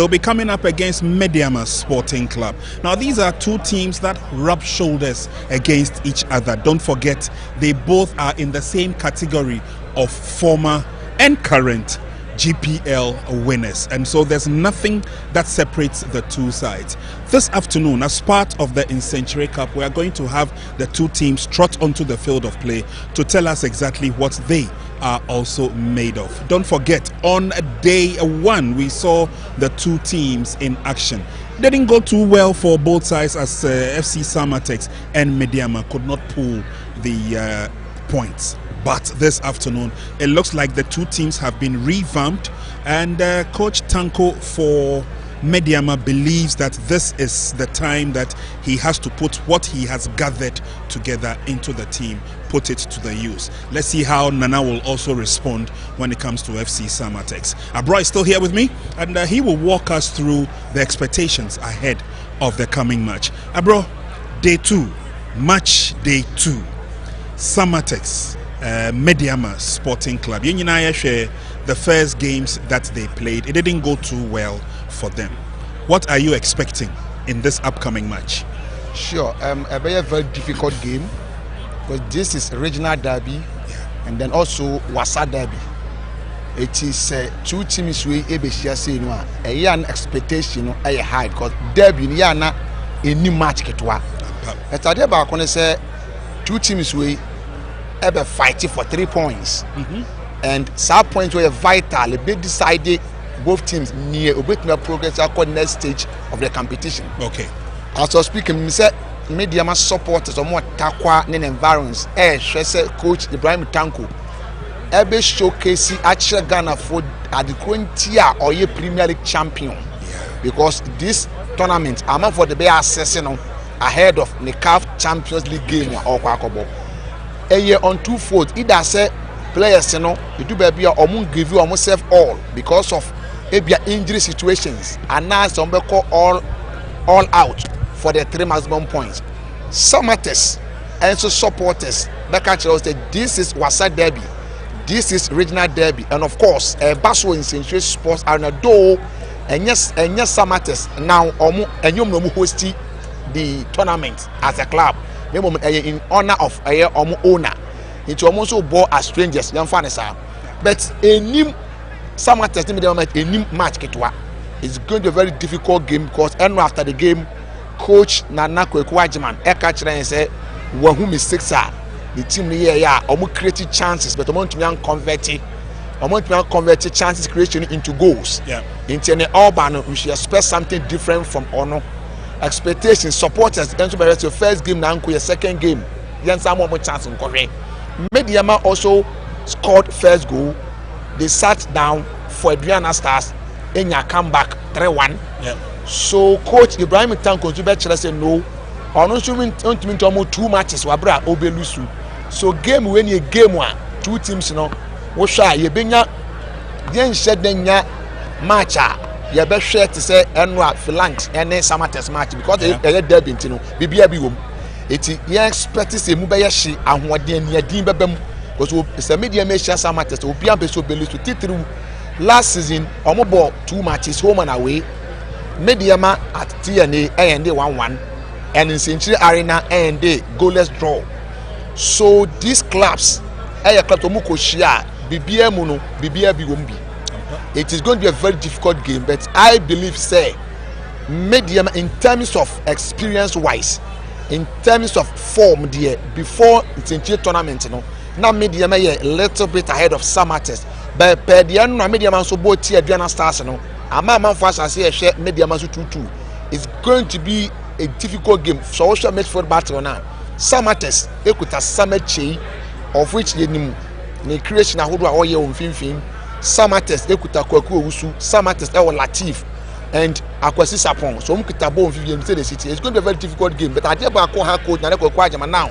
They'll be coming up against Medeama Sporting Club. Now, these are two teams that rub shoulders against each other. Don't forget, they both are in the same category of former and current GPL winners. And so there's nothing that separates the two sides. This afternoon, as part of the Nsenkyire Cup, we are going to have the two teams trot onto the field of play to tell us exactly what they are also made of. Don't forget, on day one, we saw the two teams in action. Didn't go too well for both sides as FC Samartex and Medeama could not pull the points. But this afternoon, it looks like the two teams have been revamped, and Coach Tanko for Medeama believes that this is the time that he has to put what he has gathered together into the team, put it to the use. Let's see how Nana will also respond when it comes to FC Samartex. Abro is still here with me, and he will walk us through the expectations ahead of the coming match. Abro, day two, match day two, Samartex. Medeama Sporting Club. The first games that they played, it didn't go too well for them. What are you expecting in this upcoming match? Sure, a very difficult game because this is regional derby and then also Wasa derby. It is two teams we an expectation high because derby na a new match ketwa. It's a deba when say two teams we ever fighting for 3 points, and some points were vital. They decided both teams near a bit more progress at the next stage of the competition. Okay. As I was speaking, Mr. Medeama supporters or more takwa and environs. Coach Ibrahim Tanko. Ebe showcase actually Ghana for at the current year or year Premier League champion, because this tournament I'm for the bear assessing ahead of the CAF Champions League game or Kwakobo. A year on two-fold, either say players, you do baby or give you almost save all because of injury situations, and now some call all out for the 3 maximum points. Samartex and so supporters back at us that this is Wasa derby, this is regional derby, and of course Basso in Nsenkyire Sports Arena do and yes Samartex now and you host the tournament as a club. In honor of a owner, it almost bore as strangers, young fans are. But a new Samartex a new match it's going to be a very difficult game because after the game, Coach Nana Kwekwajiman and said, "Well, who mistakes are the team here? Almost created chances, but amount to convert chances creation into goals. Yeah, into an urban, we should expect something different from honor." Expectations, supporters, and your first game now, your second game, then some more chance in Korea. Medeama also scored first goal. They sat down for Adriana Stars in your comeback 3-1. Yeah. So Coach Ibrahim Tanko to say no, or not to almost 2 matches wabra obelusu. So game when you game one, two teams what shy you bring ya then shed then ya matcha. You better share to say annual phalanx and then Samartex match because they derby BBA it's expect to say Mubayashi and what then near Dean Babem was a Medeama Samartex will be able to through last season almost 2 matches home and away. Medeama at TNA and 1-1 and in Nsenkyire Arena and goalless draw. So these clubs club to Mukoshia BBA Muno BBA Biwombi. It is going to be a very difficult game, but I believe, say, Medeama in terms of experience-wise, in terms of form, there before it's in tournament, now Medeama a little bit ahead of Samartex. But per the end, Medeama so both tier Adriana Stars, I'm fast as I say Medeama so 2-2. It's going to be a difficult game. So we shall make for battle now. Samartex, ekuta Samartex, of which the creation of all year on film. Samartex ekuta Kwaku Usu, Samartex Latif, and Akwasi Sapon. So Mukita Bon the city. It's going to be a very difficult game. But I did back on coach now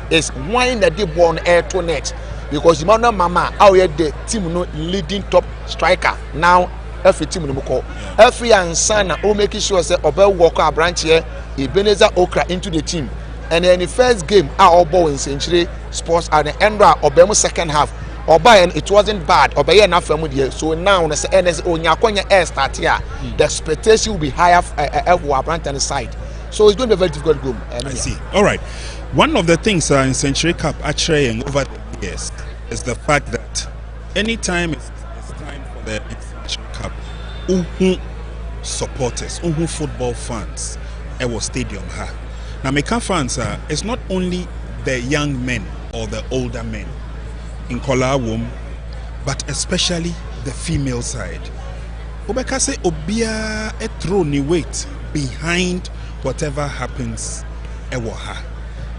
is why that they born air to net because the Mama out here the team leading top striker now. Every team no call. Every and Sana will make sure say Obel Walker branch here, Ebenezer Okra into the team. And then the first game our ball in Nsenkyire Sports at the end of Obel's second half. Oba, it wasn't bad. Obey enough from with you. So now, as Onyakonya air start here, the expectation will be higher for Brandon side. So it's going to be a very difficult game. I see. All right. One of the things in Nsenkyire Cup actually over the years is the fact that anytime it's time for the Nsenkyire Cup, supporters, football fans, stadium ha. Now, Meka fans it's not only the young men or the older men in Kolawum, but especially the female side. Obeka say obia throw ni weight behind whatever happens ewoha.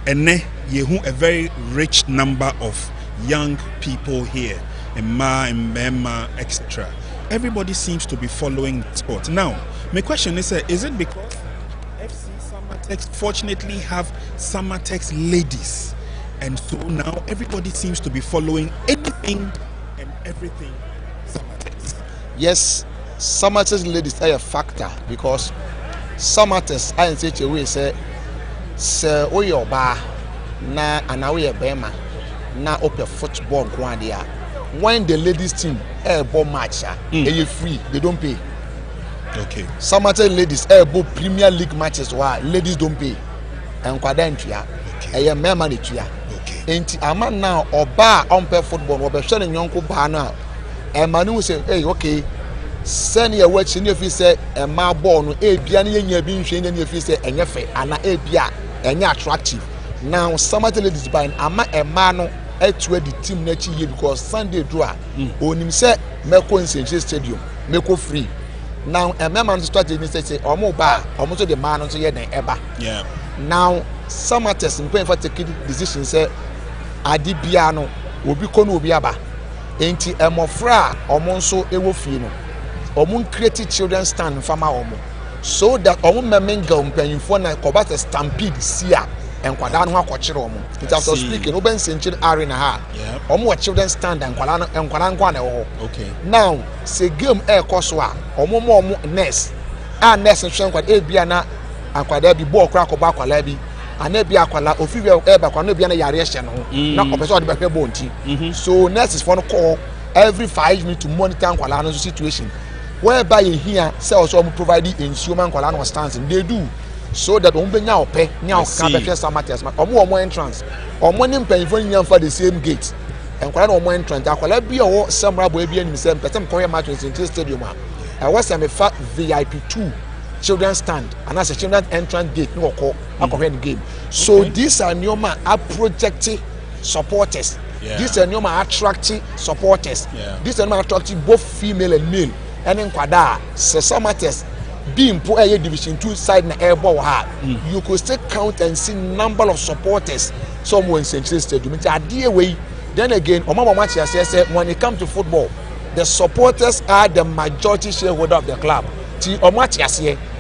And yehu a very rich number of young people here, Medeama, etc. Everybody seems to be following the sport. Now, my question is it because FC Samartex fortunately have Samartex ladies, and so now everybody seems to be following anything and everything Samartex? Yes, Samartex ladies are a factor because Samartex, I in such a way say oyoba na anawe bema na open football gwandia. When the ladies team ball match they free, they don't pay. Okay. Samartex ladies ball Premier League matches why ladies don't pay. And kwadantria mema ne tua. Okay. Enti ama now oba on football we be share nyonko ba na e manu say hey okay send your watch in your face say e ma ball no e bia na yenya bi nhwe na your face say enye fe ana e bia enye attractive. Now Samartex ladies by ama e ma no etu the team na chi ye because Sunday do a onim say meko Nsenkyire stadium meko free. Now a man strategy say omo ba omo so the man no so ye den eba. Yeah. Now Samartex in for take decision say adi bia no obi ko no obi aba. Enti emofra omo nso ewo fie no. Omo create children stand fama omo so that omo memenga mpanyimfo na koba stampede sia enkwada no akọchire omo. It has to speak in open Nsenkyire arena ha. Omo children stand enkwada nkwa na wo. Okay. Now say game koso a omo nurse a nurse nhwe nkwada e bia na akwada bi ball kra koba akwala bi ana bia akwala ofiwe ba kwa na bia na yare hye no na opeso de behwe ball nti. So nurses for no call every 5 minutes to monitor akwala no situation whereby in here say also provide insurance akwala no stance they do so that on benya ope nya can be first Samartex omo entrance omo ni mpanyifo nya for the same gate enkwala no omo entrance akwala bi o samra boy bi anim say person come match in Nsenkyire stadium a was am fa VIP 2 children stand and as a children entrance gate no call the game. So these are Neoma are projecting supporters. These are Neoma attracting supporters. These are Neoma attracting both female and male. And in Kwada, Samartex being po division 2 side na airball ha. You could still count and see number of supporters somewhere in Nsenkyire stadium. It's a dear way. Then again, when it comes to football, the supporters are the majority shareholder of the club.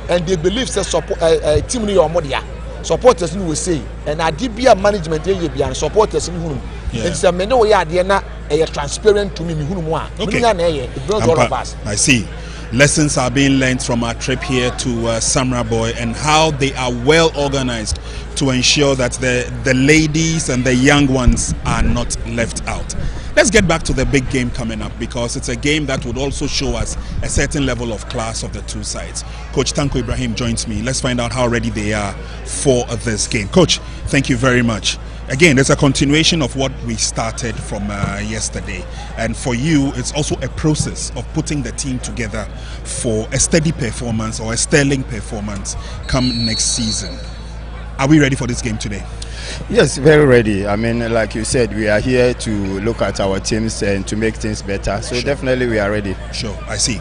And they believe that support team ni omodia supporters will say and adibia management and supporters ni hunu. It's a many way na transparent to me hunu mo a. It brings all of us. I see. Lessons are being learned from our trip here to Samra and how they are well organized to ensure that the ladies and the young ones are not left out. Let's get back to the big game coming up because it's a game that would also show us a certain level of class of the two sides. Coach Tanko Ibrahim joins me. Let's find out how ready they are for this game. Coach, thank you very much. Again, it's a continuation of what we started from yesterday. And for you, it's also a process of putting the team together for a steady performance or a sterling performance come next season. Are we ready for this game today? Yes, very ready. I mean, like you said, we are here to look at our teams and to make things better. So definitely we are ready. Sure, I see.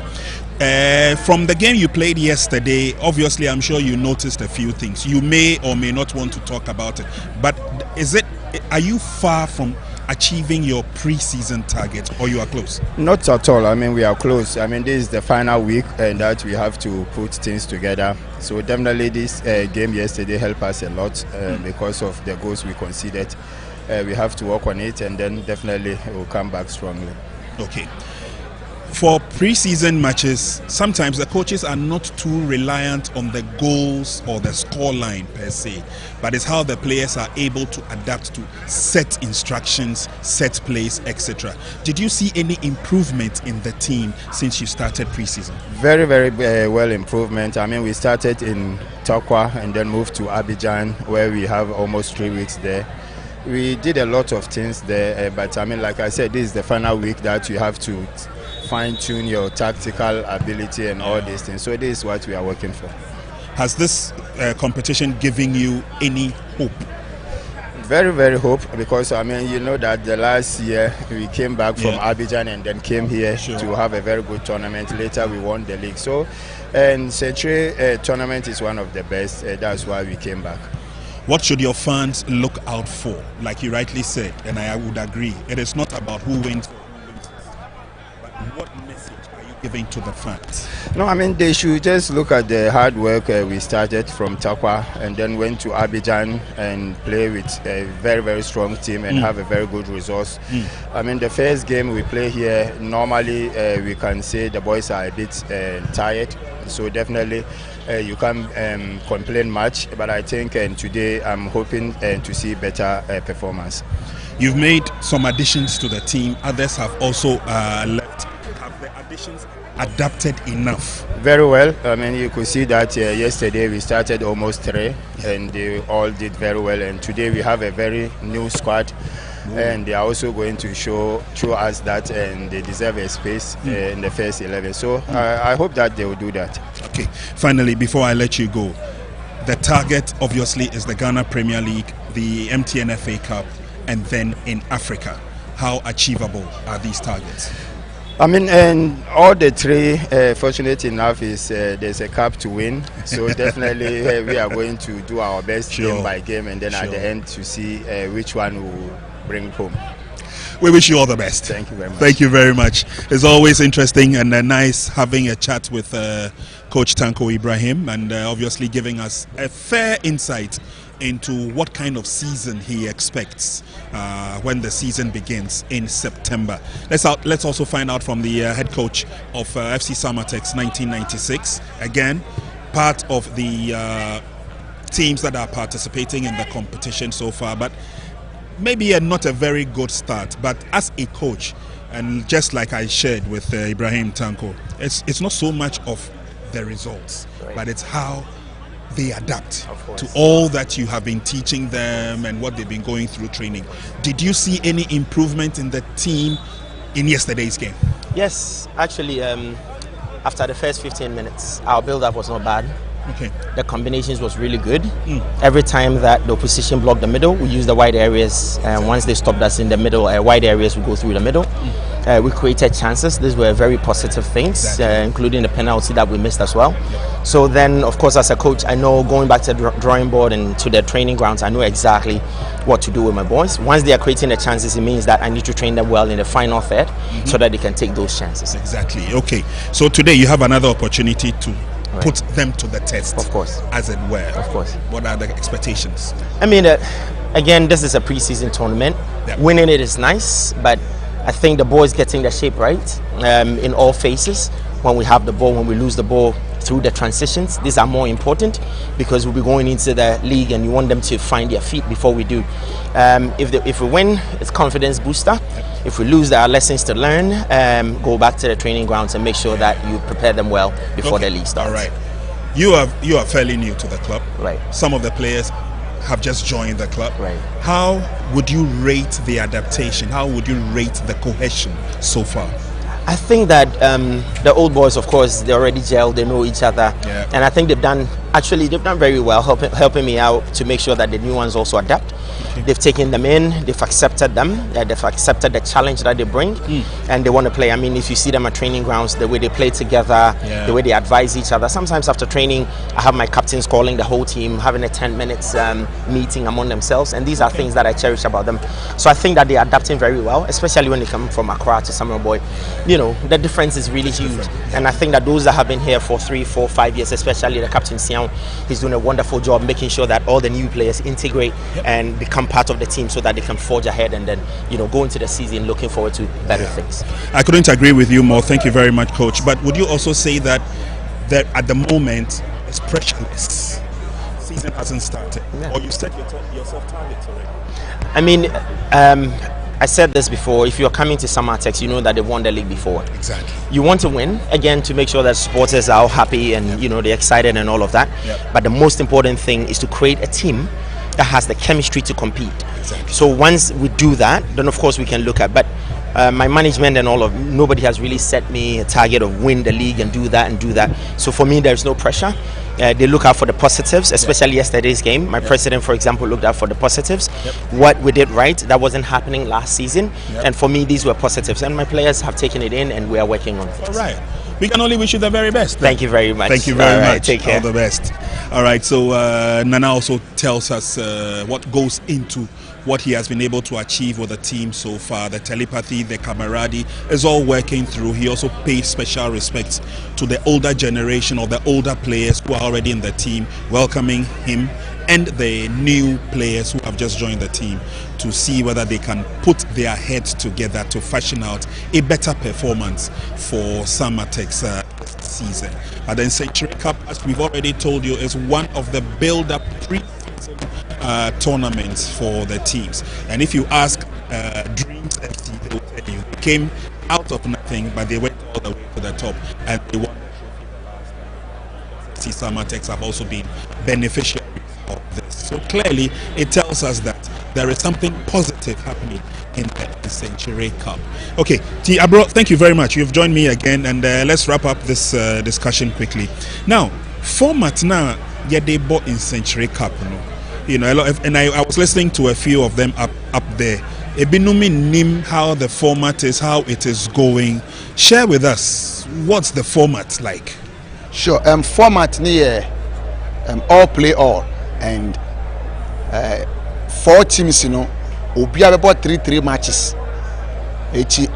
From the game you played yesterday, obviously I'm sure you noticed a few things. You may or may not want to talk about it, but are you far from achieving your pre-season target, or you are close? Not at all. I mean, we are close. I mean, this is the final week and that we have to put things together. So definitely this game yesterday helped us a lot because of the goals we conceded. We have to work on it and then definitely we'll come back strongly. Okay. For pre-season matches, sometimes the coaches are not too reliant on the goals or the score line per se, but it's how the players are able to adapt to set instructions, set plays, etc. Did you see any improvement in the team since you started pre-season? Very, very well improvement. I mean, we started in Tokwa and then moved to Abidjan, where we have almost 3 weeks there. We did a lot of things there, but I mean, like I said, this is the final week that you have to fine-tune your tactical ability and all these things. So this is what we are working for. Has this competition given you any hope? Very, very hope, because I mean, you know that the last year we came back from Abidjan and then came here to have a very good tournament. Later we won the league. So, and Nsenkyire tournament is one of the best. That's why we came back. What should your fans look out for? Like you rightly said, and I would agree, it is not about who wins. What message are you giving to the fans? No, I mean, they should just look at the hard work we started from Takwa and then went to Abidjan and play with a very, very strong team and have a very good resource. I mean, the first game we play here, normally we can say the boys are a bit tired. So definitely you can't complain much. But I think today I'm hoping to see better performance. You've made some additions to the team. Others have also left. Have the additions adapted enough? Very well. I mean, you could see that yesterday we started almost 3 and they all did very well. And today we have a very new squad. And they are also going to show us that and they deserve a space in the first 11. So I hope that they will do that. Okay. Finally, before I let you go, the target obviously is the Ghana Premier League, the MTN FA Cup, and then in Africa. How achievable are these targets? I mean, and all the 3, fortunate enough, is there's a cup to win. So definitely we are going to do our best game by game, and then at the end to see which one will bring home. We wish you all the best. Thank you very much. Thank you very much. It's always interesting and nice having a chat with Coach Tanko Ibrahim, and obviously giving us a fair insight into what kind of season he expects when the season begins in September. Let's also find out from the head coach of FC Samartex 1996. Again, part of the teams that are participating in the competition so far, but maybe not a very good start. But as a coach, and just like I shared with Ibrahim Tanko, it's not so much of the results, but it's how they adapt to all that you have been teaching them and what they've been going through training. Did you see any improvement in the team in yesterday's game? Yes, actually, after the first 15 minutes, our build-up was not bad. Okay. The combinations was really good. Every time that the opposition blocked the middle, we used the wide areas, and once they stopped us in the middle, wide areas would go through the middle. We created chances. These were very positive things, including the penalty that we missed as well. So then, of course, as a coach, I know going back to the drawing board and to the training grounds, I know exactly what to do with my boys. Once they are creating the chances, it means that I need to train them well in the final third so that they can take those chances. Exactly. Okay. So today you have another opportunity to put them to the test, of course, as it were. Of course. What are the expectations? I mean, again, this is a pre-season tournament. Winning it is nice, but I think the boys getting the shape right in all phases. When we have the ball, when we lose the ball, through the transitions, these are more important because we'll be going into the league and you want them to find their feet before we do. If we win, it's confidence booster. If we lose, there are lessons to learn. Go back to the training grounds and make sure that you prepare them well before the league starts. All right. You are fairly new to the club. Right. Some of the players have just joined the club. Right. How would you rate the adaptation? How would you rate the cohesion so far? I think that the old boys, of course, they already gelled, they know each other, and I think they've done very well, helping me out to make sure that the new ones also adapt. They've taken them in, they've accepted them, they've accepted the challenge that they bring, and they want to play. I mean, if you see them at training grounds, the way they play together, the way they advise each other. Sometimes after training, I have my captains calling the whole team, having a 10 minutes meeting among themselves, and these are things that I cherish about them. So I think that they're adapting very well, especially when they come from Accra to Samuel Boy. You know, the difference is really huge, and I think that those that have been here for 3, 4, 5 years, especially the captain Sian now. He's doing a wonderful job making sure that all the new players integrate and become part of the team so that they can forge ahead and then, go into the season looking forward to better things. I couldn't agree with you more. Thank you very much, Coach. But would you also say that at the moment it's pressureless? Season hasn't started, or you set yourself targets already? I mean, I said this before, if you're coming to Samartex, you know that they've won the league before. Exactly. You want to win, again, to make sure that supporters are all happy and, they're excited and all of that. But the most important thing is to create a team that has the chemistry to compete. Exactly. So once we do that, then of course we can look at, but my management and nobody has really set me a target of win the league and do that. So for me, there's no pressure. They look out for the positives, especially yesterday's game. My president, for example, looked out for the positives. What we did right, that wasn't happening last season. And for me, these were positives. And my players have taken it in and we are working on it. All right. We can only wish you the very best. Thank you very much. Thank you very much. Take care. All the best. All right. So Nana also tells us what goes into what he has been able to achieve with the team so far. The telepathy, the camaraderie is all working through. He also pays special respects to the older generation or the older players who are already in the team, welcoming him and the new players who have just joined the team to see whether they can put their heads together to fashion out a better performance for Samartex this season. But the Nsenkyire Cup, as we've already told you, is one of the build-up pre-season tournaments for the teams. And if you ask Dreams FC, they will tell you they came out of nothing, but they went all the way to the top and they won. Samartex have also been beneficiaries of this. So clearly it tells us that there is something positive happening in the Nsenkyire Cup. Okay, T. Abro, thank you very much. You've joined me again, and let's wrap up this discussion quickly. Now, format now, they bought Nsenkyire Cup, a lot of, and I was listening to a few of them up there. Ebinumi Nim, how the format is, how it is going. Share with us, what's the format like? Sure. Format near all play all, and 4 teams, will be about 3 matches.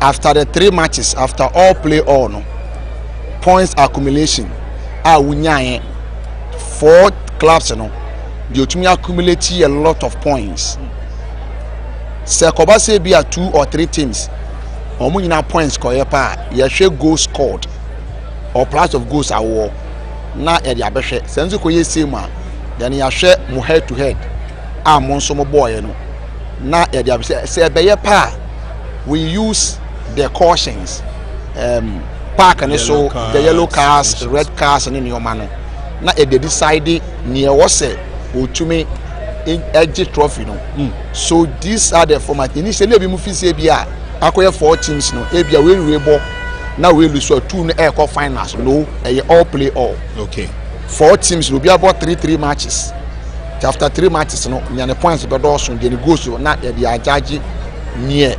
After the 3 matches, after all play all, points accumulation, 4 clubs, they will accumulate a lot of points. Say be 2 or 3 teams, points score goals scored or plus of goals are war. Na e dia behwe sense ko yesi ma then ya hwe mo head to head monso mo boy no na e dia say be ye pa we use the cautions park and so the yellow cars, the red cars and in your man na e dey decide near was otumi edge trophy no. So these are the format initially be mu fi say bia akoye 4 teams no e bia we rebo. Now we lose 2 air cup finals. No, all play all. Okay. 4 teams will be about 3 matches. After 3 matches, the points but also then it goes to not the judge near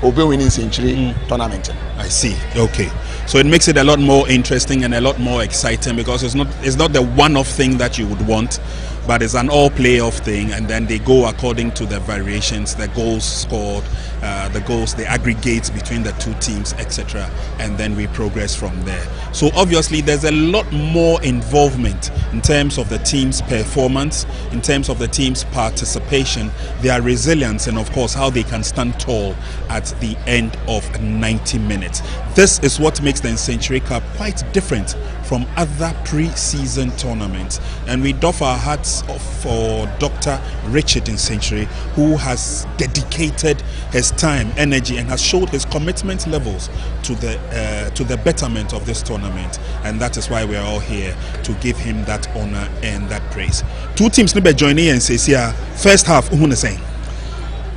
winning Nsenkyire tournament. I see. Okay. So it makes it a lot more interesting and a lot more exciting because it's not the one-off thing that you would want, but it's an all-playoff thing, and then they go according to the variations, the goals scored, the aggregates between the 2 teams, etc., and then we progress from there. So obviously there's a lot more involvement in terms of the team's performance, in terms of the team's participation, their resilience, and of course how they can stand tall at the end of 90 minutes. This is what makes the Nsenkyire Cup quite different from other pre-season tournaments, and we doff our hats for Dr. Richard Nsenkyire, who has dedicated his time, energy, and has showed his commitment levels to the betterment of this tournament, and that is why we are all here to give him that honor and that praise. 2 teams will be joining and says here first half. Who is saying?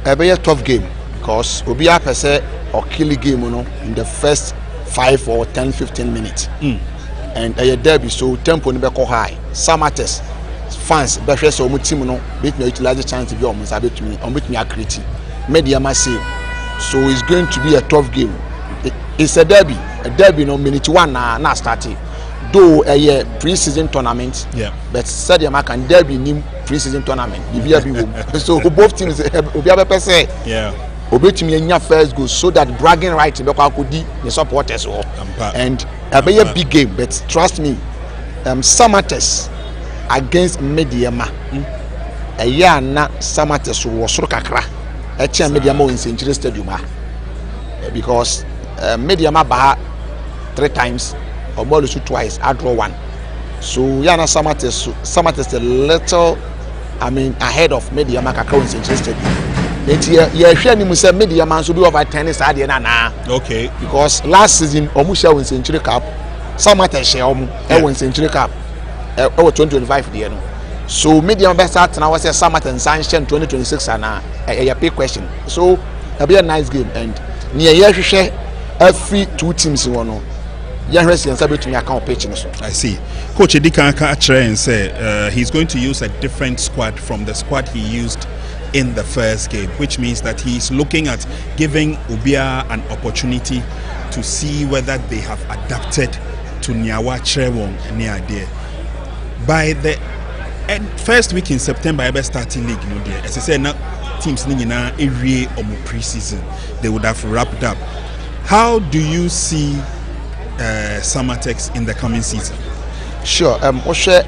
A very tough game because we be per se or kill game, in the first 5 or 10-15 minutes. And a derby, so tempo ni beko high. Samartex fans be so team no bit me utilize the chance to be almost a bit me creating. Medeama say so it's going to be a tough game. It's a derby no minute 1 na starting. Though a pre-season tournament, but Medeama can derby nim pre-season tournament. So both teams obi abepe say obetumi anya first goal so that bragging right be kwa kodi the supporters and a big game, but trust me, Samartex against Medeama. A na Samartex was so kakra. Medeama in Nsenkyire Stadium. Because Medeama baha 3 times, or more than twice, I draw 1. So Yana Samartex a little, ahead of Medeama kakra in Nsenkyire Stadium. Medeama should be over tennis na. Okay. Because last season, Omusha wins Nsenkyire Cup, Samartex share wins Nsenkyire Cup. Over 2025 there. So Medeama best start now was a Samartex sanction 2026 and a big question. So it'll be a nice game and near year every 2 teams in one. I see. Coach Edika actually and say he's going to use a different squad from the squad he used in the first game, which means that he's looking at giving Ubia an opportunity to see whether they have adapted to Nyawa Trewong near there. By the first week in September, I starting league, as I said, now teams in every pre-season they would have wrapped up. How do you see Samartex in the coming season? Sure. Players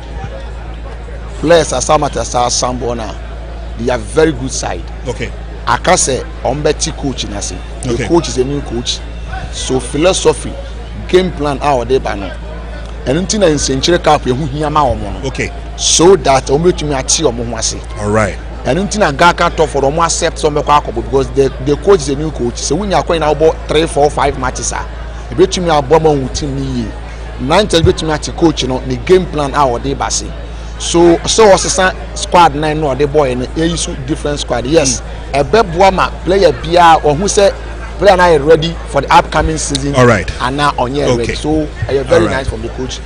at Samartex are Sambona. They are very good side. Okay. I can say Ombeti coach in Asi. The coach is a new coach. So philosophy, game plan our day by now. And until in Nsenkyire Cup you hear my okay. So that Ombeti me ati omuhwase. All right. And until I got to for omo accept some because the coach is a new coach. So when you are going about 3, 4, 5 matches e bet me aboma with team ni 9 tell bet me ati coach no the game plan our day basi. So was a squad 9 no the boy and use different squad. Yes. A beboama player bia or who say player now ready for the upcoming season. All right. And now on here ready. So very nice from the coach.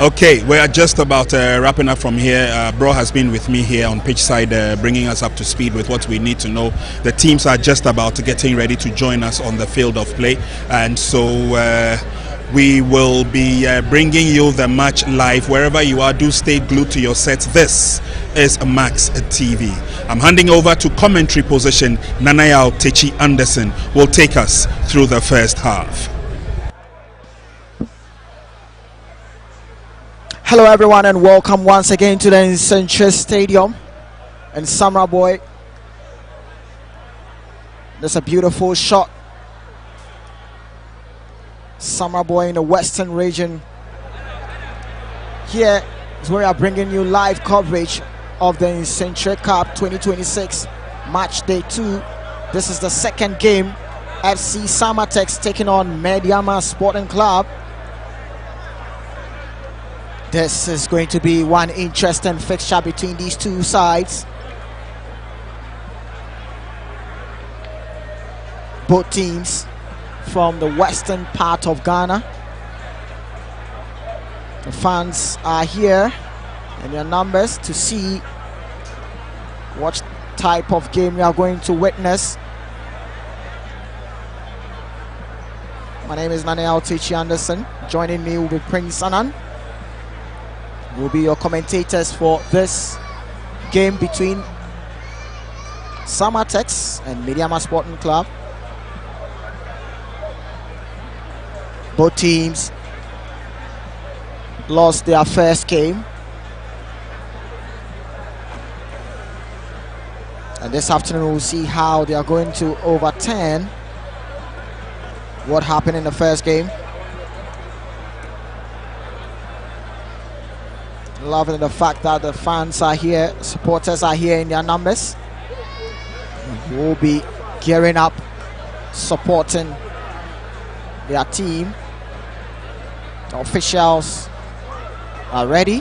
Okay, we are just about wrapping up from here. Bro has been with me here on pitch side, bringing us up to speed with what we need to know. The teams are just about getting ready to join us on the field of play, and so we will be bringing you the match live wherever you are. Do stay glued to your sets. This is Max TV. I'm handing over to commentary position. Nanayao Techi Anderson will take us through the first half. Hello everyone and welcome once again to the Nsenkyire Stadium in Samarboy. There's a beautiful shot. Samarboy in the western region. Here is where we are bringing you live coverage of the Nsenkyire Cup 2026 match day 2. This is the second game. FC Samartex taking on Medeama Sporting Club. This is going to be one interesting fixture between these two sides. Both teams from the western part of Ghana. The fans are here in their numbers to see what type of game we are going to witness. My name is Nanayao Techi Anderson. Joining me will be Prince Anan. Will be your commentators for this game between Samartex and Medeama Sporting Club. Both teams lost their first game, and this afternoon we'll see how they are going to overturn what happened in the first game. Loving the fact that the fans are here, supporters are here in their numbers. We'll be gearing up, supporting their team. The officials are ready.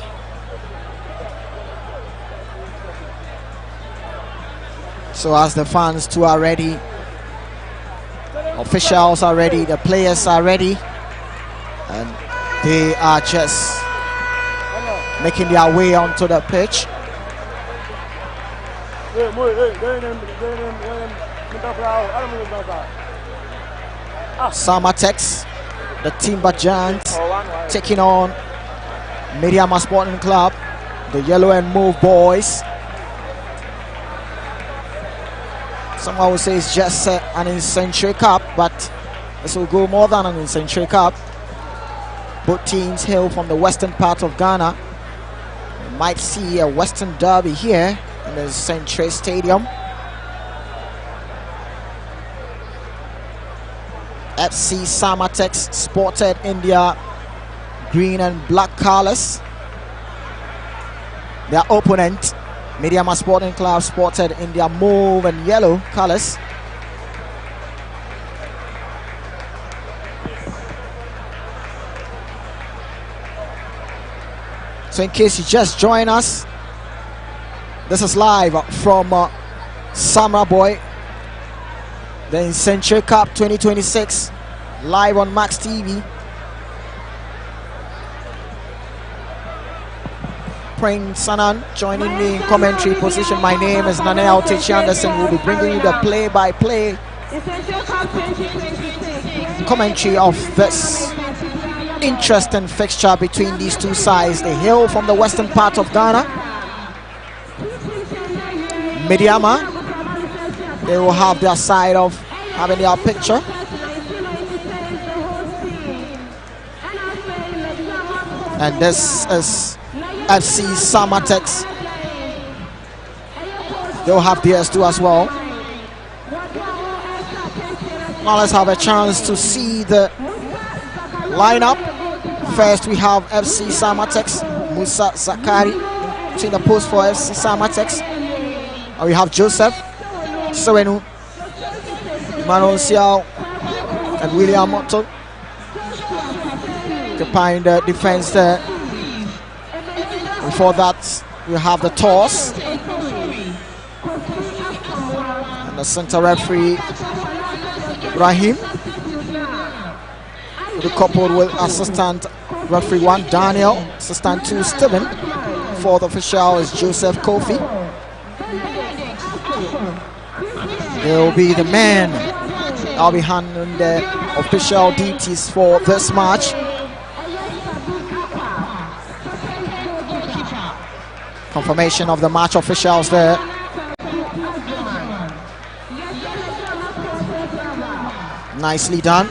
So as the fans too are ready, officials are ready, the players are ready, and they are just making their way onto the pitch. Samartex, the Timber Giants, taking on Medeama Sporting Club, the Yellow and Move boys. Someone will say it's just an Nsenkyire Cup, but this will go more than an Nsenkyire Cup. Both teams hail from the western part of Ghana. might see a Western Derby here in the Nsenkyire Stadium. FC Samartex sported India green and black colors. Their opponent, Medeama Sporting Club, sported India mauve and yellow colors. So in case you just join us, this is live from Samra Boy, the Nsenkyire Cup 2026, live on Max TV. Prince Sanan joining me in commentary position. My name is Nanel Tichi Anderson. We'll be bringing you the play-by-play commentary of this interesting fixture between these two sides. They hail from the western part of Ghana. Medeama, they will have their side of having their picture. And this is FC Samartex. They'll have theirs too as well. Now let's have a chance to see the lineup. First we have FC Samartex, Musa Zakari between the post for FC Samartex. And we have Joseph Sowenu, Emmanuel Siao, and William Motto occupying the defense there. Before that, we have the toss. And the center referee, Ibrahim, will be coupled with assistant referee 1, Daniel, assistant 2, Stephen. Fourth official is Joseph Kofi. They will be the men I'll be handling the official duties for this match. Confirmation of the match officials there. Nicely done.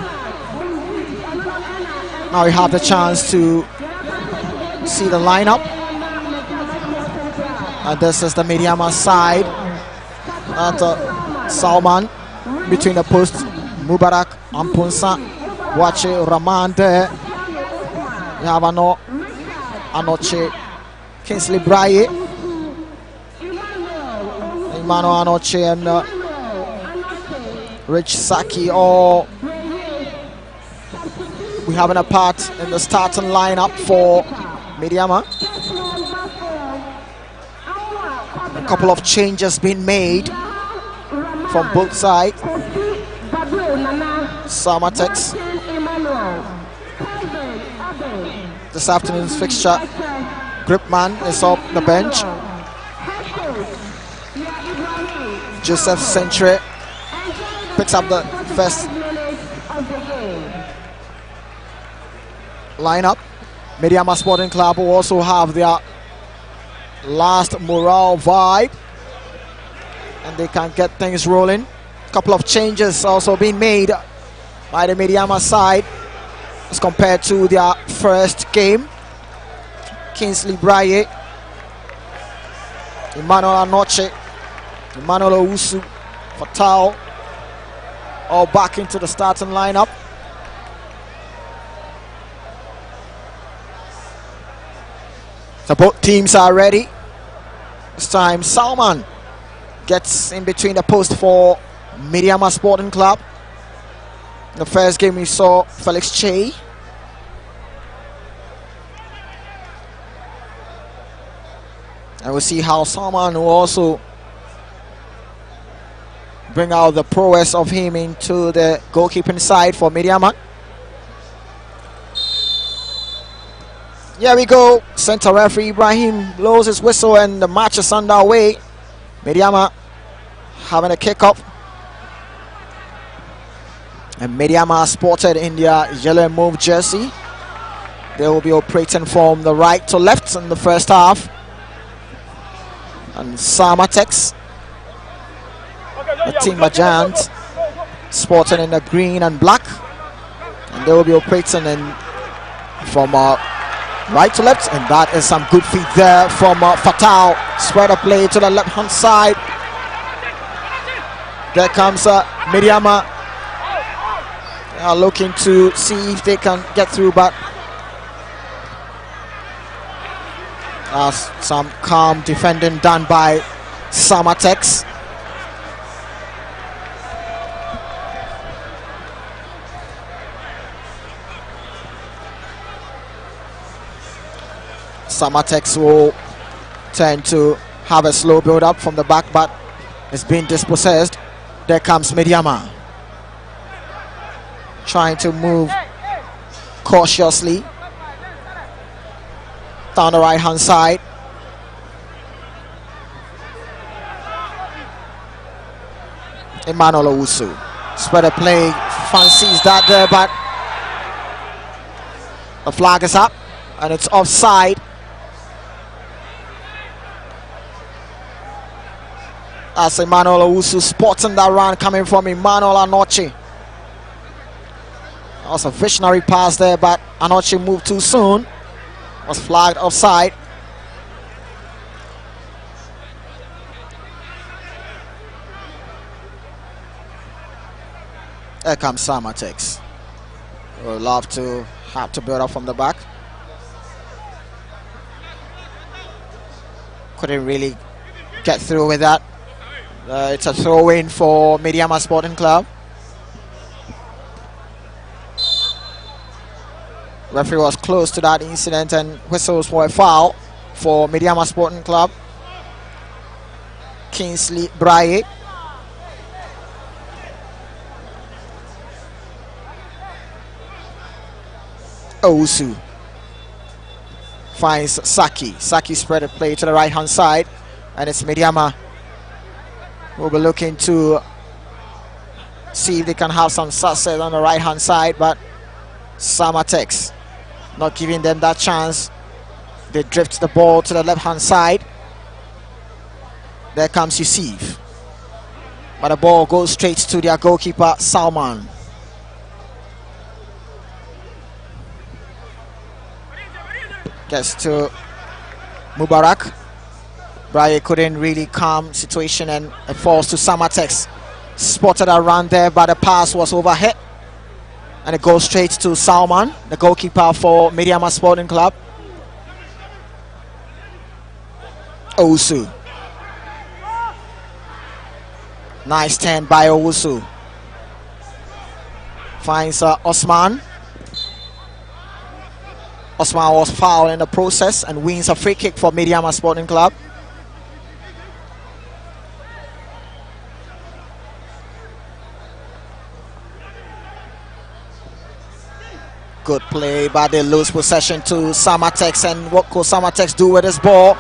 Now we have the chance to see the lineup. And this is the Medeama side. And Salman between the posts. Mubarak, Ampunsa, Wache, Rahman there. We have Anoche, Kingsley Braye, Emmanuel Anoche, and Rich Saki. All we having a part in the starting lineup for Medeama. A couple of changes being made from both sides. Samartex. This afternoon's fixture, Gripman is off the bench. Joseph Nsenkyire picks up the first lineup. Medeama Sporting Club will also have their last morale vibe, and they can get things rolling. A couple of changes also being made by the Medeama side as compared to their first game. Kingsley Braye, Emmanuel Anoche, Emmanuel Owusu, Fatal, all back into the starting lineup. So both teams are ready. This time Salman gets in between the post for Medeama Sporting Club. In the first game we saw Felix Che. And we'll see how Salman will also bring out the prowess of him into the goalkeeping side for Medeama. Here we go. Center referee Ibrahim blows his whistle and the match is underway. Medeama having a kick-up. And Medeama sported India yellow and mauve jersey. They will be operating from the right to left in the first half. And Samartex, the Timber Giants, sporting in the green and black. And they will be operating in from right to left, and that is some good feet there from Fatal. Spread a play to the left hand side. There comes Medeama. They are looking to see if they can get through, but some calm defending done by Samartex. Samartex will tend to have a slow build up from the back, but it's being dispossessed. There comes Medeama, trying to move cautiously down the right hand side. Emmanuel Owusu spread a play, fancies that there, but the flag is up and it's offside. As Emmanuel Owusu spotting that run coming from Emmanuel Anochi. That was a visionary pass there, but Anochi moved too soon. Was flagged offside. There comes Samartex. Would love to have to build up from the back. Couldn't really get through with that. It's a throw-in for Medeama Sporting Club. Referee was close to that incident and whistles for a foul for Medeama Sporting Club. Kingsley Braye. Owusu finds Saki. Saki spread a play to the right hand side, and it's Medeama who will be looking to see if they can have some success on the right hand side, but Samartex not giving them that chance. They drift the ball to the left hand side. There comes Yusuf, but the ball goes straight to their goalkeeper Salman. Gets to Mubarak. Braye couldn't really calm situation and it falls to Samartex. Spotted around there, but the pass was overhead. And it goes straight to Salman, the goalkeeper for Medeama Sporting Club. Owusu. Nice turn by Owusu. Finds Osman. Osman was fouled in the process and wins a free kick for Medeama Sporting Club. Good play, but they lose possession to Samartex. And what could Samartex do with this ball?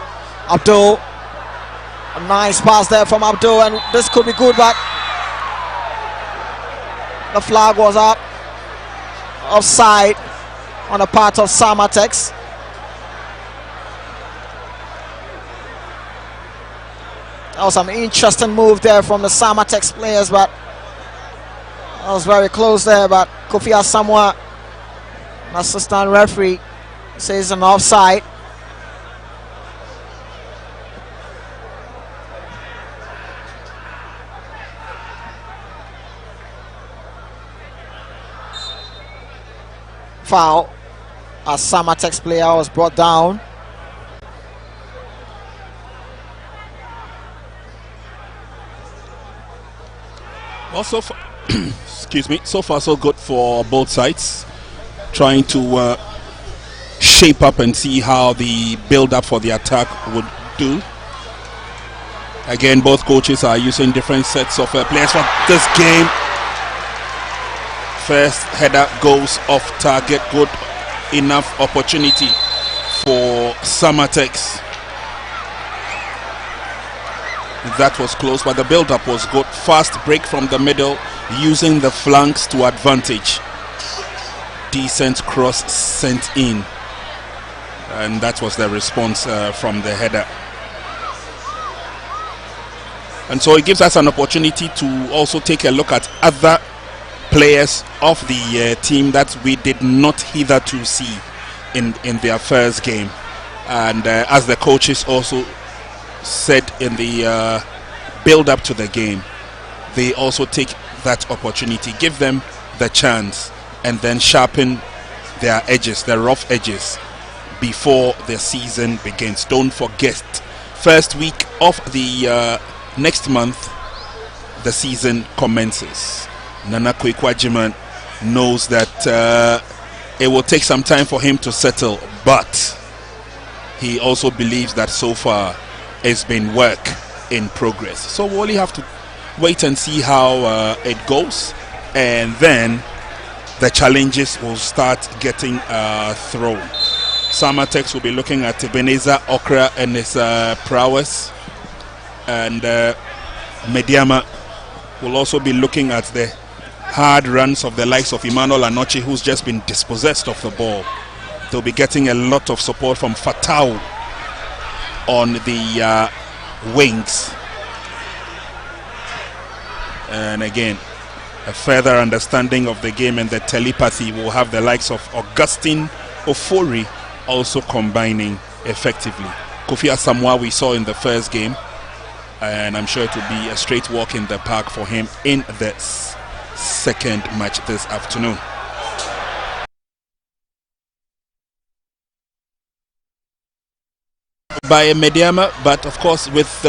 Abdul. A nice pass there from Abdul, and this could be good, but the flag was up. Offside on the part of Samartex. That was some interesting move there from the Samartex players, but that was very close there. But Kofi Asamoah, assistant referee, says an offside. Foul as Samartex player was brought down. Also, excuse me. So far, so good for both sides. Trying to shape up and see how the build-up for the attack would do. Again, both coaches are using different sets of players for this game. First header goes off target. Good enough opportunity for Samartex. That was close, but the build-up was good. Fast break from the middle, using the flanks to advantage. Decent cross sent in, and that was the response from the header. And so it gives us an opportunity to also take a look at other players of the team that we did not hitherto see. in their first game. And as the coaches also said in the build-up to the game, they also take that opportunity, give them the chance, and then sharpen their edges, their rough edges, before the season begins. Don't forget, first week of the next month, the season commences. Nana Kwajiman knows that it will take some time for him to settle, but he also believes that so far it's been work in progress. So we'll only have to wait and see how it goes, and then the challenges will start getting thrown. Samartex will be looking at Ebenezer Okra and his prowess, and Medeama will also be looking at the hard runs of the likes of Emmanuel Anochi, who's just been dispossessed of the ball. They'll be getting a lot of support from Fatau on the wings. And again, a further understanding of the game and the telepathy will have the likes of Augustine Ofori also combining effectively. Kofi Asamoah we saw in the first game, and I'm sure it will be a straight walk in the park for him in the second match this afternoon. By Medeama, but of course with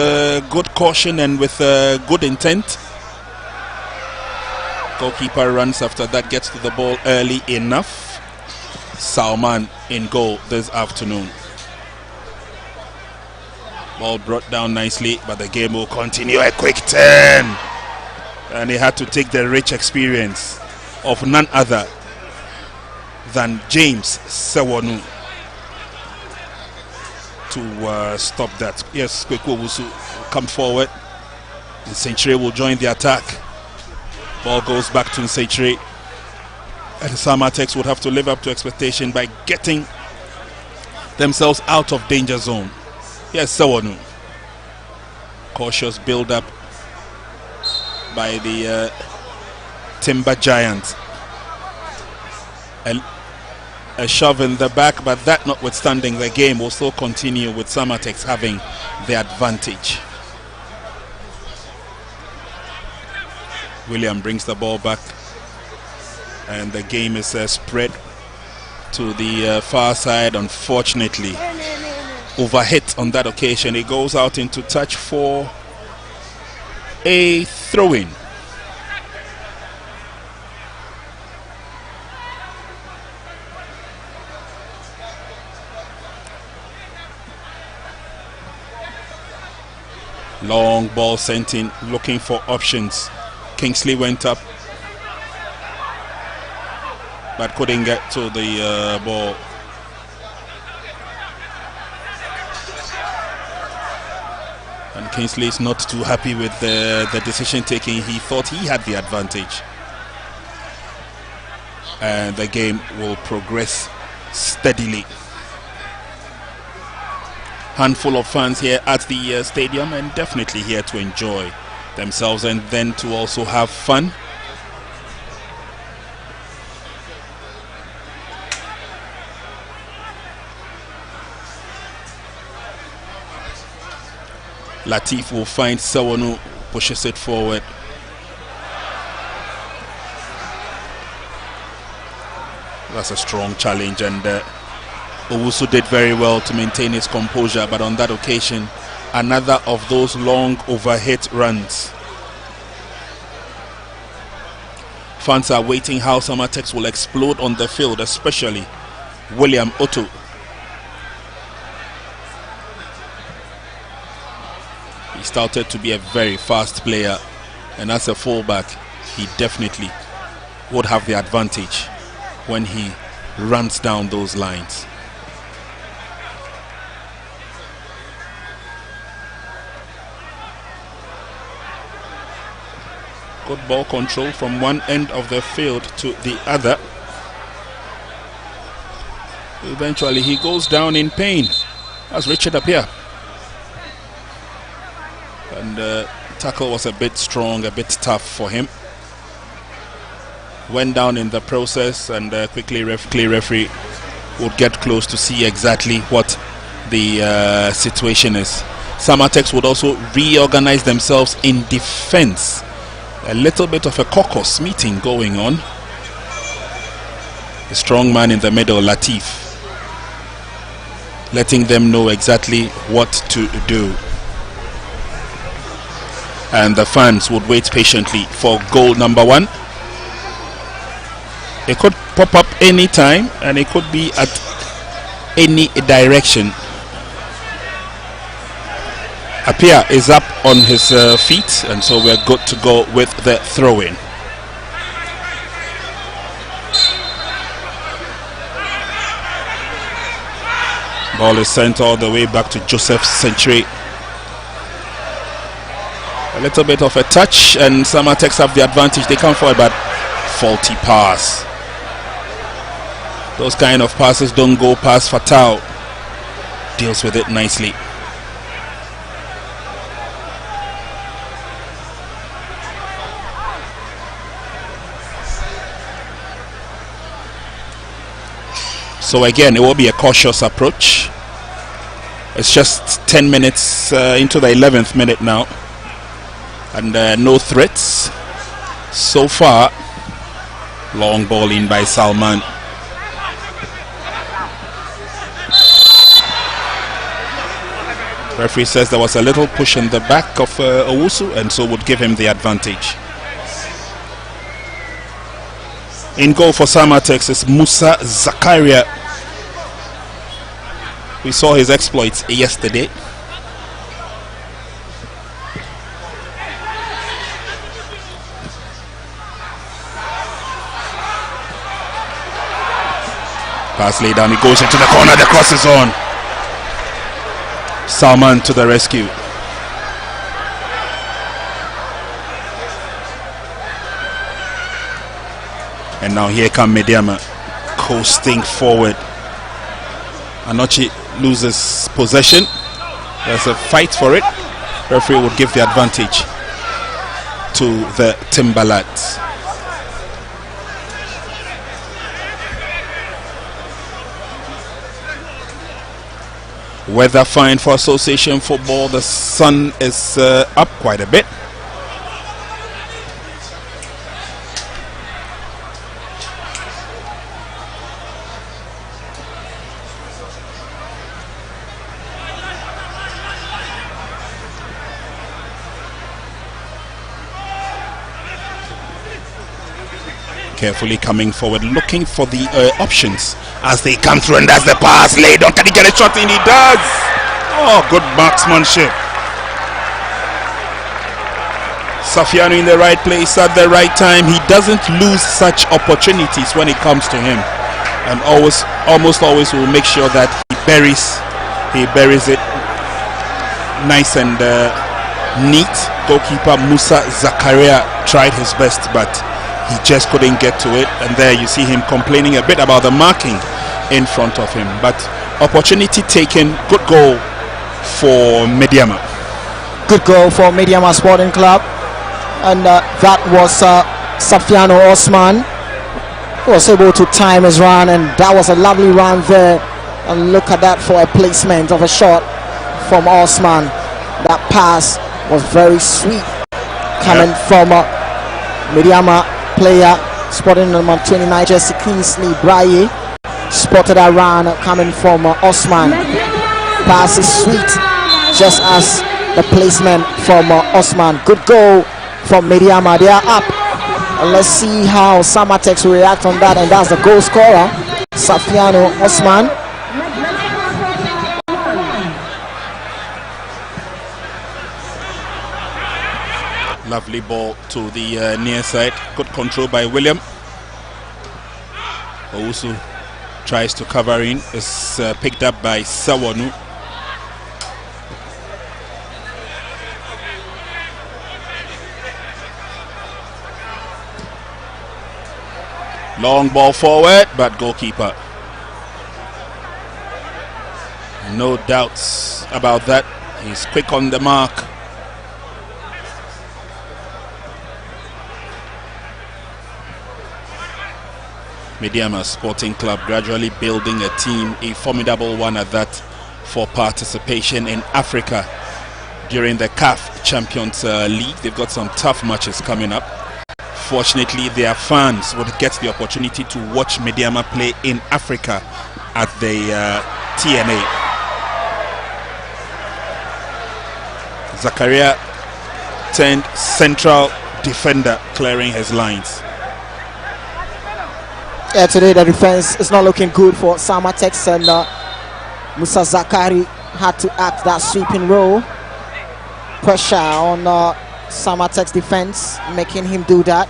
good caution and with good intent. Goalkeeper runs after that, gets to the ball early enough. Salman in goal this afternoon. Ball brought down nicely, but the game will continue. A quick turn, and he had to take the rich experience of none other than James Sewonu to stop that. Yes, Kweku will come forward. Nsenkyire will join the attack. Ball goes back to Nsenkyire, and Samartex would have to live up to expectation by getting themselves out of danger zone. Yes, Sewonu. Cautious build-up by the Timber Giant. A shove in the back, but that notwithstanding, the game will still continue with Samartex having the advantage. William brings the ball back, and the game is spread to the far side. Unfortunately, overhit on that occasion. It goes out into touch for a throw-in. Long ball sent in, looking for options. Kingsley went up, but couldn't get to the ball. And Kingsley is not too happy with the decision taking. He thought he had the advantage. And the game will progress steadily. Handful of fans here at the stadium, and definitely here to enjoy themselves and then to also have fun. Latif will find Sewonu, pushes it forward. That's a strong challenge, and Owusu did very well to maintain his composure, but on that occasion, another of those long overhit runs. Fans are waiting how Samartex will explode on the field, especially William Otto. He started to be a very fast player, and as a fullback, he definitely would have the advantage when he runs down those lines. Good ball control from one end of the field to the other. Eventually he goes down in pain. That's Richard Appiah. And the tackle was a bit strong, a bit tough for him. Went down in the process, and quickly referee would get close to see exactly what the situation is. Samartex would also reorganize themselves in defense. A little bit of a caucus meeting going on. The strong man in the middle, Latif, letting them know exactly what to do. And the fans would wait patiently for goal number 1. It could pop up any time and it could be at any direction. Apia is up on his feet, and so we're good to go with the throw-in. Ball is sent all the way back to Joseph Nsenkyire. A little bit of a touch and Samartex have the advantage. They come forward, but faulty pass. Those kind of passes don't go past Fatau. Deals with it nicely. So again, it will be a cautious approach. It's just 10 minutes into the 11th minute now, and no threats so far. Long ball in by Salman. Referee says there was a little push in the back of Owusu, and so would give him the advantage. In goal for Samartex is Musa Zakaria. We saw his exploits yesterday. Pass laid down, he goes into the corner, the cross is on. Salman to the rescue. And now here come Medeama coasting forward. Anochi loses possession. There's a fight for it. Referee would give the advantage to the Timberlads. Weather fine for Association football. The sun is up quite a bit. Carefully coming forward, looking for the options as they come through, and that's the pass laid on. Can he get a shot in? He does. Oh, good marksmanship. Safiano in the right place at the right time. He doesn't lose such opportunities when it comes to him, and almost always will make sure that he buries it nice and neat. Goalkeeper Musa Zakaria tried his best, but he just couldn't get to it, and there you see him complaining a bit about the marking in front of him. But opportunity taken. Good goal for Medeama. Good goal for Medeama Sporting Club, and that was Safiano Osman, who was able to time his run, and that was a lovely run there. And look at that for a placement of a shot from Osman. That pass was very sweet, coming from Medeama player, spotting number 29, Jesse Kingsley Braille. Spotted a run coming from Osman. Pass is sweet, just as the placement from Osman. Good goal from Medeama. They are up. Let's see how Samartex will react on that, and that's the goal scorer, Safiano Osman. Lovely ball to the near side. Good control by William. Owusu tries to cover in. It's picked up by Sawanu. Long ball forward, but goalkeeper. No doubts about that. He's quick on the mark. Medeama Sporting Club gradually building a team, a formidable one at that, for participation in Africa during the CAF Champions League. They've got some tough matches coming up. Fortunately, their fans would get the opportunity to watch Medeama play in Africa at the TNA. Zakaria turned central defender, clearing his lines. Yeah, today the defense is not looking good for Samartex, and Musa Zakari had to act that sweeping role. Pressure on Samartex defense, making him do that.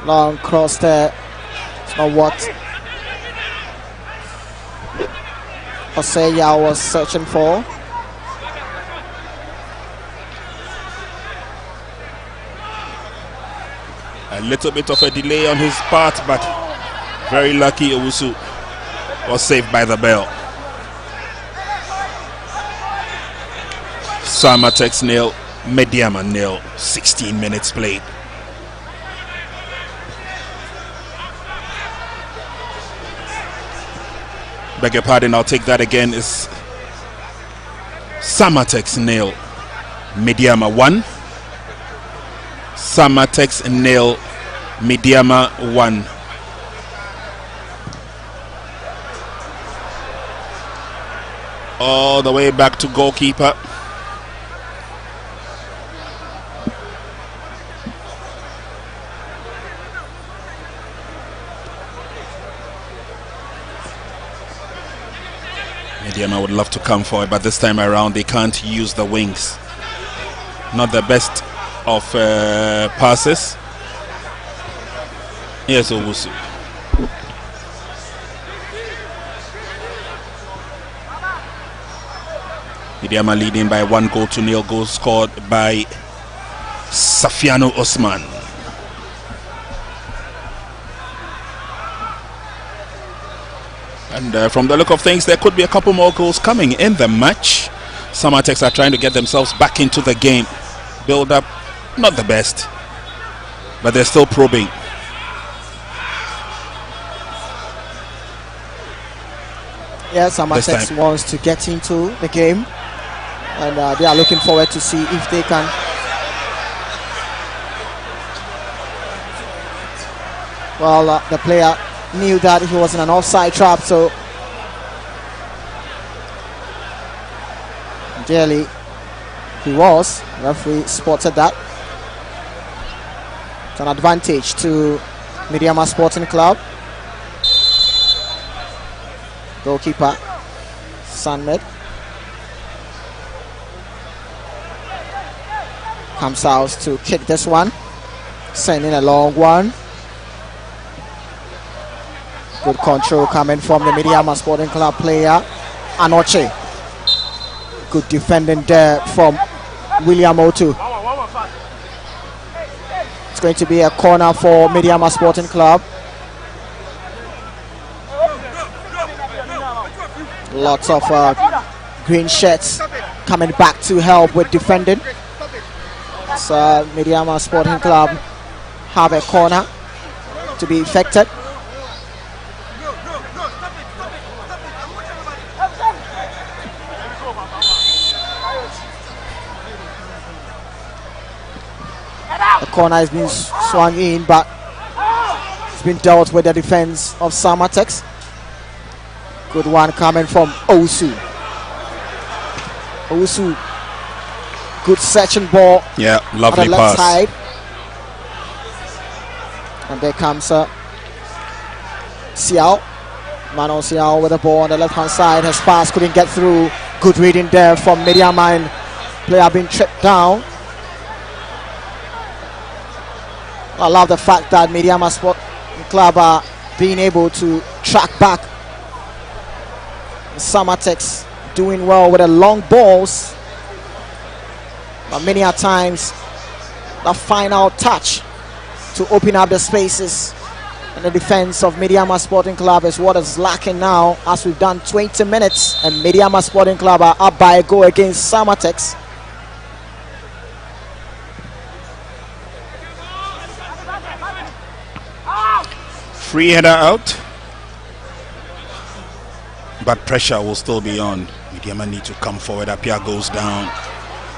Long cross there. It's not what Oseya was searching for. A little bit of a delay on his part, but very lucky Owusu was saved by the bell. Samartex nil, Medeama nil, 16 minutes played. Beg your pardon, I'll take that again. Is Samartex nil, Medeama 1. Samartex nil, Medeama 1. All the way back to goalkeeper. Medeama would love to come forward, but this time around they can't use the wings. Not the best of passes. Yes, Owusu. Medeama leading by 1-0. Goal scored by Safiano Osman. And from the look of things, there could be a couple more goals coming in the match. Samartex are trying to get themselves back into the game. Build up, not the best, but they're still probing. Yeah, Samartex wants to get into the game, and they are looking forward to see if they can the player knew that he was in an offside trap, so ideally he was. The referee spotted that. It's an advantage to Medeama Sporting Club. Goalkeeper Sanmed comes out to kick this one, sending a long one. Good control coming from the Medeama Sporting Club player Anoche. Good defending there from William Otu. It's going to be a corner for Medeama Sporting Club. Lots of green shirts coming back to help with defending. So Medeama Sporting Club have a corner to be effected. The corner has been swung in, but it's been dealt with the defense of Samartex. Good one coming from Owusu. Owusu, good searching ball. Yeah, lovely on the left pass. side. And there comes Xiao. Manon Xiao with the ball on the left hand side. His pass couldn't get through. Good reading there from Medeama, and player being tripped down. I love the fact that Medeama Sport Club are being able to track back. Samartex doing well with the long balls, but many a times the final touch to open up the spaces And the defense of Medeama Sporting Club is what is lacking now, as we've done 20 minutes and Medeama Sporting Club are up by a goal against Samartex. Free header out, but pressure will still be on. Medeama need to come forward. Apia goes down.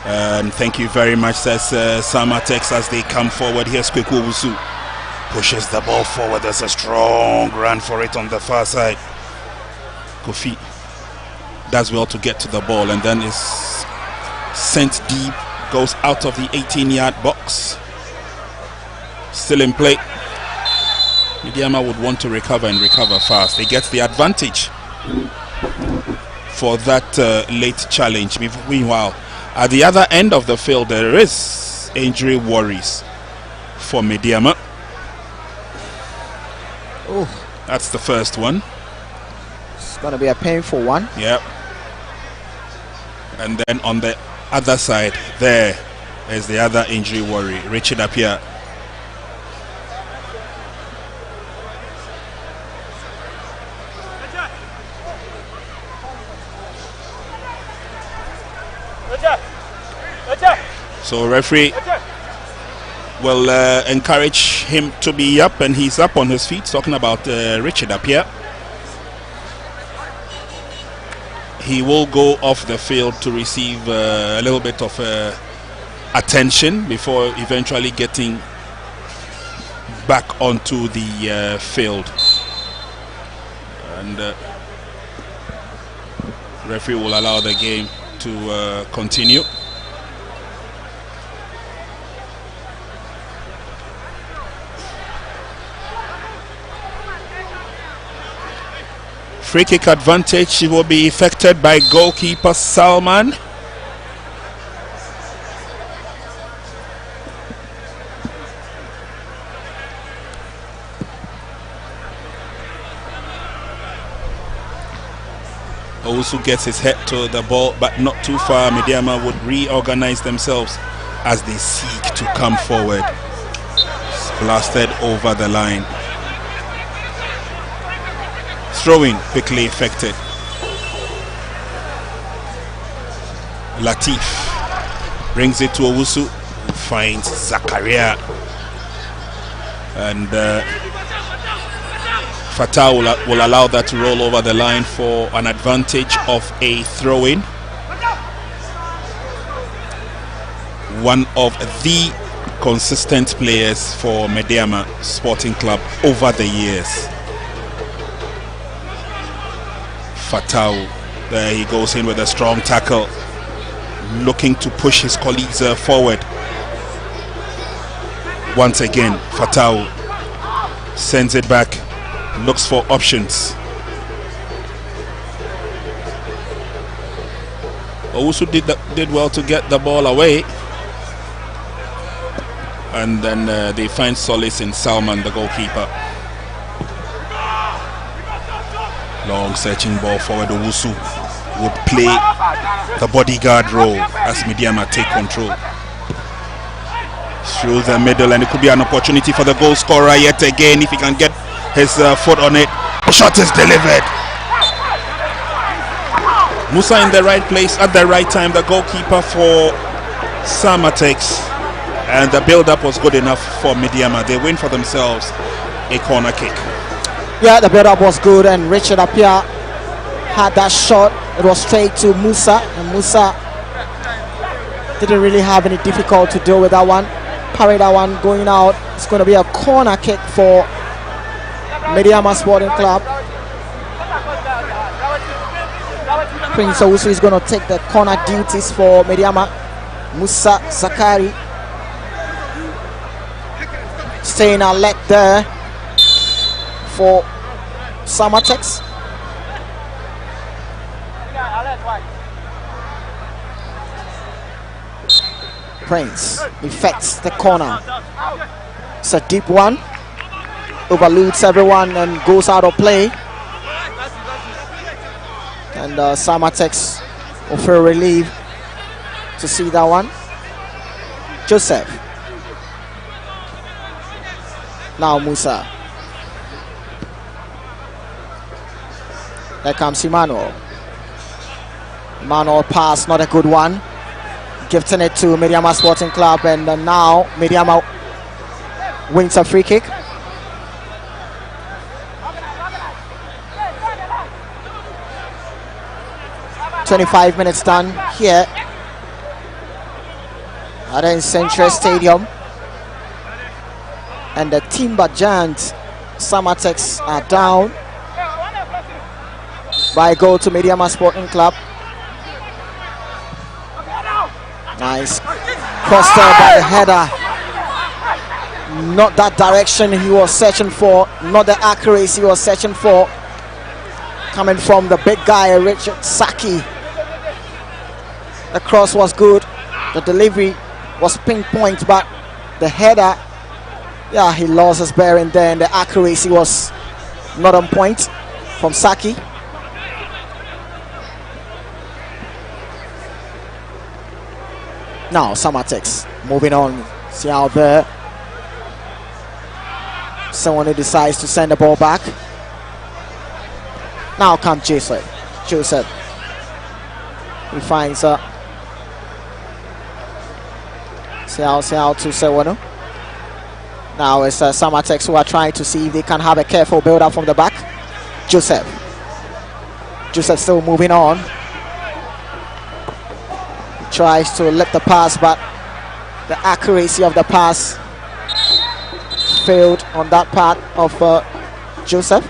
And thank you very much, says Samartex, as they come forward. Here's Kweku Owusu. Pushes the ball forward. There's a strong run for it on the far side. Kofi does well to get to the ball and then is sent deep. Goes out of the 18-yard box. Still in play. Medeama would want to recover and recover fast. They get the advantage for that late challenge. Meanwhile, at the other end of the field, there is injury worries for Medeama. Oh, that's the first one. It's going to be a painful one. Yep. And then on the other side, there is the other injury worry, Richard Appiah. So referee will encourage him to be up, and he's up on his feet, talking about Richard Appiah. He will go off the field to receive a little bit of attention before eventually getting back onto the field. And referee will allow the game to continue. Free kick advantage will be effected by goalkeeper Salman. Also gets his head to the ball, but not too far. Medeama would reorganize themselves as they seek to come forward. It's blasted over the line. Throwing quickly effected. Latif brings it to Owusu, who finds Zakaria, and Fatah will allow that to roll over the line for an advantage of a throw-in. One of the consistent players for Medeama Sporting Club over the years. Fatah, there he goes in with a strong tackle, looking to push his colleagues forward. Once again, Fatah sends it back, looks for options. Owusu did well to get the ball away, and then they find solace in Salman, the goalkeeper. Long searching ball forward. Owusu would play the bodyguard role as Medeama take control through the middle, and it could be an opportunity for the goal scorer yet again if he can get his foot on it. The shot is delivered. Musa in the right place at the right time, the goalkeeper for Samartex, and the build-up was good enough for Medeama. They win for themselves a corner kick. Yeah, the build-up was good, and Richard Appiah had that shot. It was straight to Musa, and Musa didn't really have any difficulty to deal with that one. Parry that one going out. It's going to be a corner kick for Medeama Sporting Club. Prince Owusu is going to take the corner duties for Medeama. Musa Zakari staying alert there for Samartex. Prince effects the corner. It's a deep one, overloads everyone and goes out of play, and Samartex will feel relieved to see that one. Joseph, now Musa. There comes Emmanuel. Emmanuel pass, not a good one. Gifting it to Medeama Sporting Club, and now Medeama wins a free kick. "25 minutes done here at the Nsenkyire Stadium, and the Timber Giants Samartex are down by a goal to Medeama Sporting Club. Nice crossed by the header. Not that direction he was searching for, not the accuracy he was searching for. Coming from the big guy, Richard Saki. The cross was good, the delivery was pinpoint, but the header, yeah, he lost his bearing there, and the accuracy was not on point from Saki. Now Samartex moving on. See out there. Someone who decides to send the ball back. Now comes Joseph. He finds see out to Sewano. Now it's Samartex who are trying to see if they can have a careful build up from the back. Joseph still moving on. Tries to let the pass, but the accuracy of the pass failed on that part of Joseph.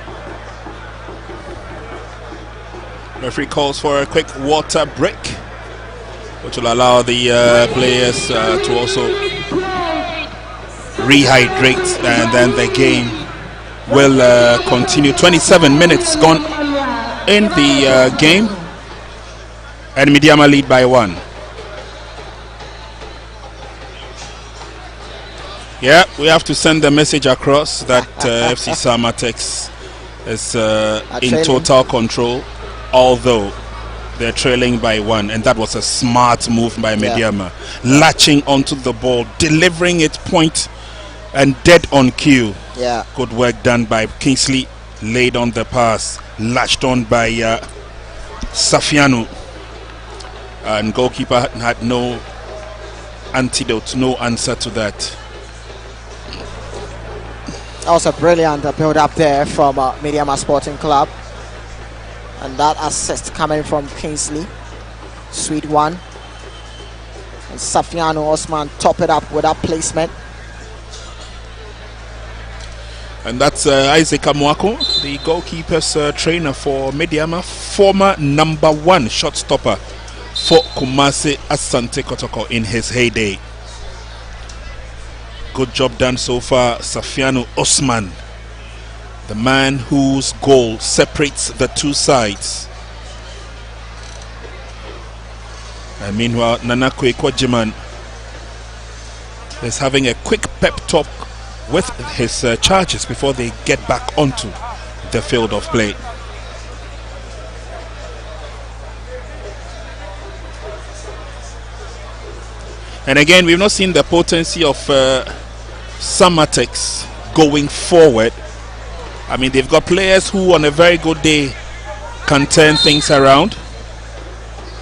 Referee calls for a quick water break, which will allow the players to also rehydrate, and then the game will continue. 27 minutes gone in the game, and Medeama lead by 1. Yeah, we have to send the message across that FC Samartex is in total control, although they're trailing by 1, and that was a smart move by Medeama, latching onto the ball, delivering it point and dead on cue. Yeah, good work done by Kingsley, laid on the pass, latched on by Safiano, and goalkeeper had no antidote, no answer to that. That was a brilliant build up there from Medeama Sporting Club, and that assist coming from Kingsley, sweet one. And Safiano Osman top it up with that placement. And that's Isaac Amwako, the goalkeeper's trainer for Medeama, former #1 shot stopper for Kumasi Asante Kotoko in his heyday. Good job done so far, Safiano Osman, the man whose goal separates the two sides. And meanwhile, Nanakwe Kwajiman is having a quick pep talk with his charges before they get back onto the field of play. And again, we've not seen the potency of Samartex going forward. I mean, they've got players who on a very good day can turn things around.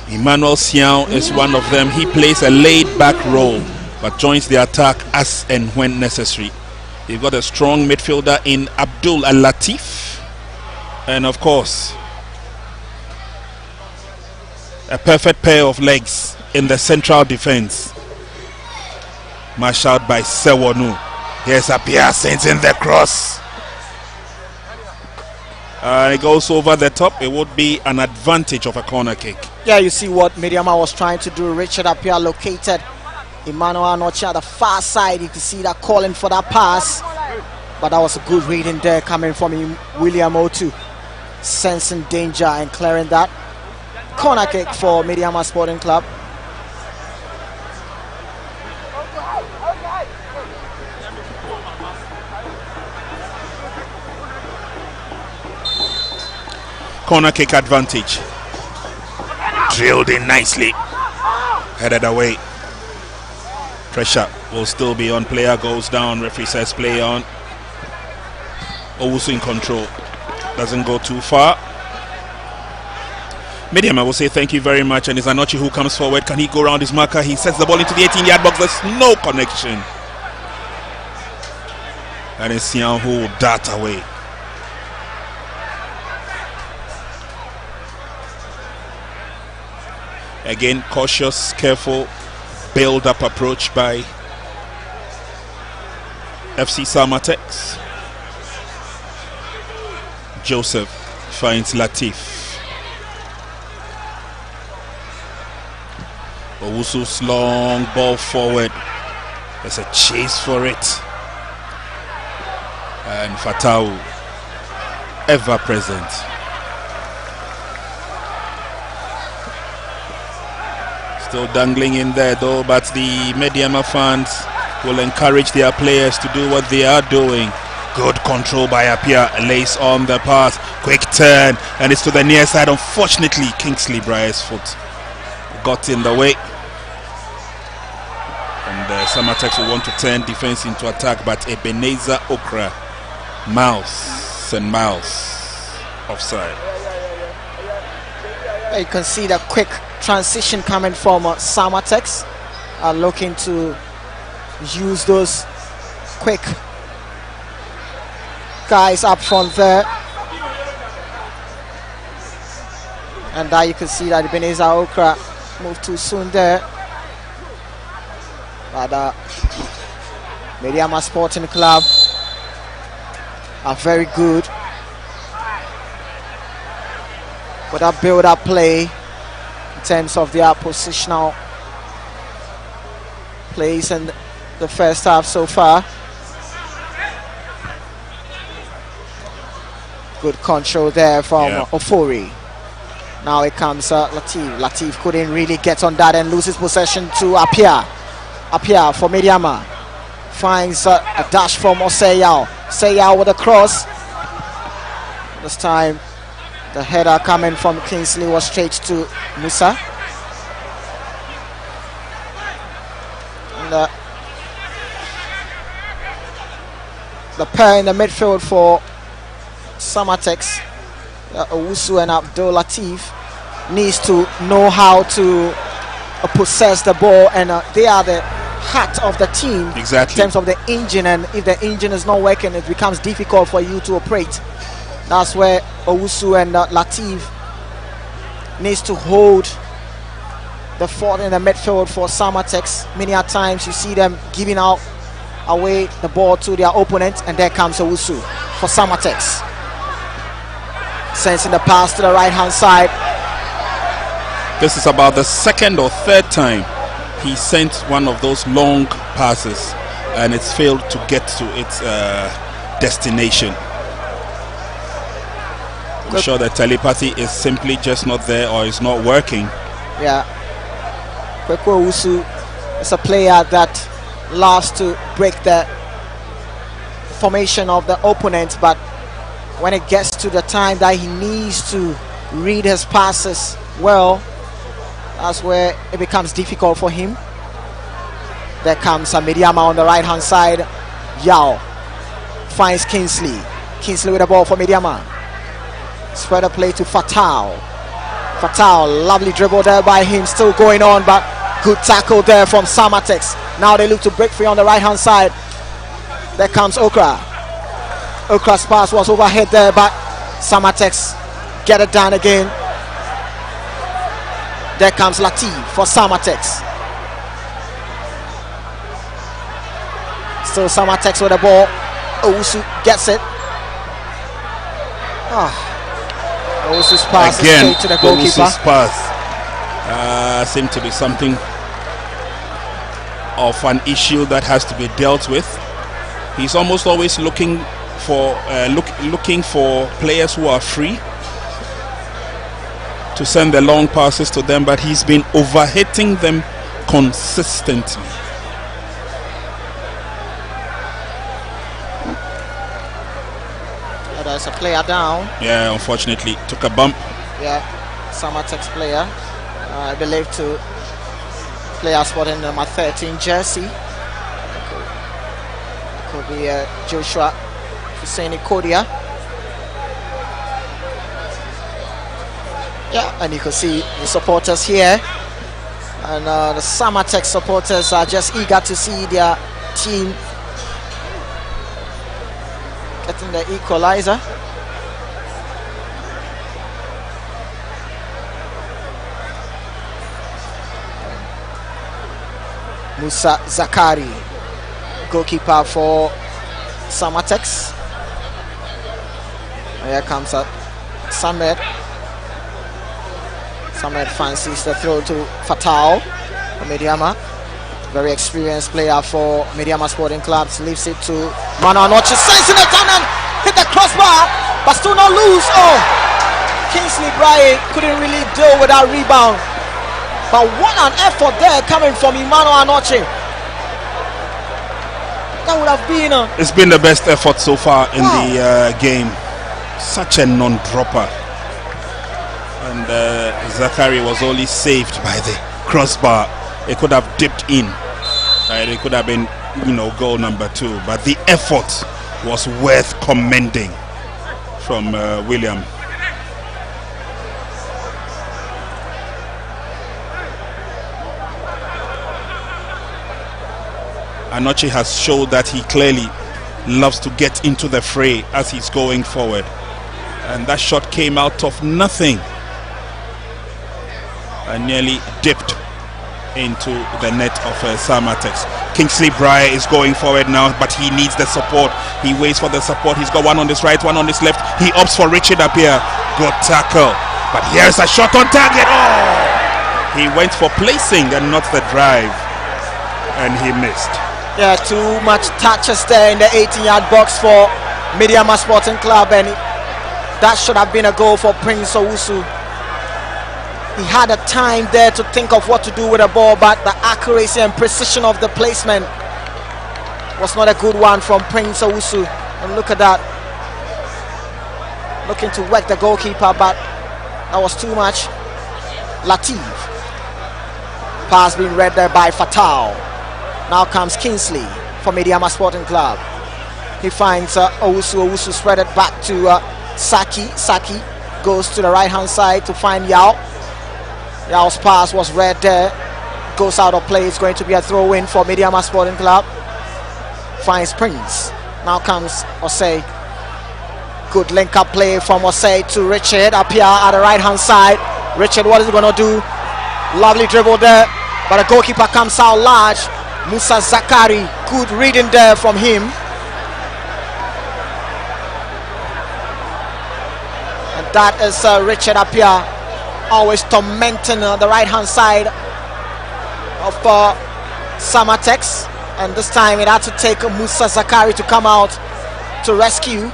Emmanuel Siao is one of them. He plays a laid-back role but joins the attack as and when necessary. They've got a strong midfielder in Abdul Al-Latif, and of course a perfect pair of legs in the central defense, marshaled by Sewonu. Here's Apia Saints in the cross. It goes over the top. It would be an advantage of a corner kick. Yeah, you see what Medeama was trying to do. Richard Apia located Emmanuel Anochi at the far side. You can see that calling for that pass, but that was a good reading there coming from William Otu, sensing danger and clearing that. Corner kick for Medeama Sporting Club. Corner kick advantage. Drilled in nicely. Headed away. Pressure will still be on. Player goes down. Referee says play on. Owusu in control. Doesn't go too far. Medeama will say thank you very much, and it's Anochi who comes forward. Can he go around his marker? He sets the ball into the 18-yard box. There's no connection. And it's Sian who will dart away. Again, cautious, careful, build-up approach by FC Samartex. Joseph finds Latif. Owusu's long ball forward. There's a chase for it. And Fatau, ever present. Still dangling in there though, but the Medeama fans will encourage their players to do what they are doing. Good control by Apia, lays on the pass, quick turn, and it's to the near side. Unfortunately, Kingsley Briar's foot got in the way. And Samartex will want to turn defense into attack, but Ebenezer Okra, miles and miles offside. You can see the quick transition coming from Samartex, looking to use those quick guys up front there. And you can see that Ebenezer Okra moved too soon there. But Medeama Sporting Club are very good with that build-up play in terms of their positional plays in the first half so far. Good control there from Ofori. Now it comes Latif. Latif couldn't really get on that and loses possession to Apia. Apia for Medeama. Finds a dash from Oseyao. Oseyao with a cross. This time the header coming from Kingsley was straight to Musa. And the pair in the midfield for Samartex, Owusu and Abdul Latif, needs to know how to possess the ball, and they are the heart of the team. Exactly. In terms of the engine, and if the engine is not working, it becomes difficult for you to operate. That's where Owusu and Latif needs to hold the fort in the midfield for Samartex. Many a times you see them giving away the ball to their opponent, and there comes Owusu for Samartex. Sensing the pass to the right hand side. This is about the second or third time he sent one of those long passes and it's failed to get to its destination. I'm sure the telepathy is simply just not there, or is not working. Yeah. Kweko Owusu is a player that loves to break the formation of the opponent, but when it gets to the time that he needs to read his passes well, that's where it becomes difficult for him. There comes Medeama on the right hand side. Yao finds Kingsley. Kingsley with the ball for Medeama. Spread a play to Fatau. Fatau, lovely dribble there by him, still going on, but good tackle there from Samartex. Now they look to break free on the right hand side. There comes Okra. Okra's pass was overhead there, but Samartex get it done again. There comes Latif for Samartex. Still Samartex with the ball. Owusu gets it. Owusu's pass again, is straight to the goalkeeper. Owusu's pass seemed to be something of an issue that has to be dealt with. He's almost always looking for players who are free to send the long passes to them, but he's been overhitting them consistently. There's a player down. Yeah, unfortunately took a bump. Yeah, Samartex player, I believe, to player sporting number 13 jersey. It could be Joshua Hussein Kodia. Yeah, and you can see the supporters here. And the Samartex supporters are just eager to see their team getting the equalizer. Musa Zakari, goalkeeper for Samartex. Here comes Samed. Samed fancies the throw to Fatal for Medeama. Very experienced player for Medeama Sporting Clubs. Leaves it to Mano Anoche. Sends it down and hit the crossbar, but still not loose. Oh, Kingsley Bryant couldn't really deal with that rebound. But what an effort there coming from Emmanuel Anoche. That would have been it's been the best effort so far in the game. Such a non-dropper. And Zakari was only saved by the crossbar. It could have dipped in. It could have been, goal number 2. But the effort was worth commending from William. Anoche has showed that he clearly loves to get into the fray as he's going forward. And that shot came out of nothing and nearly dipped into the net of Samartex. Kingsley Bryant is going forward now, but he needs the support. He waits for the support. He's got one on this right, one on this left. He opts for Richard up here. Good tackle. But here's a shot on target. Oh! He went for placing and not the drive. And he missed. Yeah, too much touches there in the 18-yard box for Medeama Sporting Club, and that should have been a goal for Prince Owusu. He had a time there to think of what to do with the ball, but the accuracy and precision of the placement was not a good one from Prince Owusu. And look at that. Looking to whack the goalkeeper, but that was too much. Latif. Pass being read there by Fatal. Now comes Kingsley for Medeama Sporting Club. He finds Owusu. Owusu spread it back to Saki. Saki goes to the right hand side to find Yao. Yao's pass was read there. Goes out of play. It's going to be a throw in for Medeama Sporting Club. Finds Prince. Now comes Osei. Good link up play from Osei to Richard up here at the right hand side. Richard, what is he going to do? Lovely dribble there, but the goalkeeper comes out large. Musa Zakari, good reading there from him. And that is Richard up here, always tormenting the right hand side of Samartex. And this time it had to take Musa Zakari to come out to rescue.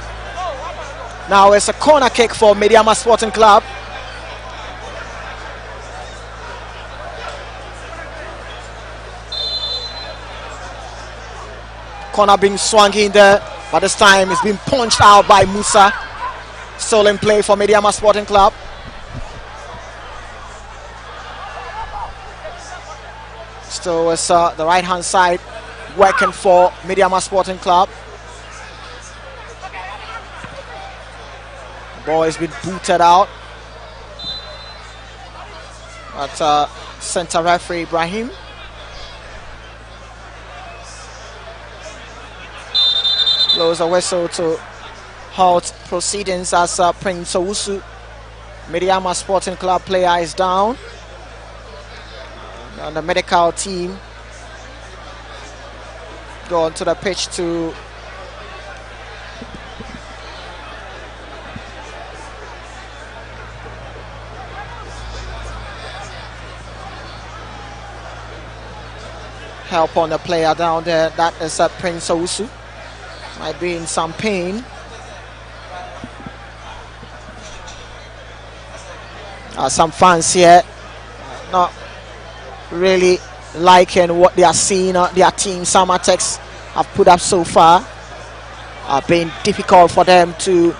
Now it's a corner kick for Medeama Sporting Club. Corner being swung in there, but this time it's been punched out by Musa. Still in play for Medeama Sporting Club. Still it's the right hand side working for Medeama Sporting Club. The ball has been booted out, but center referee Ibrahim blows a whistle to halt proceedings as Prince Owusu, Medeama Sporting Club player, is down. And the medical team go onto the pitch to help on the player down there. That is Prince Owusu. Might be in some pain. Some fans here not really liking what they are seeing their team Samartex have put up so far. Being difficult for them to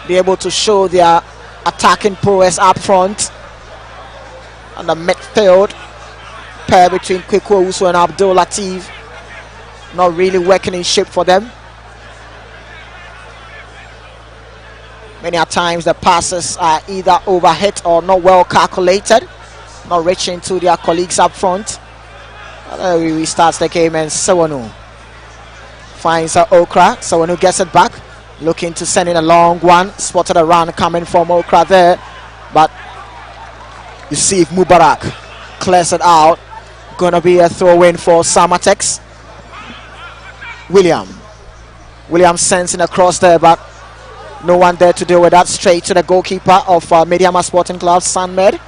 be able to show their attacking prowess up front. And the midfield pair between Kweku Owusu and Abdul Latif not really working in shape for them. Many a times the passes are either overhit or not well calculated, not reaching to their colleagues up front. We restarts the game, and Sawanu finds Okra. Sawanu gets it back, looking to send in a long one. Spotted a run coming from Okra there, but you see if Mubarak clears it out. Gonna be a throw-in for Samartex. William sends in across there, but no one there to deal with that. Straight to the goalkeeper of Medeama Sporting Club, Sanmed.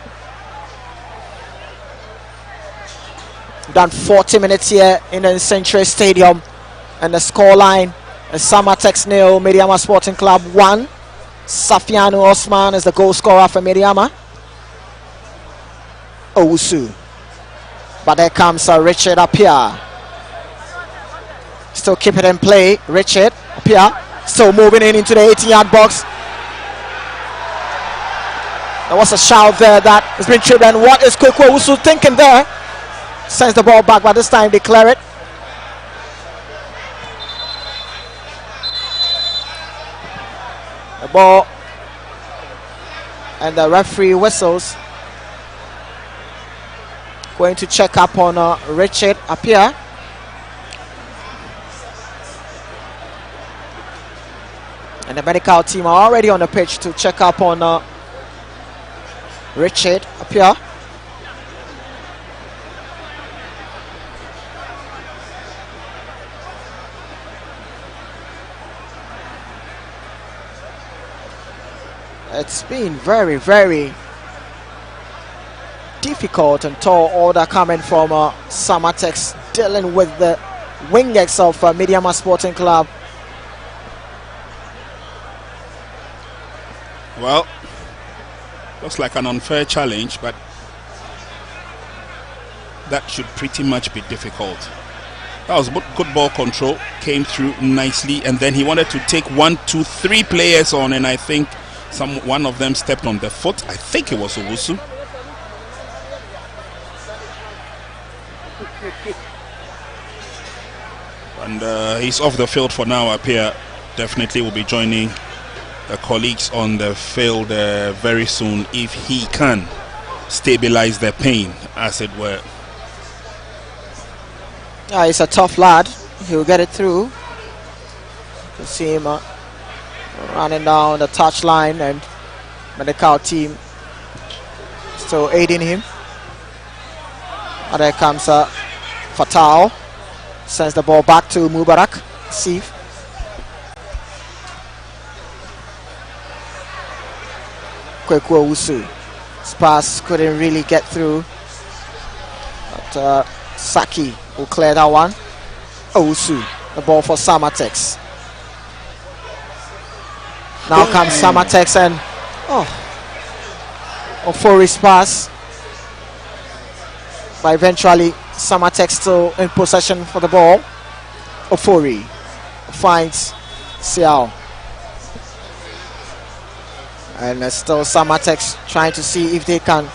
Done 40 minutes here in the Nsenkyire Stadium, and the scoreline is Samartex 0, Medeama Sporting Club 1. Safiano Osman is the goal scorer for Medeama. Owusu. But there comes Richard Apia. Still keep it in play. Richard Apia still moving in into the 18-yard box. There was a shout there that has been tripped, and what is Kwekwe Owusu thinking there? Sends the ball back, but this time they clear it. The ball, and the referee whistles. Going to check up on Richard Apia. And the medical team are already on the pitch to check up on Richard Apia. It's been very, very difficult and tall order coming from Samartex, dealing with the wingers of Medeama Sporting Club. Well, looks like an unfair challenge, but that should pretty much be difficult. That was good ball control, came through nicely, and then he wanted to take 1, 2, 3 players on, and I think one of them stepped on the foot. I think it was Owusu. And he's off the field for now. Appear definitely will be joining the colleagues on the field very soon if he can stabilize the pain, as it were. Yeah, he's a tough lad. He'll get it through. You see him running down the touchline, and medical team still aiding him. And there comes Fatal. Sends the ball back to Mubarak. Sif. Kwekwe Owusu. Spurs couldn't really get through, but Saki will clear that one. Owusu, the ball for Samartex. Now comes Samartex, and Ofori's pass, but eventually Samartex still in possession for the ball. Ofori finds Siao, and still Samartex trying to see if they can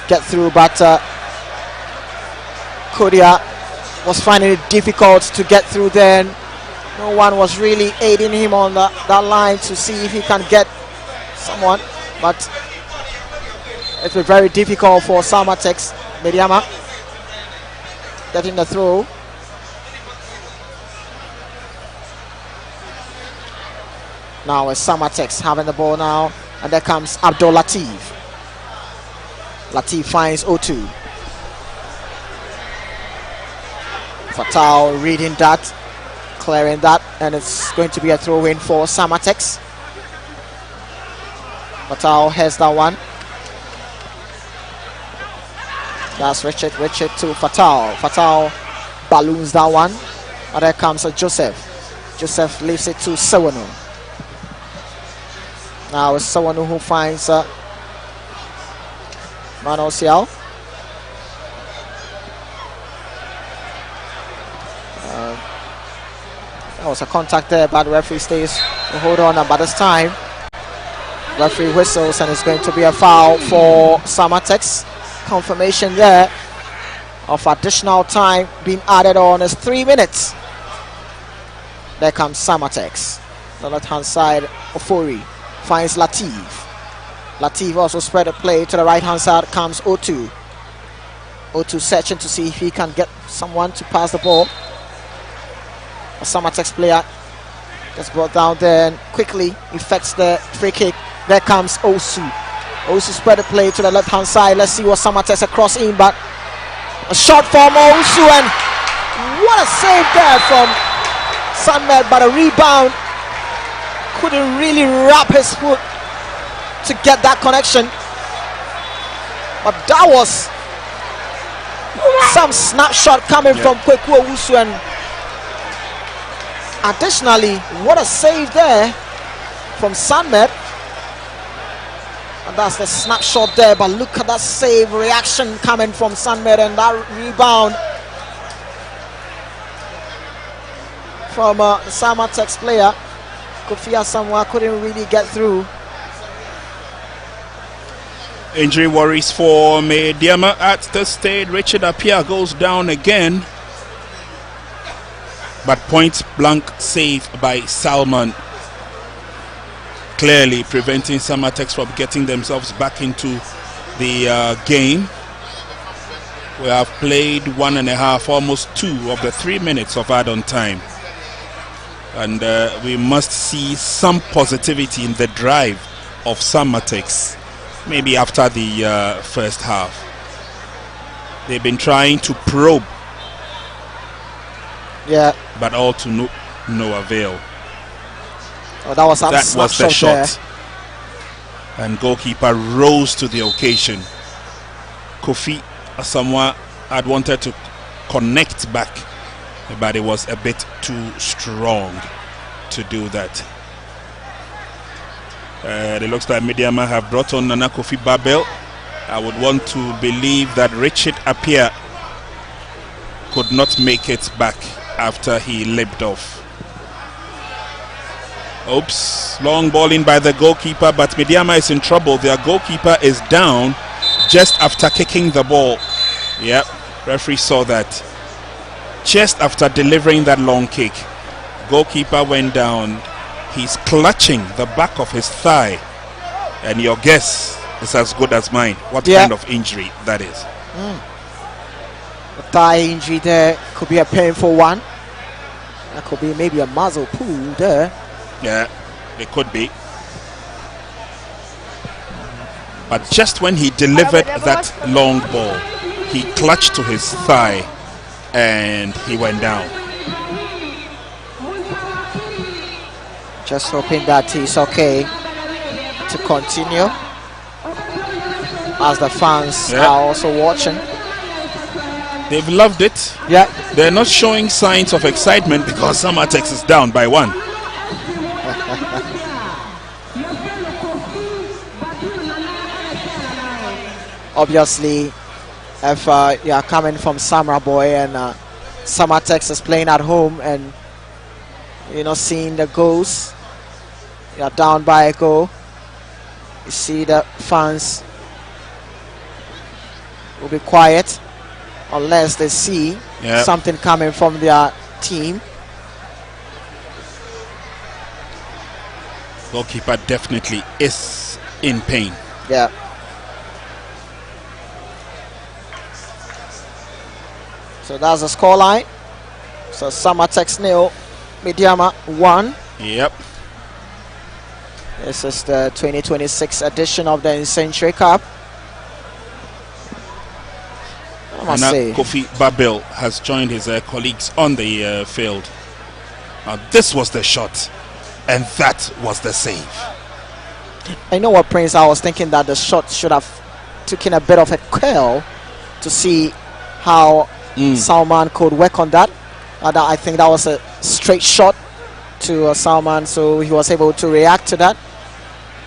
get through, but Kodia was finding it difficult to get through there. No one was really aiding him on that line to see if he can get someone, but it's been very difficult for Samartex. Medeama getting the throw. Now it's Samartex having the ball now, and there comes Abdul Latif. Latif finds O2. Fatal reading that, clearing that, and it's going to be a throw-in for Samartex. Fatal has that one. That's Richard to Fatal. Fatal balloons that one, and there comes Joseph. Joseph leaves it to Sawanu. Now it's Sawanu who finds Manuel Siao. There was a contact there, but the referee stays to hold on. And by this time, referee whistles, and it's going to be a foul for Samartex. Confirmation there of additional time being added on is 3 minutes. There comes Samartex. The left hand side, Ofori. finds Latif. Latif also spread a play to the right hand side. Comes O2. O2 searching to see if he can get someone to pass the ball. A Samartex player gets brought down there and quickly effects the free kick. There comes Osu. Osu spread the play to the left hand side. Let's see what Samartex across in, but a shot from Osu, and what a save there from Sunmed, but a rebound. Couldn't really wrap his foot to get that connection, but that was some snapshot coming from Kweku Owusu, and additionally, what a save there from Sunmed. And that's the snapshot there, but look at that save reaction coming from Sunmed, and that rebound from the Samartex player. Kofi Asamoah couldn't really get through. Injury worries for Medeama at the stage. Richard Appiah goes down again, but point blank save by Salman, clearly preventing Samartex from getting themselves back into the game. We have played 1.5, almost 2 of the 3 minutes of add-on time, and we must see some positivity in the drive of Samartex. Maybe after the first half, they've been trying to probe, but all to no avail. Oh, that was the shot, and goalkeeper rose to the occasion. Kofi Asamoah had wanted to connect back, but it was a bit too strong to do that. It looks like Medeama have brought on Nana Kofi Babel. I would want to believe that Richard Appiah could not make it back after he limped off. Oops, long ball in by the goalkeeper, but Medeama is in trouble. Their goalkeeper is down just after kicking the ball. Yep, referee saw that. Just after delivering that long kick, goalkeeper went down. He's clutching the back of his thigh, and your guess is as good as mine what kind of injury that is. The thigh injury there could be a painful one. That could be maybe a muzzle pull there. Yeah, it could be. But just when he delivered that long ball, he clutched to his thigh and he went down. Just hoping that he's okay to continue, as the fans are also watching. They've loved it. Yeah, they're not showing signs of excitement because Samartex is down by 1. Obviously, if you are coming from Samra Boy and Samartex is playing at home, and you're not seeing the goals, you are down by a goal, you see the fans will be quiet unless they see something coming from their team. Goalkeeper definitely is in pain. Yeah. So that's the scoreline. So Samartex 0, Medeama 1. Yep. This is the 2026 edition of the Nsenkyire Cup. I must say, Kofi Babel has joined his colleagues on the field. Now this was the shot, and that was the save. I know what, Prince, I was thinking that the shot should have taken a bit of a curl to see how Salman could work on that. I think that was a straight shot to Salman, so he was able to react to that.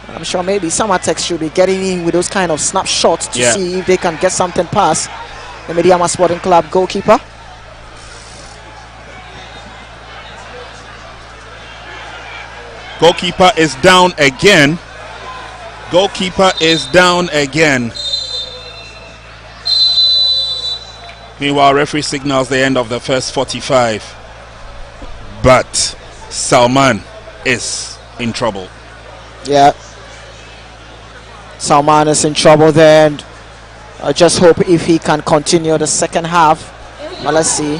I'm sure maybe Samartex should be getting in with those kind of snapshots to see if they can get something past the Medeama Sporting Club goalkeeper. Goalkeeper is down again. Goalkeeper is down again. Meanwhile, referee signals the end of the first 45. But Salman is in trouble. Yeah. Salman is in trouble there, and I just hope if he can continue the second half. But let's see.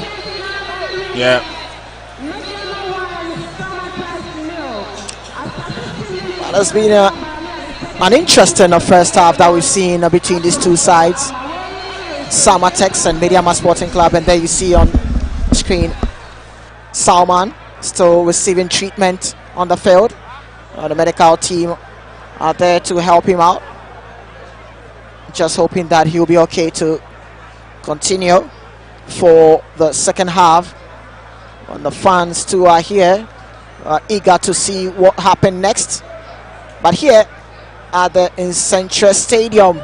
Yeah. Well, it's been an interesting first half that we've seen between these two sides. Samartex and Medeama Sporting Club, and there you see on screen Salman still receiving treatment on the field. The medical team are there to help him out. Just hoping that he'll be okay to continue for the second half. And the fans too are here, eager to see what happened next. But here at the Nsenkyire Stadium,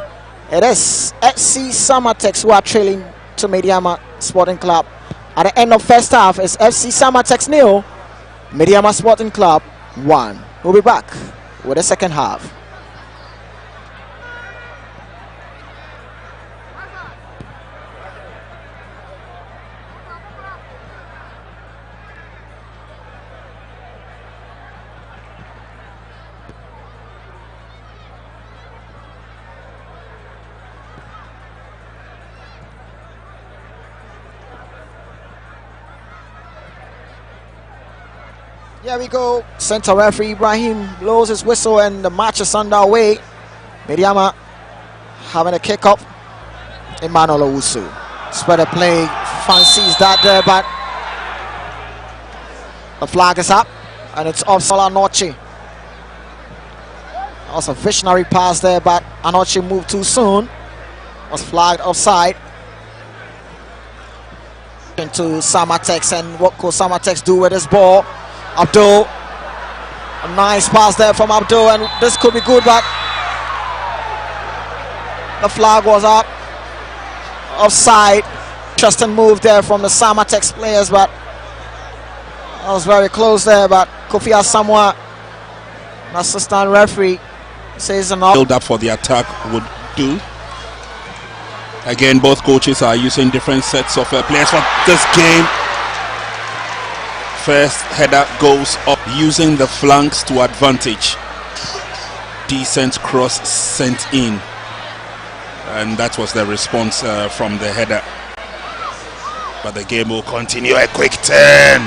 it is FC Samartex who are trailing to Medeama Sporting Club. At the end of first half, it's FC Samartex 0, Medeama Sporting Club 1. We'll be back with the second half. Here we go. Center referee Ibrahim blows his whistle and the match is underway. Medeama having a kick up. Emmanuel Owusu. Spreader play, fancies that there, but the flag is up and it's offside. Anoche. That was a visionary pass there, but Anoche moved too soon. Was flagged offside. Into Samartex, and what could Samartex do with this ball? Abdul, a nice pass there from Abdul, and this could be good, but the flag was up. Offside. Interesting move there from the Samartex players, but that was very close there. But Kofi Asamoah, an assistant referee, says enough. Build up for the attack would do. Again, both coaches are using different sets of players for this game. First header goes up using the flanks to advantage. Decent cross sent in, and that was the response from the header. But the game will continue. A quick turn,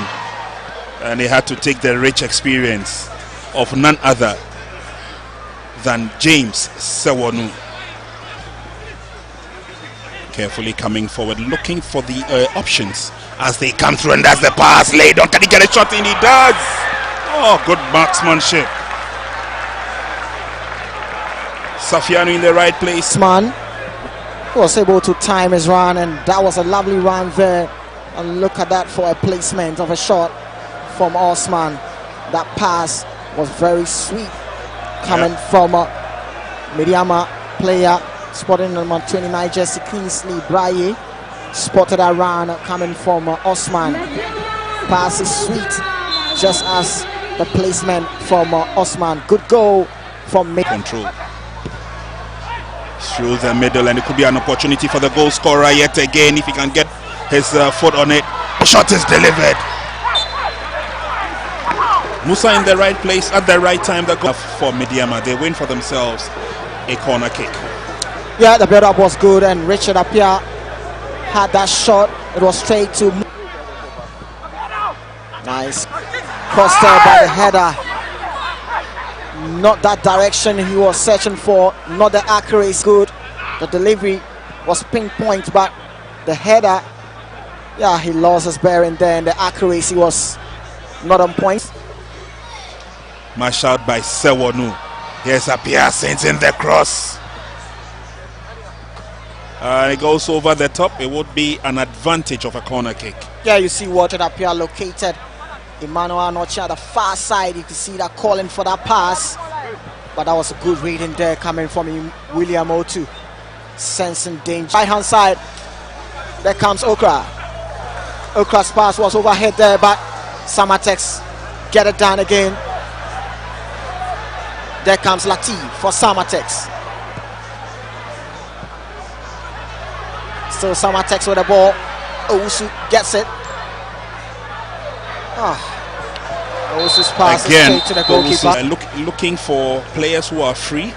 and they had to take the rich experience of none other than James Sewonu. Carefully coming forward, looking for the options as they come through, and that's the pass laid on. Can he get a shot in? He does. Oh, good marksmanship. Safiano in the right place. Man was able to time his run, and that was a lovely run there. And look at that for a placement of a shot from Osman. That pass was very sweet, coming from a Medeama player, spotting number 29 jersey Kingsley Braye. Spotted a run coming from Osman. Pass is sweet, just as the placement from Osman. Good goal from mid control through the middle, and it could be an opportunity for the goal scorer yet again if he can get his foot on it. The shot is delivered. Musa in the right place at the right time. The goal for Medeama. They win for themselves a corner kick. Yeah, the build-up was good, and Richard Appiah had that shot. It was straight to nice cross there by the header. Not that direction he was searching for, not the accuracy good. The delivery was pinpoint, but the header, yeah, he lost his bearing there, and the accuracy was not on point. Mash out by Sewonu. Here's Appiah sending the cross. It goes over the top. It would be an advantage of a corner kick. Yeah, you see what Appiah located Emmanuel Anoche at the far side. You can see that calling for that pass, but that was a good reading there coming from William Otu, sensing danger. Right hand side, there comes Okra. Okra's pass was overhead there, but Samartex get it done again. There comes Latif for Samartex. Still Samartex with the ball. Owusu gets it. Owusu's pass Again, is straight to the goalkeeper. Looking for players who are free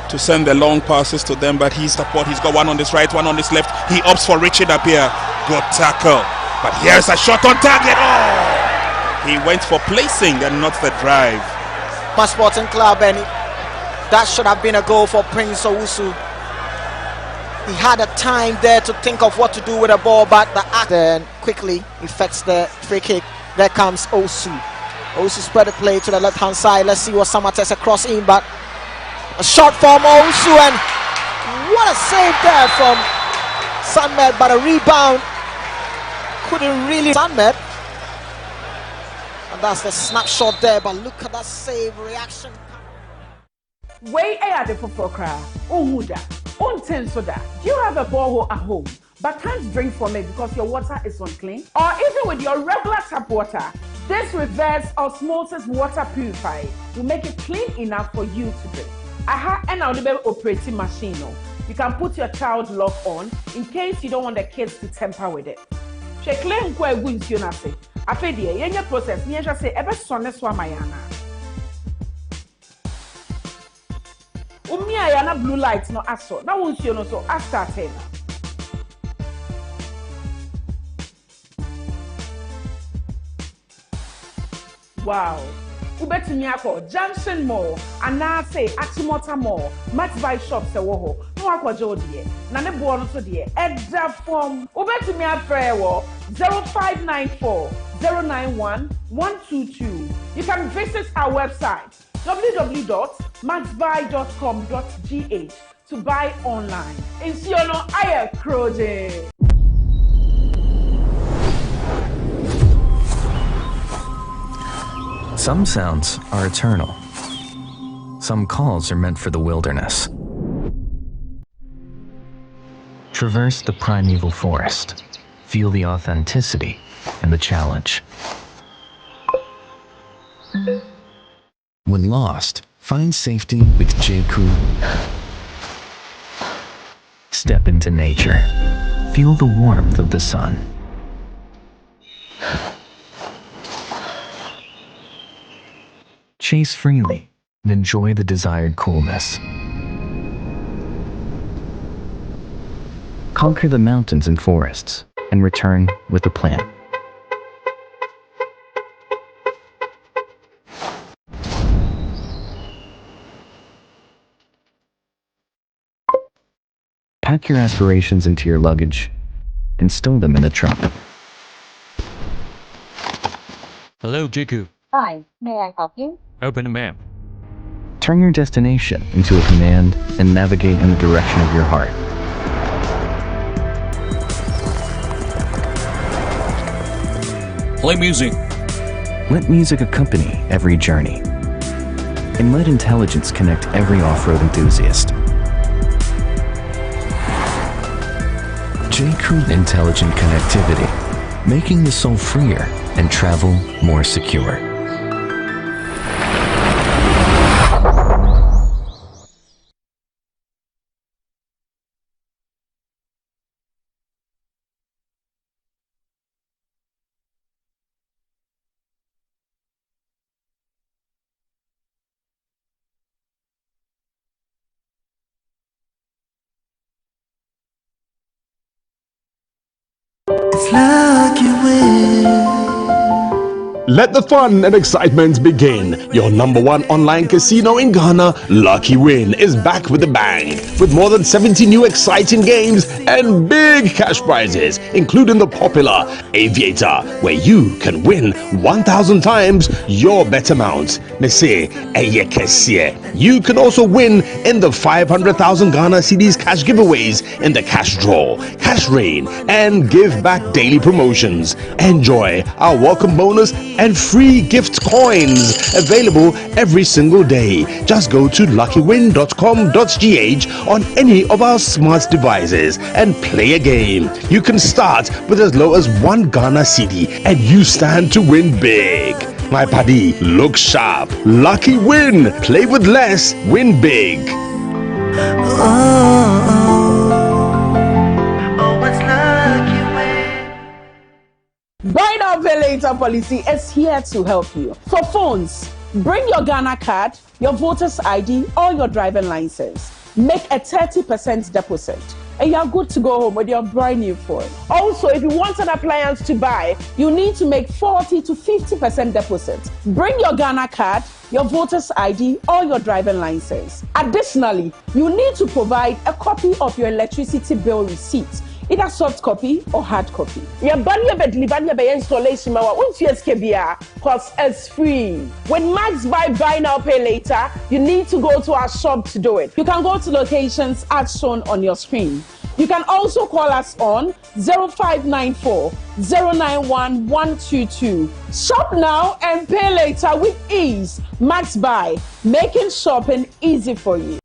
to send the long passes to them, but he's got one on his right, one on his left. He opts for Richard Appiah. Good tackle, but here's a shot on target. Oh, he went for placing and not the drive. Sporting Club, and that should have been a goal for Prince Owusu. He had a time there to think of what to do with the ball, but the act then quickly effects the free kick. There comes Owusu. Owusu spread the play to the left hand side. Let's see what Samartex across in, but a shot from Owusu, and what a save there from Sanmed, but a rebound couldn't really Sanmed. And that's the snapshot there, but look at that save reaction. Way at the football crowd. Umuda, Untensoda. Do you have a borehole at home but can't drink from it because your water is unclean? Or even with your regular tap water, this reverse osmosis water purifier will make it clean enough for you to drink. I have an audible operating machine. You can put your child lock on in case you don't want the kids to tamper with it. Check lane kwa wins you nase. Afedi yenye process ni say ebe sonne so amayana. Umia yana blue light no aso. Na wins you no so after 10. Wow. Ubetumi akọ Junction Mall and say Achimota Mall, Max Buy Shops ewo ho. No akọ je odie. Na ne bo no so de edda form. Ubetumi afre wo 0594 091 122. You can visit our website www.maxbuy.com.gh to buy online. Insiono aye kroje. Some sounds are eternal. Some calls are meant for the wilderness. Traverse the primeval forest. Feel the authenticity and the challenge. When lost, find safety with J.Crew. Step into nature. Feel the warmth of the sun. Chase freely and enjoy the desired coolness. Conquer the mountains and forests and return with a plan. Pack your aspirations into your luggage and stow them in the trunk. Hello, Jiku. Hi, may I help you? Open a map. Turn your destination into a command and navigate in the direction of your heart. Play music. Let music accompany every journey. And let intelligence connect every off-road enthusiast. J.Crew Intelligent Connectivity, making the soul freer and travel more secure. It's lucky win. Let the fun and excitement begin. Your #1 online casino in Ghana, Lucky Win, is back with a bang. With more than 70 new exciting games and big cash prizes, including the popular Aviator, where you can win 1,000 times your bet amount. You can also win in the 500,000 Ghana cedis cash giveaways in the cash draw, cash rain, and give back daily promotions. Enjoy our welcome bonus and free gift coins available every single day. Just go to luckywin.com.gh on any of our smart devices and play a game. You can start with as low as 1 Ghana cedi and you stand to win big. My buddy, look sharp. Lucky Win. Play with less, win big. Bridal Village later policy is here to help you. For phones, bring your Ghana card, your voter's ID, or your driving license. Make a 30% deposit. And you're good to go home with your brand new phone. Also, if you want an appliance to buy, you need to make 40 to 50% deposit. Bring your Ghana card, your voter's ID, or your driving license. Additionally, you need to provide a copy of your electricity bill receipt, either soft copy or hard copy. Your banner bed deliver by installation because it's free. When Max buy now pay later, you need to go to our shop to do it. You can go to locations as shown on your screen. You can also call us on 0594 091 122. Shop now and pay later with ease. Max Buy, making shopping easy for you.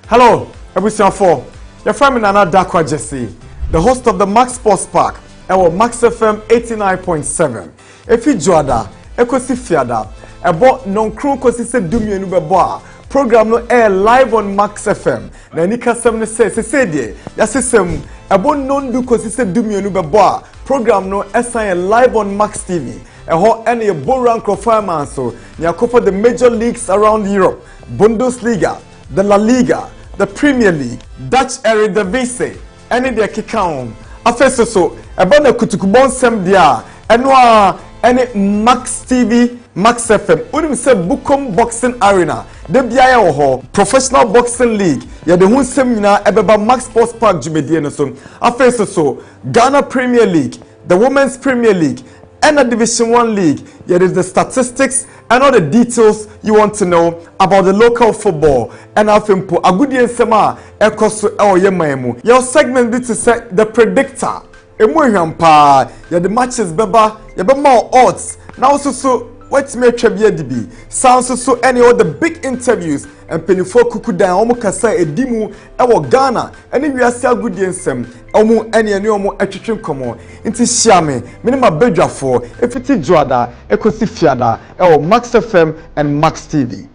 Hello, everyone for your friend Nana Dakwa Jesse, the host of the Max Sports Park, our Max FM 89.7. If you joada, ekosi fiada, ebo non-crew kosi se dumye nubeboa. Program no air live on Max FM. Na nika semne se die, ya system ebo non du kosi se dumye nubeboa. Program no SIN live on Max TV. Eho any boran crofama so. Nya cover the major leagues around Europe, Bundesliga, the La Liga, the Premier League, Dutch Eredivisie, any de kikam. Afeso so, ebona kutukubon sem dia, enwa any Max TV, Max FM. Unim se Bukom Boxing Arena, de biaya oho, Professional Boxing League, ya de hun semina ebeba Max Sports Park jumedie no so. Afeso so, Ghana Premier League, the Women's Premier League, and a Division 1 league. Here is the statistics and all the details you want to know about the local football. And I think a good sema ekoso yemaemu. Your segment bit to say the predictor. Emuhampa. Ya the matches beba. Ya be more odds. Now so what's me trivia DB. Sounds so any of the big interviews and penifo kuku dan omo kasa edimu ewo Ghana. Any we are still good ensem. Omo any omo atwetwe komo. Inti shiame minima bedwafo efiti joada ekosi fiada ewo Max FM and Max TV.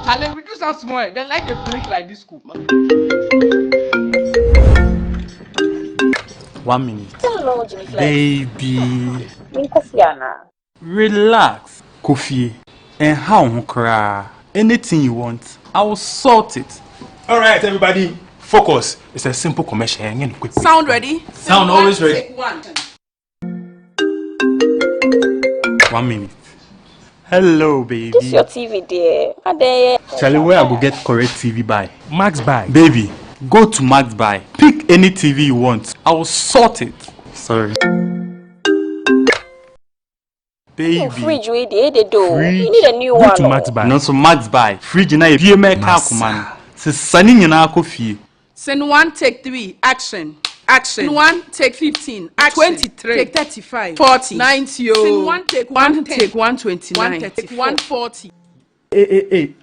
Charlie, we do some small. They like a drink like this scoop. 1 minute. Hello, Jennifer. Baby. Relax. Kofi. And how cry? Anything you want, I will sort it. All right, everybody, focus. It's a simple commercial. Sound ready? Sound always ready. Take one. 1 minute. Hello, baby. This your TV, dear. Charlie, where I go get correct TV buy? Max Buy. Baby, go to Max Buy. Pick any TV you want. I will sort it. Sorry. Baby. Fridge, we did the door. Fridge. You need a new Go one. to Max Buy. No, so Max Buy. Fridge na ye make man. Se sunny na kofi. Send 1, take 3. Action. Action. 1 take 15. Action. 23. Take 35. 40. 90. Scene 1 take 1 take 129. 1 take 140. Hey.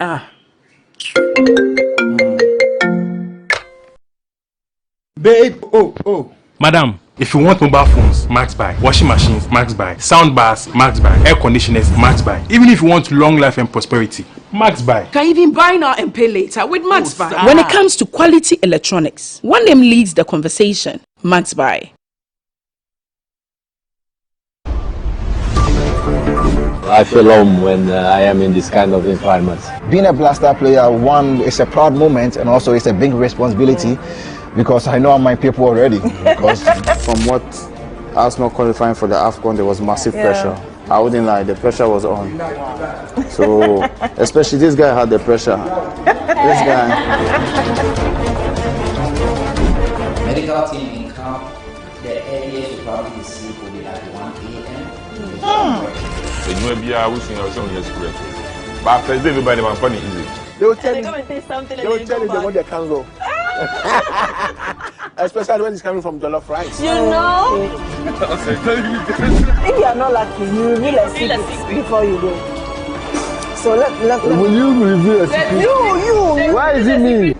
Babe, oh. Madam, if you want mobile phones, Max Buy. Washing machines, Max Buy. Sound bars, Max Buy. Air conditioners, Max Buy. Even if you want long life and prosperity, Max Buy. Can even buy now and pay later with Max Buy. When it comes to quality electronics, one name leads the conversation. Max Buy. I feel home when I am in this kind of environment. Being a Blaster player, one, it's a proud moment, and also it's a big responsibility because I know my people already. Because from what Arsenal qualifying for the AFCON, there was massive pressure. I wouldn't lie, the pressure was on. So, especially this guy had the pressure. This guy. Medical team in camp, the earliest you probably sleep will be like 1 a.m. You may be wishing your son yes correct. But first day everybody man funny easy. They will tell you they want their kango. Especially when it's coming from jollof rice. You know? If you are not lucky, you reveal a secret before you go. So let will you reveal a secret? You. Why is it me?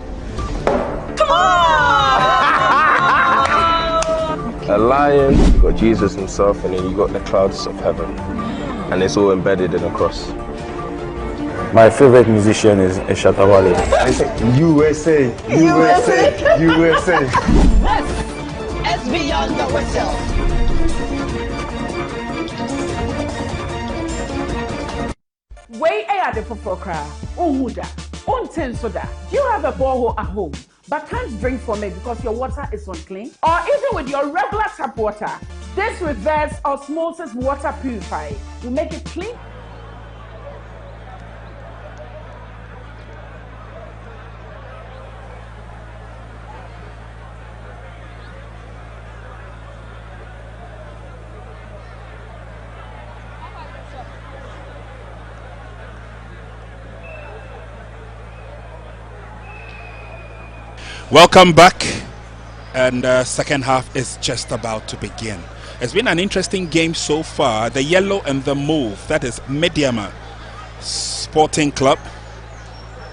Come on! A lion, you got Jesus himself, and then you got the clouds of heaven. And it's all embedded in a cross. My favorite musician is Shatawale. USA. It's beyond the whistle. Way at the Fofokra, Umuda, Untensoda. Do you have a borehole at home but can't drink from it because your water is unclean? Or even with your regular tap water, this reverse osmosis water purifier will make it clean. Welcome back, and second half is just about to begin. It's been an interesting game so far. The yellow and the mauve, that is Medeama Sporting Club,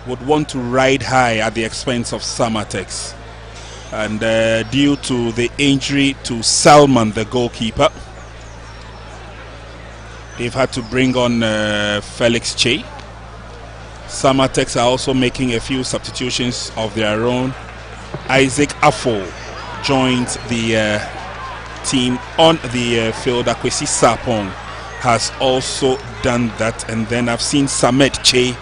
would want to ride high at the expense of Samartex, and due to the injury to Salman, the goalkeeper, they've had to bring on Felix Che. Samartex are also making a few substitutions of their own. Isaac Afo joined the team on the field. Akwesi Sapong has also done that, and then I've seen Samet Che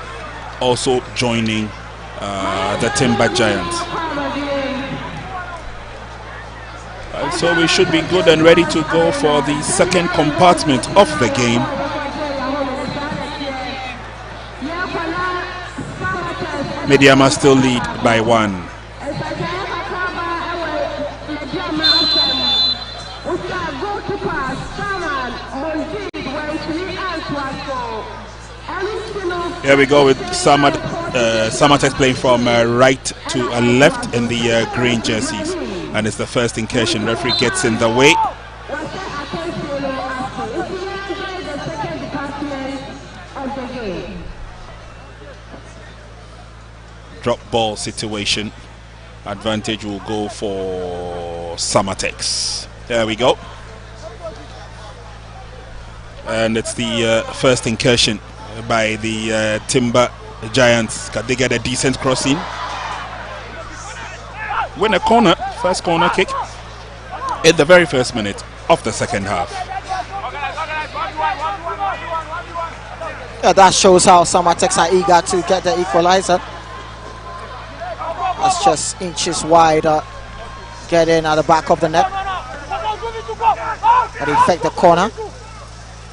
also joining the Timber Giants. So we should be good and ready to go for the second compartment of the game. Medeama still lead by 1. Here we go with Samartex playing from right to left in the green jerseys, and it's the first incursion. Referee gets in the way. Drop ball situation. Advantage will go for Samartex. There we go. And it's the first incursion by the Timber Giants. Can they get a decent crossing? Win a corner, first corner kick in the very first minute of the second half. Yeah, that shows how Samartex are eager to get the equalizer. That's just inches wide, get in at the back of the net. But effect the corner.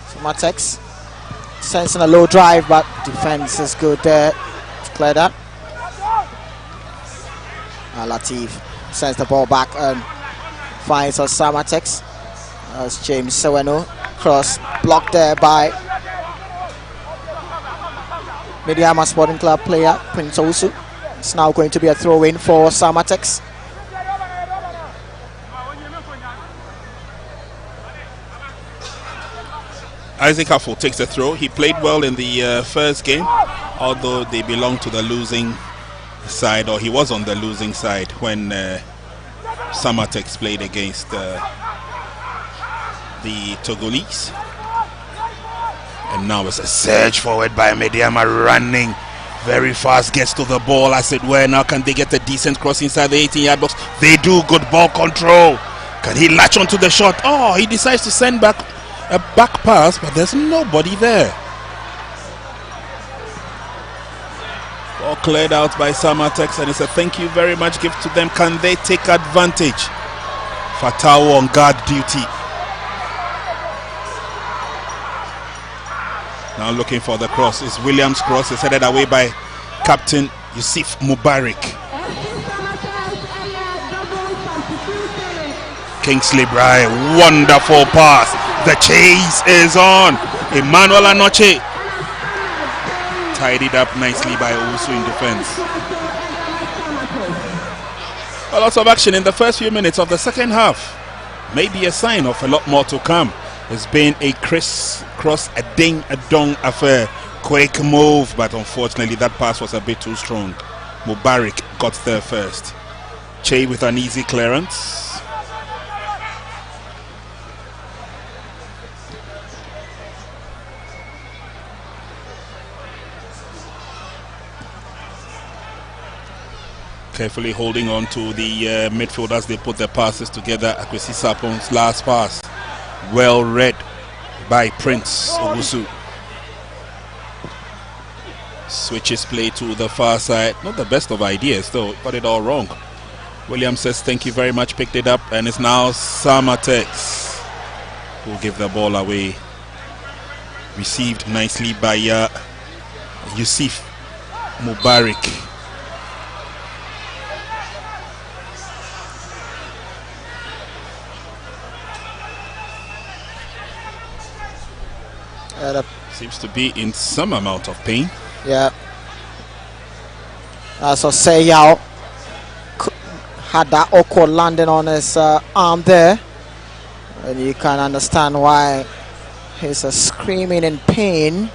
Samartex sends in a low drive, but defense is good there to clear that. Latif sends the ball back and finds us Samartex. That's James Seweno. Cross blocked there by Medeama Sporting Club player Prince Osu. It's now going to be a throw in for Samartex. Isaac Affle takes the throw. He played well in the first game, although they belong to the losing side, or he was on the losing side when Samartex played against the Togolese. And now it's a surge forward by Medeama, running very fast, gets to the ball as it were. Now can they get a decent cross inside the 18-yard box? They do. Good ball control. Can he latch onto the shot? Oh, he decides to send back a back pass, but there's nobody there. Ball cleared out by Samartex, and it's a thank you very much gift to them. Can they take advantage? Fatao on guard duty. Now looking for the cross. It's Williams' cross. It's headed away by Captain Yusuf Mubarak. Kingsley Bry, wonderful pass. The chase is on. Emmanuel Anoche tidied up nicely by Owusu in defense. A lot of action in the first few minutes of the second half. Maybe a sign of a lot more to come. It's been a crisscross, a ding-a-dong affair. Quick move, but unfortunately that pass was a bit too strong. Mubarak got there first. Che with an easy clearance. Carefully holding on to the midfield as they put their passes together. Akwesi Sarpon's last pass, well read by Prince Owusu. Switches play to the far side. Not the best of ideas though, got it all wrong. Williams says thank you very much, picked it up, and it's now Samartex who will give the ball away. Received nicely by Yusuf Mubarak. Seems to be in some amount of pain. Yeah. So Seyao had that awkward landing on his arm there, and you can understand why he's screaming in pain.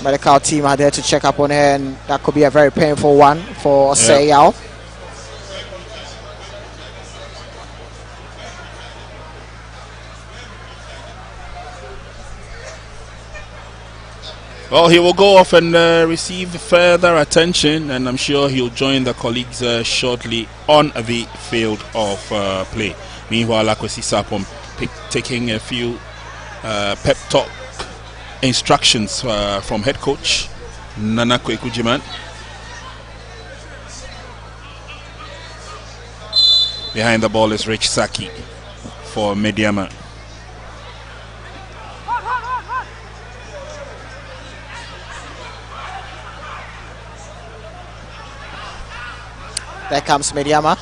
Medical team are there to check up on her, and that could be a very painful one for Seyao. Well, he will go off and receive further attention, and I'm sure he'll join the colleagues shortly on the field of play. Meanwhile, Akwesi Sarpong taking a few pep talk instructions from head coach Nana Kwekujiman. Behind the ball is Rich Saki for Medeama. There comes Medeama.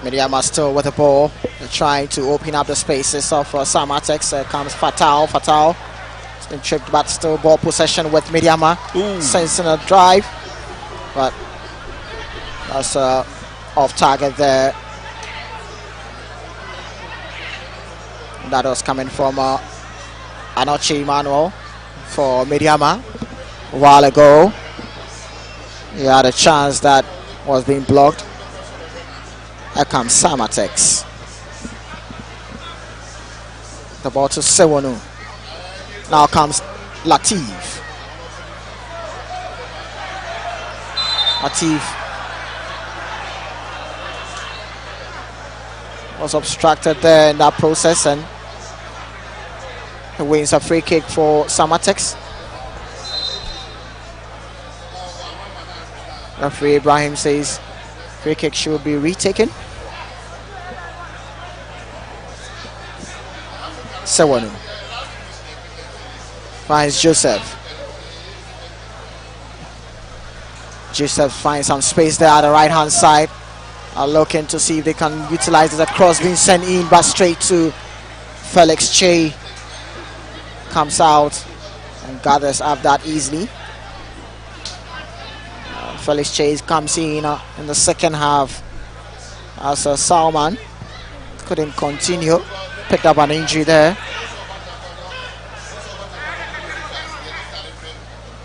Medeama still with the ball. They're trying to open up the spaces of Samartex. There comes Fatao. Fatao has been tripped, but still ball possession with Medeama. Sensing a drive, but that's off target there. That was coming from Anoche Emmanuel for Medeama a while ago. He had a chance that was being blocked. Here comes Samartex. The ball to Sewonu. Now comes Latif. Latif was obstructed there in that process, and he wins a free kick for Samartex. Referee Ibrahim says free kick should be retaken. Sewonu finds Joseph. Joseph finds some space there at the right hand side. Are looking to see if they can utilize the cross being sent in, but straight to Felix Che. Comes out and gathers up that easily. Felix Chase comes in the second half as Salman couldn't continue, picked up an injury there.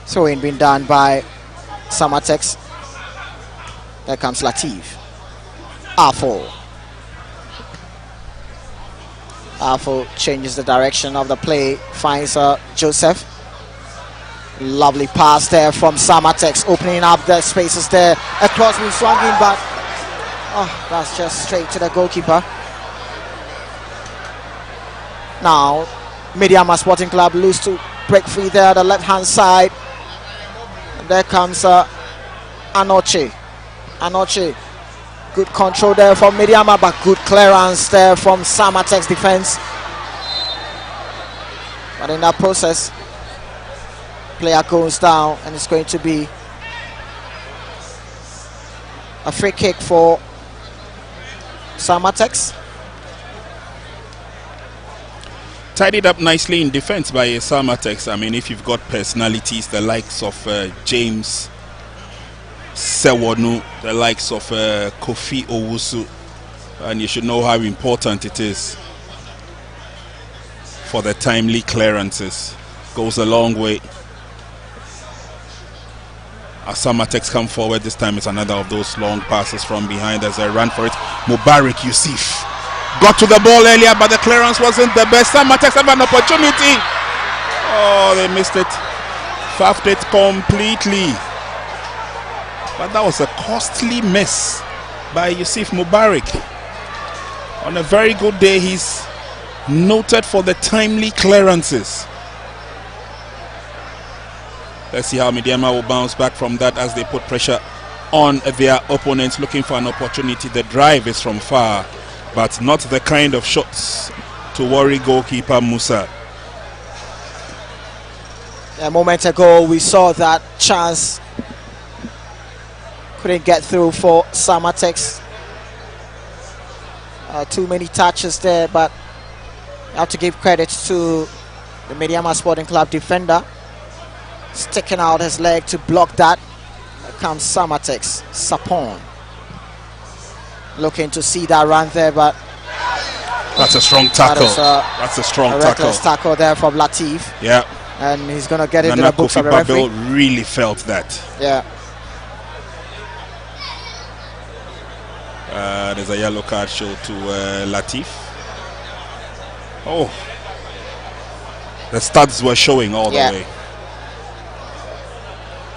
Throwing being done by Samartex. There comes Latif. Afo changes the direction of the play, finds Joseph. Lovely pass there from Samartex, opening up the spaces there. A cross being swung in, but that's just straight to the goalkeeper. Now, Medeama Sporting Club lose to break free there, the left-hand side. And there comes Anoche. Good control there from Medeama, but good clearance there from Samartex defense. But in that process, player goes down, and it's going to be a free kick for Samartex. Tidied up nicely in defense by Samartex. I mean, if you've got personalities, the likes of James Sewonu, the likes of Kofi Owusu, and you should know how important it is for the timely clearances. Goes a long way. As Samartex come forward, this time it's another of those long passes from behind as they ran for it. Mubarak Yusuf got to the ball earlier, but the clearance wasn't the best. Samartex have an opportunity. Oh, they missed it. Faffed it completely. But that was a costly miss by Yusuf Mubarak. On a very good day, he's noted for the timely clearances. Let's see how Medeama will bounce back from that as they put pressure on their opponents, looking for an opportunity. The drive is from far, but not the kind of shots to worry goalkeeper Musa. A moment ago, we saw that chance. Couldn't get through for Samartex. Too many touches there, but I have to give credit to the Medeama Sporting Club defender, sticking out his leg to block that. Here comes Samartex, Sapon. Looking to see that run there, but that's a strong tackle. That's a strong tackle. Tackle there from Latif. Yeah. And he's going to get into the books of the referee. Really felt that. Yeah. There's a yellow card show to Latif. Oh, the studs were showing all the way.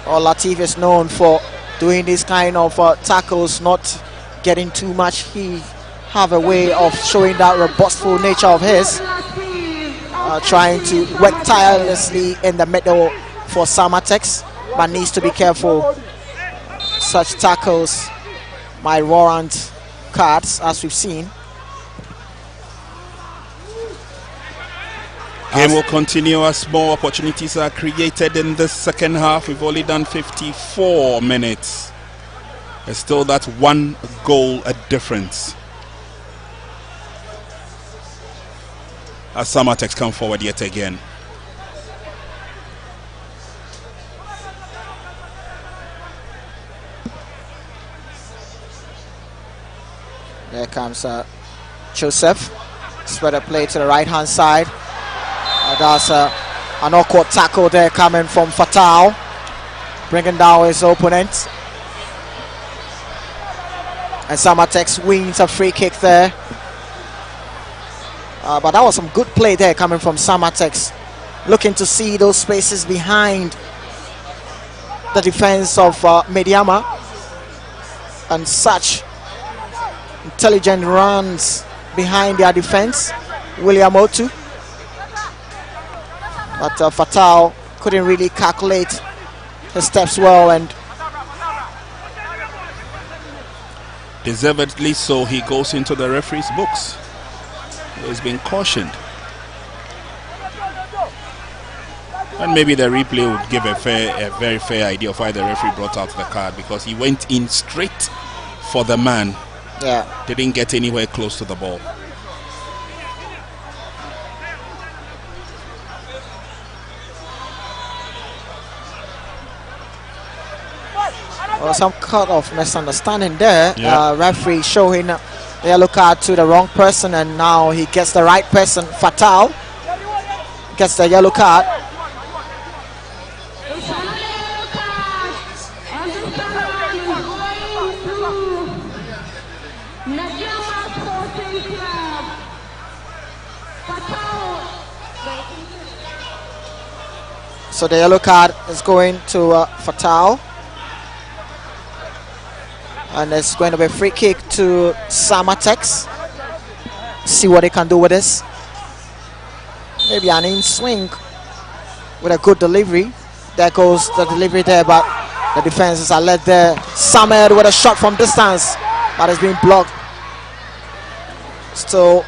Latif is known for doing this kind of tackles, not getting too much. He have a way of showing that robustful nature of his, trying to work tirelessly in the middle for Samartex, but needs to be careful. Such tackles might warrant cards, as we've seen. Game will continue as more opportunities are created in the second half. We've only done 54 minutes. There's still that one goal a difference. As Samartex come forward yet again. There comes Joseph. Spread a play to the right hand side. That's an awkward tackle there coming from Fatal, bringing down his opponent. And Samartex wins a free kick there. But that was some good play there coming from Samartex, looking to see those spaces behind the defense of Medeama, and such intelligent runs behind their defense. William Otu. But Fatal couldn't really calculate his steps well, and deservedly so, he goes into the referee's books. He's been cautioned. And maybe the replay would give a very fair idea of why the referee brought out the card, because he went in straight for the man. Yeah. Didn't get anywhere close to the ball. Well, some kind of misunderstanding there. Yeah. Referee showing yellow card to the wrong person, and now he gets the right person. Fatal gets the yellow card. So the yellow card is going to Fatal. And it's going to be a free kick to Samartex. See what they can do with this. Maybe an in swing with a good delivery. There goes the delivery there, but the defenses are led there. Samed with a shot from distance, but it's been blocked. Still,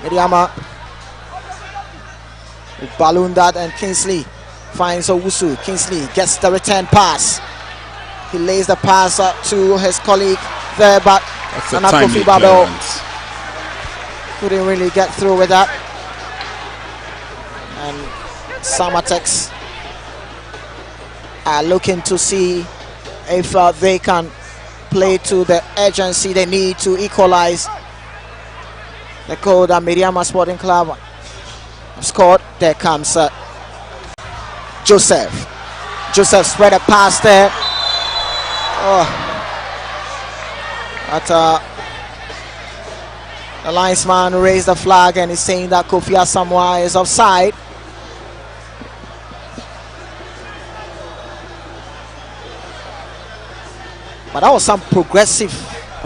Medeama with balloon that, and Kingsley finds Owusu. Kingsley gets the return pass. He lays the pass up to his colleague there, but Kofi Babel couldn't really get through with that. And Samartex are looking to see if they can play to the urgency they need to equalize. The goal that Medeama Sporting Club have scored. There comes Joseph. Joseph spread a pass there. But the linesman raised the flag and is saying that Kofi Asamoah is offside. But that was some progressive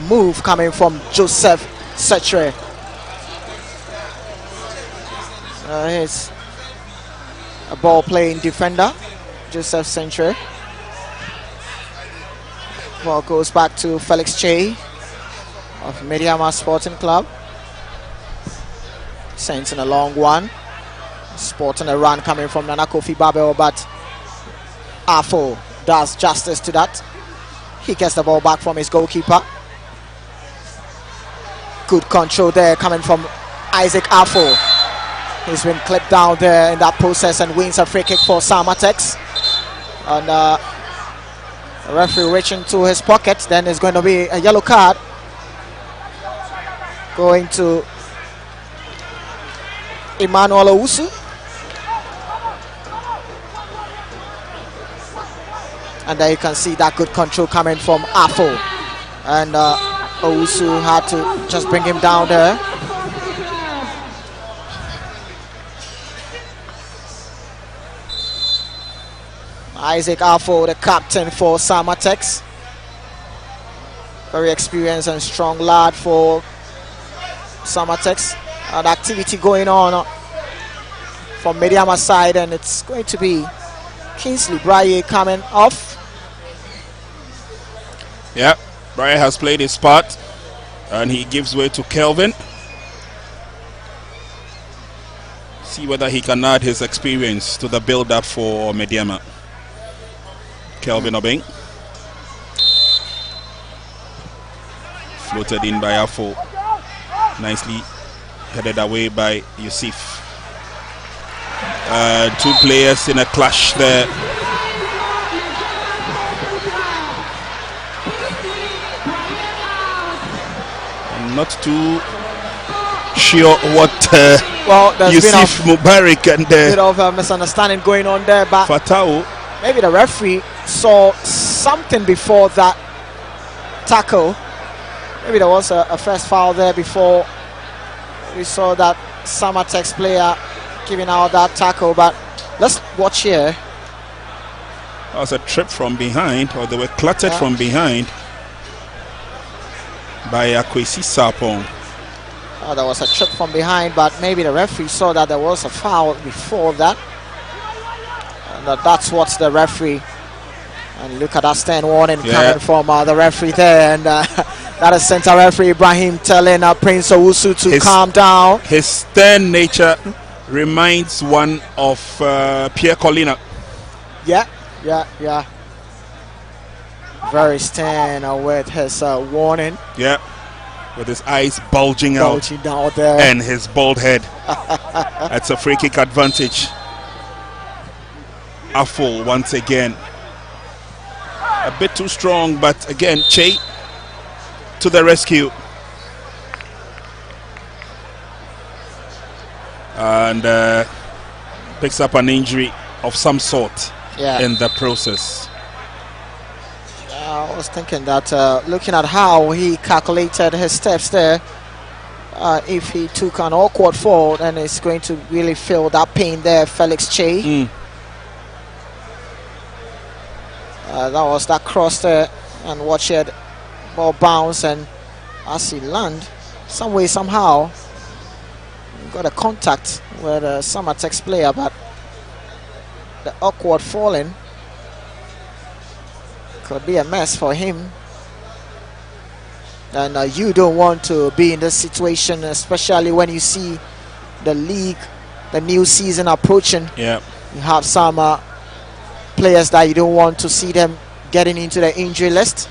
move coming from Joseph Setre. Here's a ball playing defender, Joseph Setre. Ball goes back to Felix Che of Medeama Sporting Club. Sends in a long one. Sporting a run coming from Nana Kofi Babel, but Afo does justice to that. He gets the ball back from his goalkeeper. Good control there coming from Isaac Afo. He's been clipped down there in that process and wins a free kick for Samartex. And the referee reaching to his pocket. Then there's going to be a yellow card going to Emmanuel Owusu. And there you can see that good control coming from Afo. And Owusu had to just bring him down there. Isaac Afo, the captain for Samartex. Very experienced and strong lad for Samartex. And activity going on from Medeama side, and it's going to be Kingsley Braye coming off. Yeah, Braye has played his part and he gives way to Kelvin. See whether he can add his experience to the build-up for Medeama. Kelvin Obeng. Floated in by Afo. Nicely headed away by Yusuf. Two players in a clash there. I'm not too sure what Yusuf Mubarak and a bit of a misunderstanding going on there, but Fatau. Maybe the referee saw something before that tackle. Maybe there was a first foul there before we saw that Samartex player giving out that tackle. But let's watch here. That was a trip from behind, or they were cluttered from behind by Akwesi Sapong. There was a trip from behind, but maybe the referee saw that there was a foul before that. And that's what the referee. And look at that stern warning coming from the referee there. And that is centre referee Ibrahim telling Prince Owusu to calm down. His stern nature reminds one of Pierre Colina. Yeah. Very stern with his warning. Yeah, with his eyes bulging down there. And his bald head. That's a free kick advantage. Afo once again. A bit too strong, but again, Che to the rescue. and picks up an injury of some sort in the process. I was thinking that looking at how he calculated his steps there, if he took an awkward fall, then it's going to really feel that pain there, Felix Che. That was that cross there, and watch it, ball bounce, and as he land, some way, somehow, got a contact with a Samartex player, but the awkward falling could be a mess for him. And you don't want to be in this situation, especially when you see the league, the new season approaching. Yeah, you have some players that you don't want to see them getting into the injury list.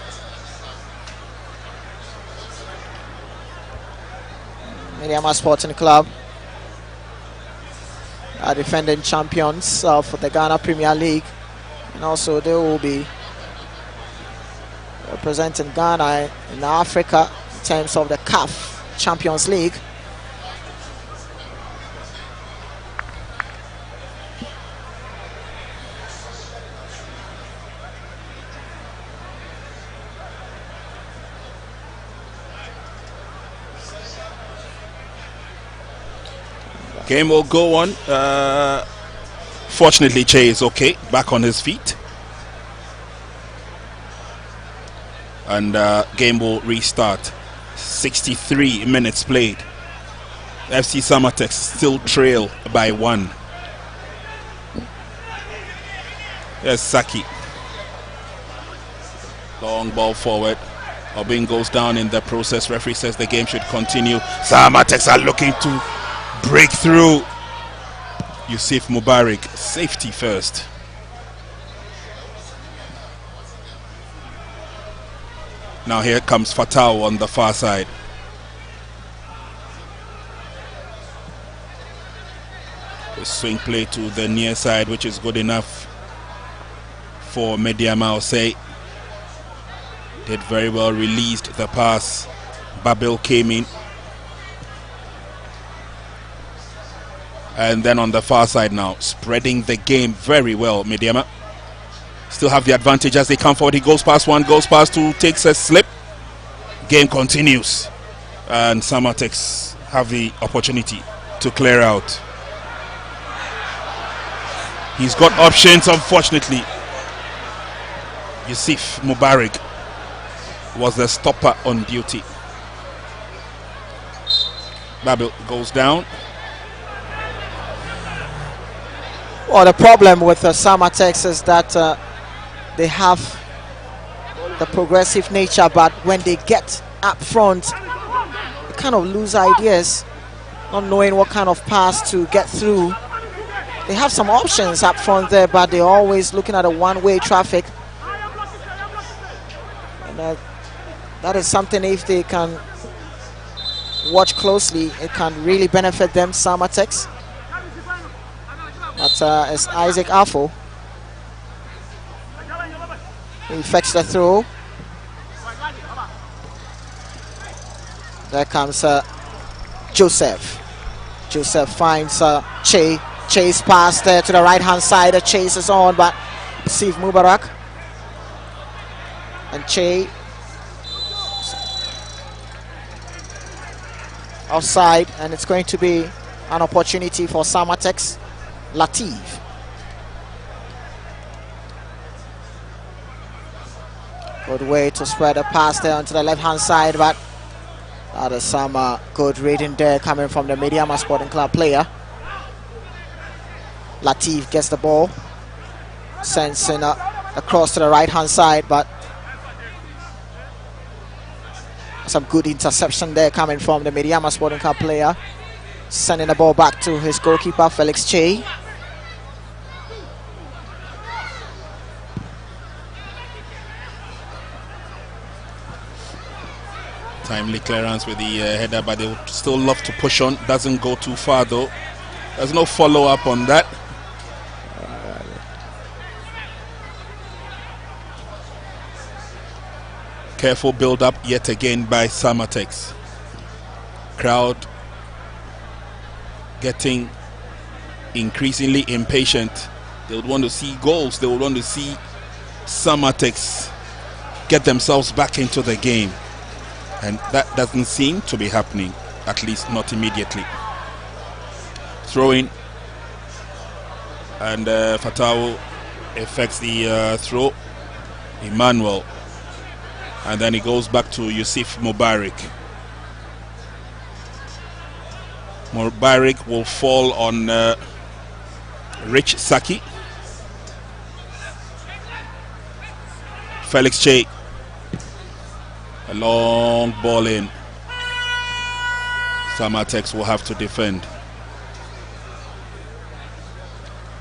Medeama Sporting Club are defending champions for the Ghana Premier League, and also they will be representing Ghana in Africa in terms of the CAF Champions League. Game will go on. Fortunately, Che is okay, back on his feet. And game will restart. 63 minutes played. FC Samartex still trail by 1. There's Saki. Long ball forward. Obin goes down in the process. Referee says the game should continue. Samartex are looking to break through. Yusuf Mubarak, safety first. Now here comes Fatau on the far side. A swing play to the near side, which is good enough for Medeama. I'll say did very well, released the pass. Babil came in. And then on the far side now, spreading the game very well, Medeama. Still have the advantage as they come forward. He goes past 1, goes past 2, takes a slip. Game continues. And Samartex have the opportunity to clear out. He's got options, unfortunately. Yusuf Mubarak was the stopper on duty. Babil goes down. Well, the problem with Samartex is that they have the progressive nature, but when they get up front, they kind of lose ideas, not knowing what kind of pass to get through. They have some options up front there, but they're always looking at a one-way traffic. And that is something, if they can watch closely, it can really benefit them, Samartex. But it's Isaac Afo. He fetched the throw. There comes Joseph. Joseph finds Che. Che's pass there to the right hand side. The chase is on, but Steve Mubarak. And Che offside, and it's going to be an opportunity for Samartex. Latif. Good way to spread the pass there onto the left hand side, but that is some good reading there coming from the Medeama Sporting Club player. Latif gets the ball, sends in across to the right hand side, but some good interception there coming from the Medeama Sporting Club player, sending the ball back to his goalkeeper Felix Che. Timely clearance with the header, but they would still love to push on. Doesn't go too far though. There's no follow-up on that. Careful build-up yet again by Samartex. Crowd getting increasingly impatient. They would want to see goals. They would want to see Samartex get themselves back into the game. And that doesn't seem to be happening, at least not immediately. Throwing, and Fatau effects the throw. Emmanuel, and then he goes back to Yusuf Mubarak. Mubarak will fall on Rich Saki. Felix Che, a long ball in. Samartex will have to defend.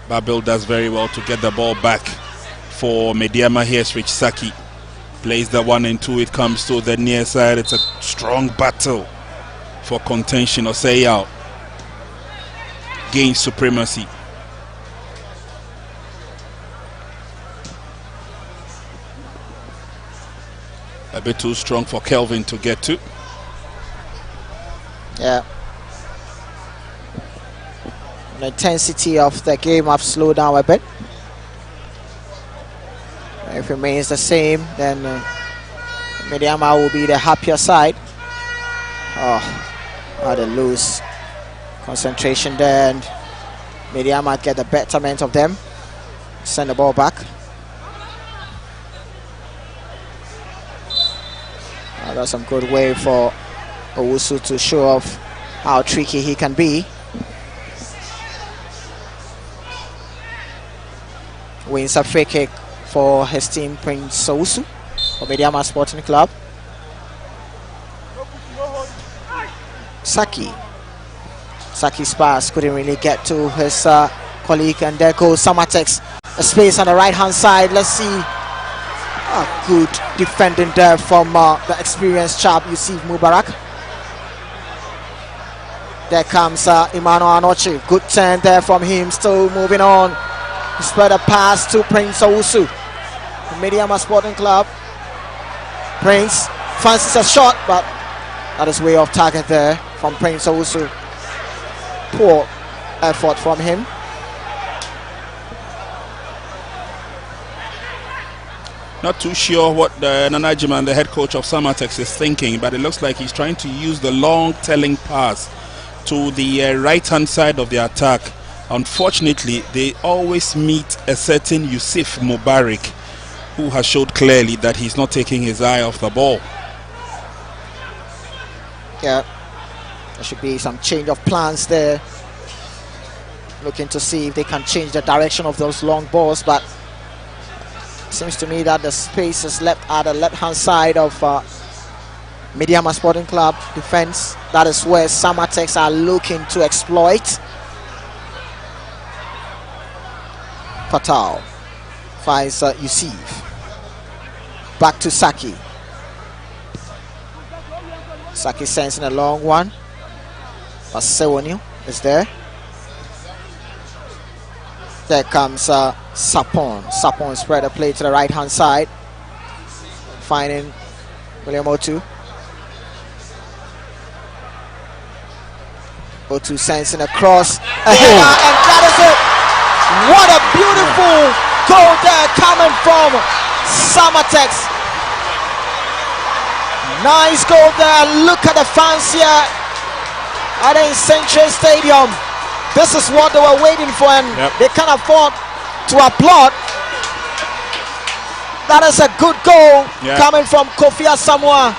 Babel does very well to get the ball back for Medeama. Here's Rich Saki. Plays the 1 and 2. It comes to the near side. It's a strong battle for contention. Oseyao gains supremacy. A bit too strong for Kelvin to get to. Yeah. The intensity of the game have slowed down a bit. If it remains the same, then Medeama will be the happier side. Had a loose concentration there, and Medeama get the betterment of them. Send the ball back. That's some good way for Owusu to show off how tricky he can be. Wins a free kick for his team, Prince Owusu, for Medeama Sporting Club. Saki's pass couldn't really get to his colleague, and there goes Samartex. A space on the right hand side. Let's see. Good defending there from the experienced chap, Yusuf Mubarak. There comes Emmanuel Anochi. Good turn there from him. Still moving on. He spread a pass to Prince Owusu. Medeama Sporting Club. Prince fancies a shot, but that is way off target there from Prince Owusu. Poor effort from him. Not too sure what Nana Jiman, the head coach of Samartex, is thinking, but it looks like he's trying to use the long telling pass to the right hand side of the attack. Unfortunately, they always meet a certain Yusuf Mubarak, who has showed clearly that he's not taking his eye off the ball. Yeah, there should be some change of plans there. Looking to see if they can change the direction of those long balls, but it seems to me that the space is left at the left-hand side of Medeama Sporting Club defense. That is where Samartex are looking to exploit. Patal finds Yusuf. Back to Saki. Saki sends in a long one. Pasewonio is there. There comes Sapon. Sapon spread a play to the right hand side. Finding William Otu. Otu sends in a cross. A header, and that is it. What a beautiful goal there coming from Samartex. Nice goal there. Look at the fans here at the Nsenkyire Stadium. This is what they were waiting for, and they can't afford to applaud. That is a good goal coming from Kofi Asamoah.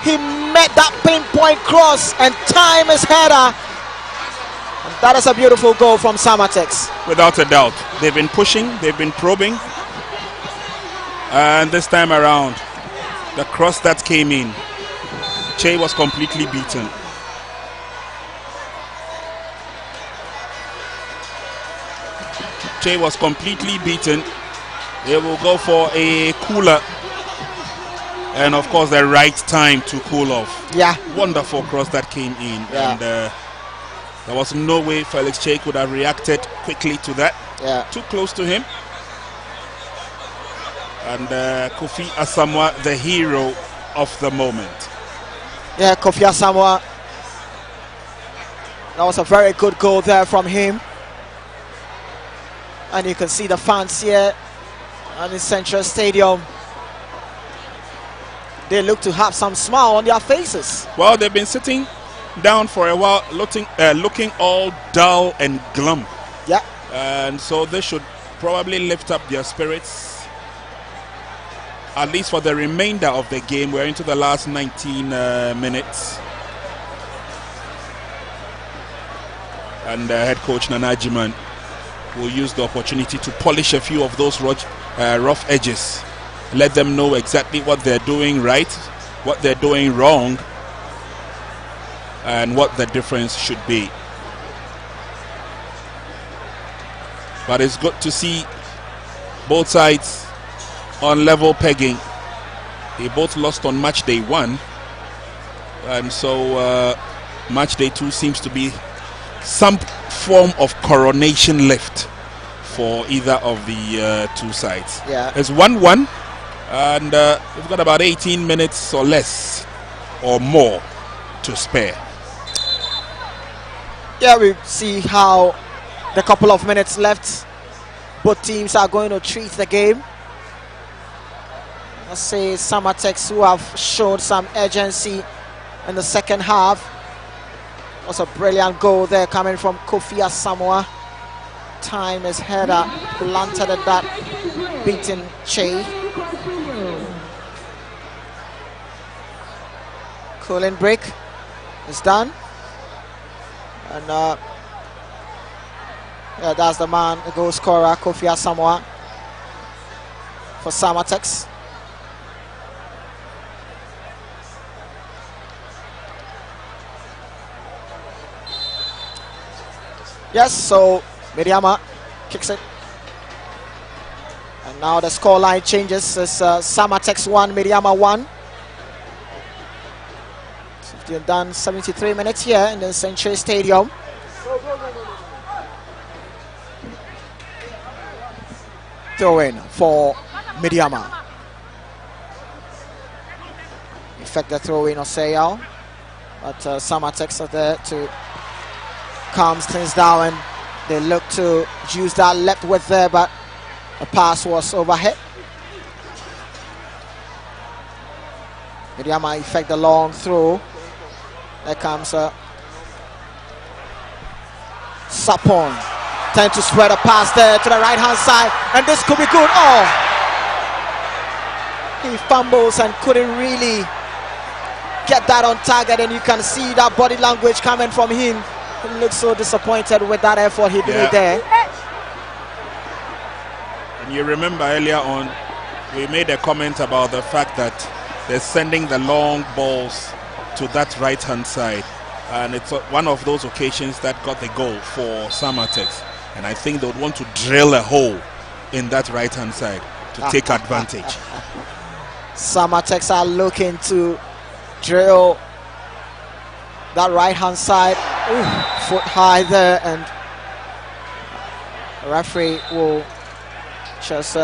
He met that pinpoint cross and timed his header. And that is a beautiful goal from Samartex. Without a doubt. They've been pushing, they've been probing. And this time around, the cross that came in, Che was completely beaten. Che was completely beaten. They will go for a cooler, and of course the right time to cool off. Yeah, wonderful cross that came in, and there was no way Felix Che could have reacted quickly to that. Too close to him. And Kofi Asamoah, the hero of the moment. Yeah, Kofi Asamoah. That was a very good goal there from him. And you can see the fans here at the Central Stadium. They look to have some smile on their faces. Well, they've been sitting down for a while, looking all dull and glum. Yeah. And so they should probably lift up their spirits, at least for the remainder of the game. We're into the last 19 minutes. And head coach Nana Ajiman will use the opportunity to polish a few of those rough edges. Let them know exactly what they're doing right, what they're doing wrong, and what the difference should be. But it's good to see both sides on level pegging. They both lost on match day 1, and so match day 2 seems to be some form of coronation lift for either of the two sides. Yeah. It's 1-1, and we've got about 18 minutes or less or more to spare. Yeah, we see how the couple of minutes left, both teams are going to treat the game. Let's say Samartex, who have showed some urgency in the second half. Was a brilliant goal there coming from Kofi Asamoah. Time his header planted at that beaten Che. Cooling break is done. And yeah, that's the man, the goal scorer, Kofi Asamoah for Samartex. Yes, so Medeama kicks it. And now the scoreline changes. It's Samartex 1, Medeama 1. So they've done 73 minutes here in the Nsenkyire Stadium. Throw in for Medeama. Effect the throw in Oseyal. But Samartex are there to calms things down, and they look to use that left width there, but the pass was overhead. Medeama effect the long throw. There comes Sapon. Trying to spread a pass there to the right hand side, and this could be good. Oh! He fumbles and couldn't really get that on target, and you can see that body language coming from him. He looks so disappointed with that effort he made there. And you remember earlier on, we made a comment about the fact that they're sending the long balls to that right-hand side. And it's one of those occasions that got the goal for Samartex. And I think they would want to drill a hole in that right-hand side to take advantage. Samartex are looking to drill that right-hand side. Ooh, foot high there, and the referee will just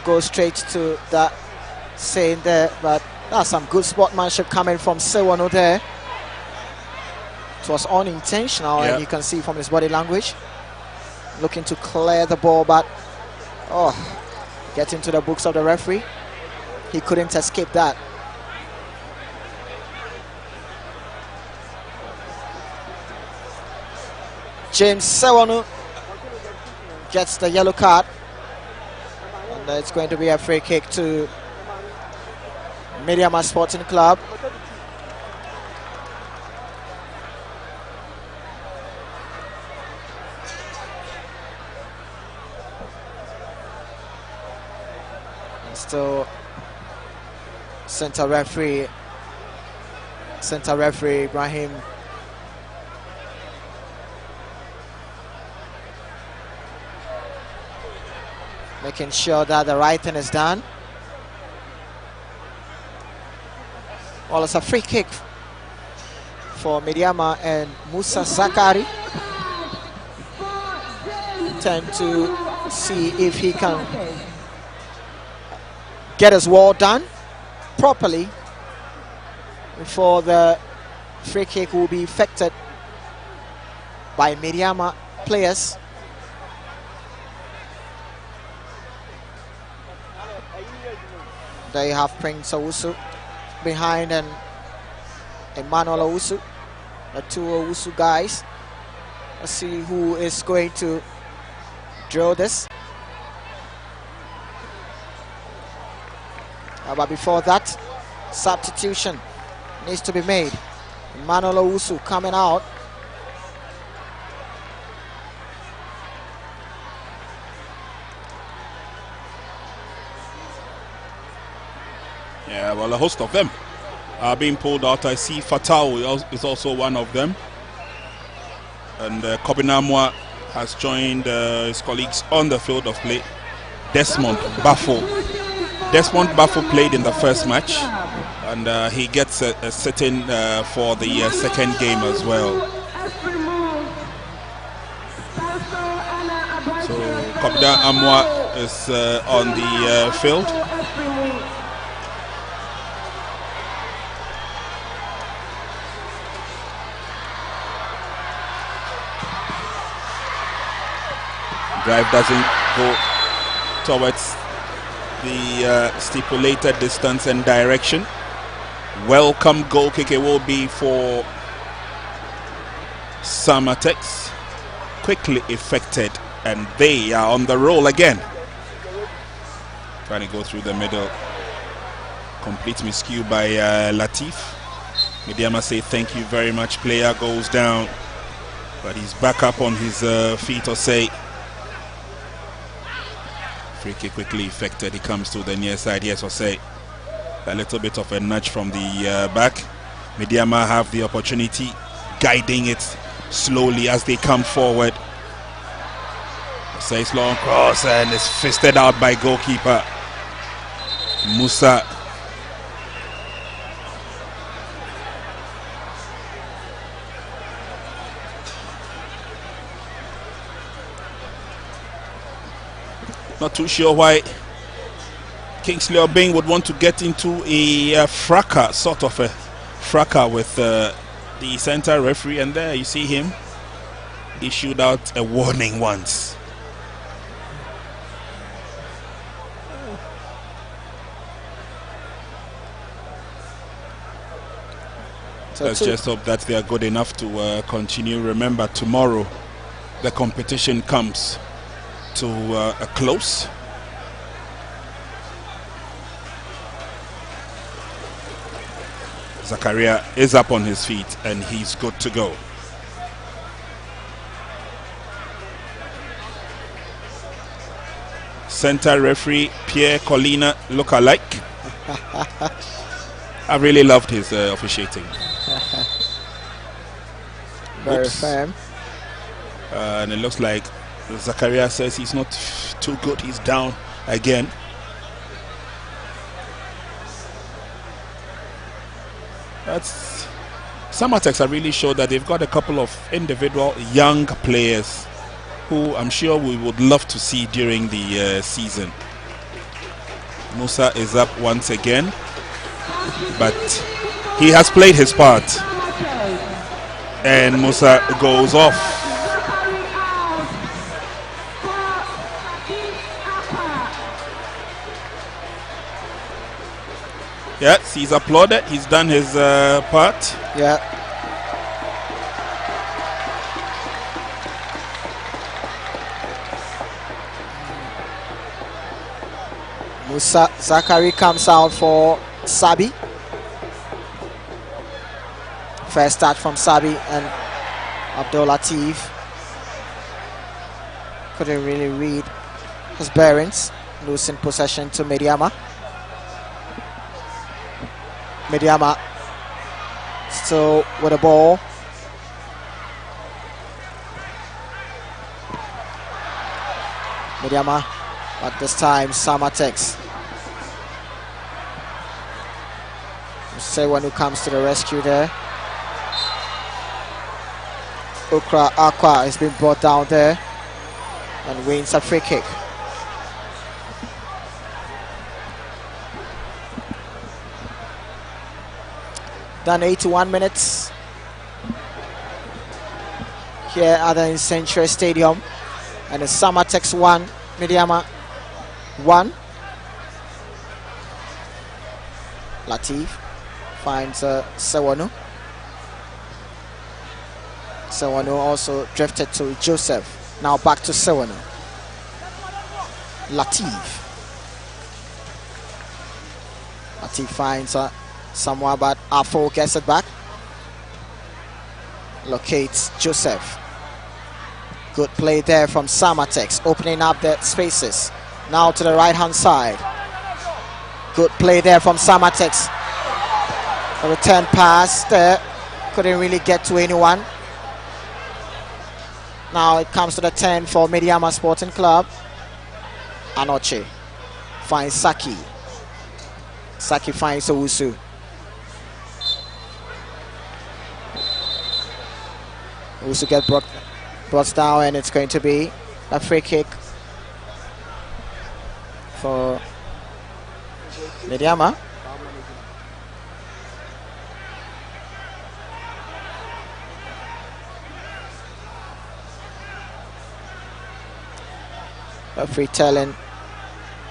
go straight to that saying there, but that's some good sportsmanship coming from Sewano there. It was unintentional, and you can see from his body language, looking to clear the ball, but get into the books of the referee. He couldn't escape that. James Sewano gets the yellow card, and it's going to be a free kick to Medeama Sporting Club. And still center referee Ibrahim making sure that the right thing is done. Well, it's a free kick for Medeama, and Musa Zakari tend to see if he can get his wall done properly before the free kick will be effected by Medeama players. They have Prince Owusu behind and Emmanuel Owusu, the two Owusu guys. Let's see who is going to drill this. But before that, substitution needs to be made. Emmanuel Owusu coming out. Yeah, well, a host of them are being pulled out. I see Fatau is also one of them. And Kobinamwa has joined his colleagues on the field of play. Desmond Bafo played in the first match, and he gets a sit-in for the second game as well. So Kobinamwa is on the field. Drive doesn't go towards the stipulated distance and direction. Welcome goal kick. It will be for Samartex. Quickly effected, and they are on the roll again. Trying to go through the middle. Complete miscue by Latif. Medeama say thank you very much. Player goes down, but he's back up on his feet, or say. Free kick quickly effected. He comes to the near side. Yes, or say a little bit of a nudge from the back. Medeama have the opportunity, guiding it slowly as they come forward. Says long cross and is fisted out by goalkeeper Musa. Not too sure why Kingsley Obeng would want to get into a fracas, sort of a fracas with the center referee, and there you see him issued out a warning once. So let's just hope that they are good enough to continue. Remember, tomorrow the competition comes to a close. Zakaria is up on his feet and he's good to go. Center referee Pierre Colina look-alike. I really loved his officiating. Very firm. And it looks like Zakaria says he's not too good. He's down again. That's Samartex are really sure that they've got a couple of individual young players who I'm sure we would love to see during the season. Musa is up once again, but he has played his part, and Musa goes off. Yes, he's applauded. He's done his part. Yeah. Musa Zakari comes out for Sabi. First touch from Sabi, and Abdul Latif couldn't really read his bearings, losing possession to Medeama. Medeama still with the ball. Medeama, but this time Samartex. Sewan who comes to the rescue there. Okra Aqua has been brought down there and wins a free kick. Done 81 minutes here at the Nsenkyire Stadium, and the Samartex 1, Medeama 1. Latif finds Sewanu. Sewanu also drifted to Joseph. Now back to Sewanu. Latif. Latif finds Samoa, but Afo gets it back. Locates Joseph. Good play there from Samartex, opening up the spaces. Now to the right hand side. Good play there from Samartex. A return pass there. Couldn't really get to anyone. Now it comes to the 10 for Medeama Sporting Club. Anoche finds Saki. Saki finds Owusu. Owusu gets brought down, and it's going to be a free kick for Medeama. Referee telling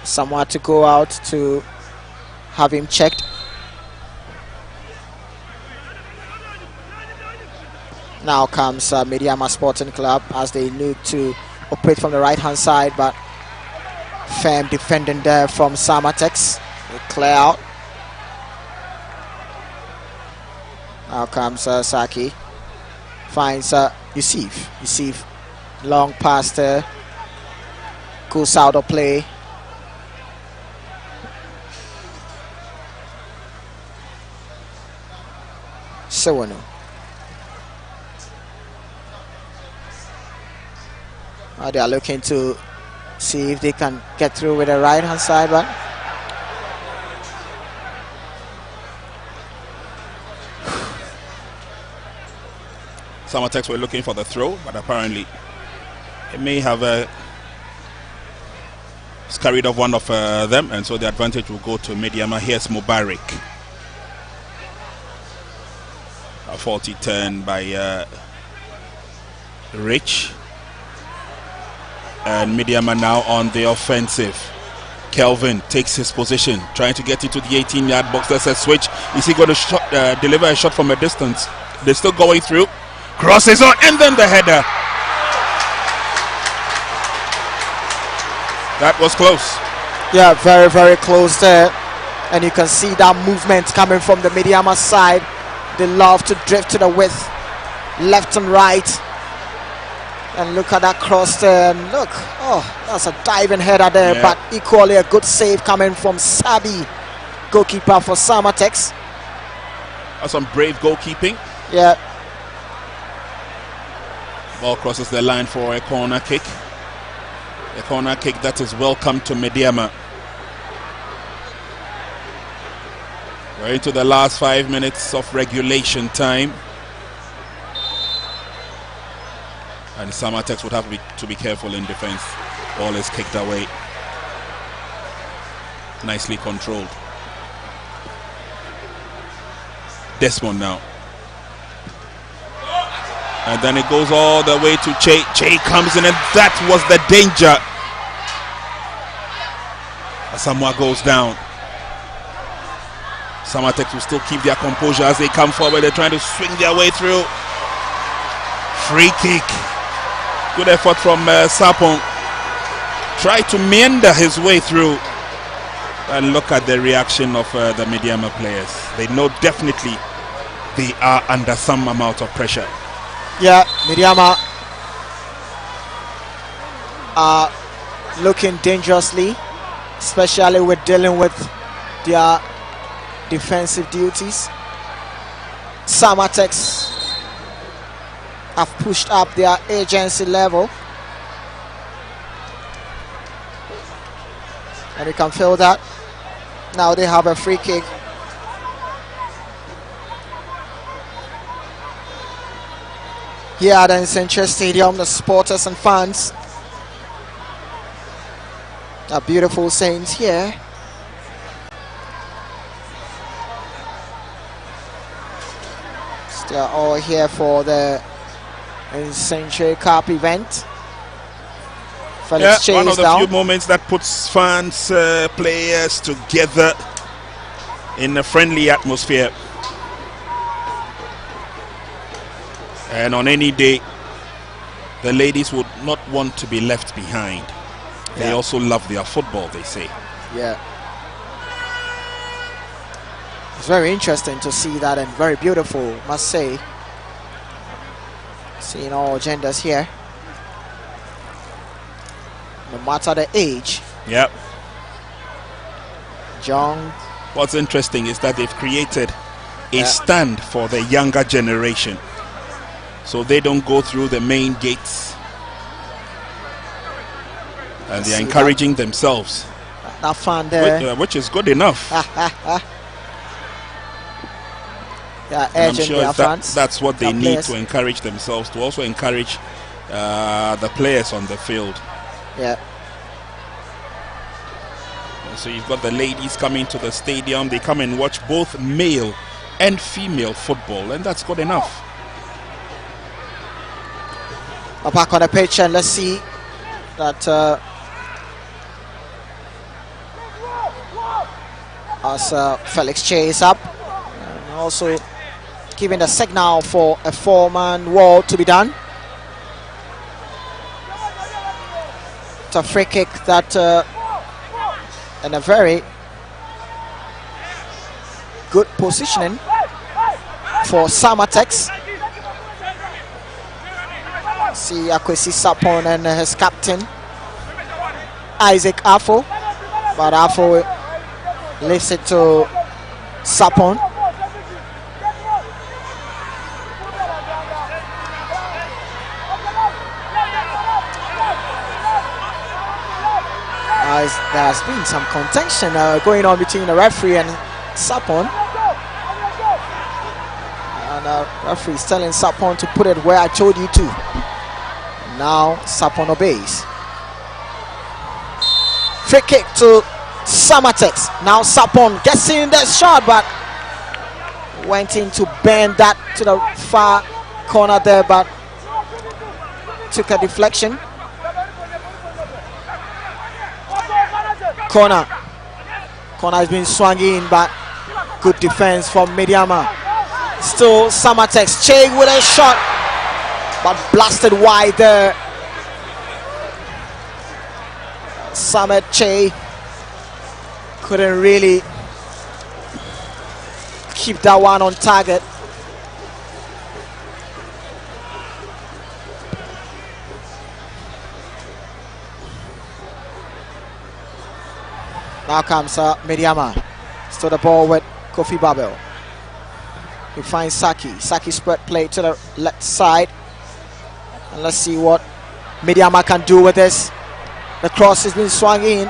someone to go out to have him checked. Now comes Medeama Sporting Club as they look to operate from the right hand side, but firm defending there from Samartex. They clear out. Now comes Saki. Finds Yusuf. Yusuf, long pass there. Goes out of play. Sewanu. They are looking to see if they can get through with the right hand side, but Samartex were looking for the throw, but apparently it may have scurried off one of them, and so the advantage will go to Medeama. Here's Mubarak. A faulty turn by Rich. And Medeama now on the offensive. Kelvin takes his position, trying to get into the 18-yard box. There's a switch. Is he going to deliver a shot from a distance? They're still going through. Crosses on, and then the header. That was close. Yeah, very, very close there. And you can see that movement coming from the Medeama side. They love to drift to the width, left and right. And look at that cross there. And look, oh, that's a diving header there, but equally a good save coming from Sabi, goalkeeper for Samartex. That's some brave goalkeeping. Yeah. Ball crosses the line for a corner kick. A corner kick that is welcome to Medeama. We're into the last 5 minutes of regulation time. And Samartex would have to be careful in defense. Ball is kicked away. Nicely controlled. Desmond now. And then it goes all the way to Che. Che comes in, and that was the danger. Asamoah goes down. Samartex will still keep their composure as they come forward. They're trying to swing their way through. Free kick. Good effort from Sapong. Tried to meander his way through. And look at the reaction of the Medeama players. They know definitely they are under some amount of pressure. Yeah, Medeama are looking dangerously, especially with dealing with their defensive duties. Samartex have pushed up their agency level, and you can feel that. Now they have a free kick. Here at the Nsenkyire Stadium, the supporters and fans are beautiful scenes here. They are all here for the Nsenkyire Cup event. Felix One of the down. few moments that puts fans, players together. in a friendly atmosphere. And on any day, the ladies would not want to be left behind. They also love their football, they say. Yeah. It's very interesting to see that, and very beautiful, must say. Seeing all genders here. No matter the age. Yep. Young. What's interesting is that they've created a stand for the younger generation. So they don't go through the main gates. And they're encouraging themselves. That fan there. Which is good enough. Yeah, I'm sure that's what they need to encourage themselves, to also encourage the players on the field. Yeah. So you've got the ladies coming to the stadium. They come and watch both male and female football, and that's good enough. Back on the pitch, and let's see that as Felix Che is up, and also giving the signal for a 4-man wall to be done. It's a free kick that in a very good positioning for Samartex. See Akwesi Sapon and his captain Isaac Afo, but Afo lifts it to Sapon. There has been some contention going on between the referee and Sapon. And the referee is telling Sapon to put it where I told you to. Now Sapon obeys. Free kick to Samartex. Now Sapon gets in the shot, but went in to bend that to the far corner there, but took a deflection. Corner has been swung in, but good defense from Medeama. Still Samartex. Che with a shot, but blasted wide there. Samet Che couldn't really keep that one on target. Now comes Medeama. Still the ball with Kofi Babel. He finds Saki. Saki spread play to the left side. And let's see what Medeama can do with this. The cross has been swung in.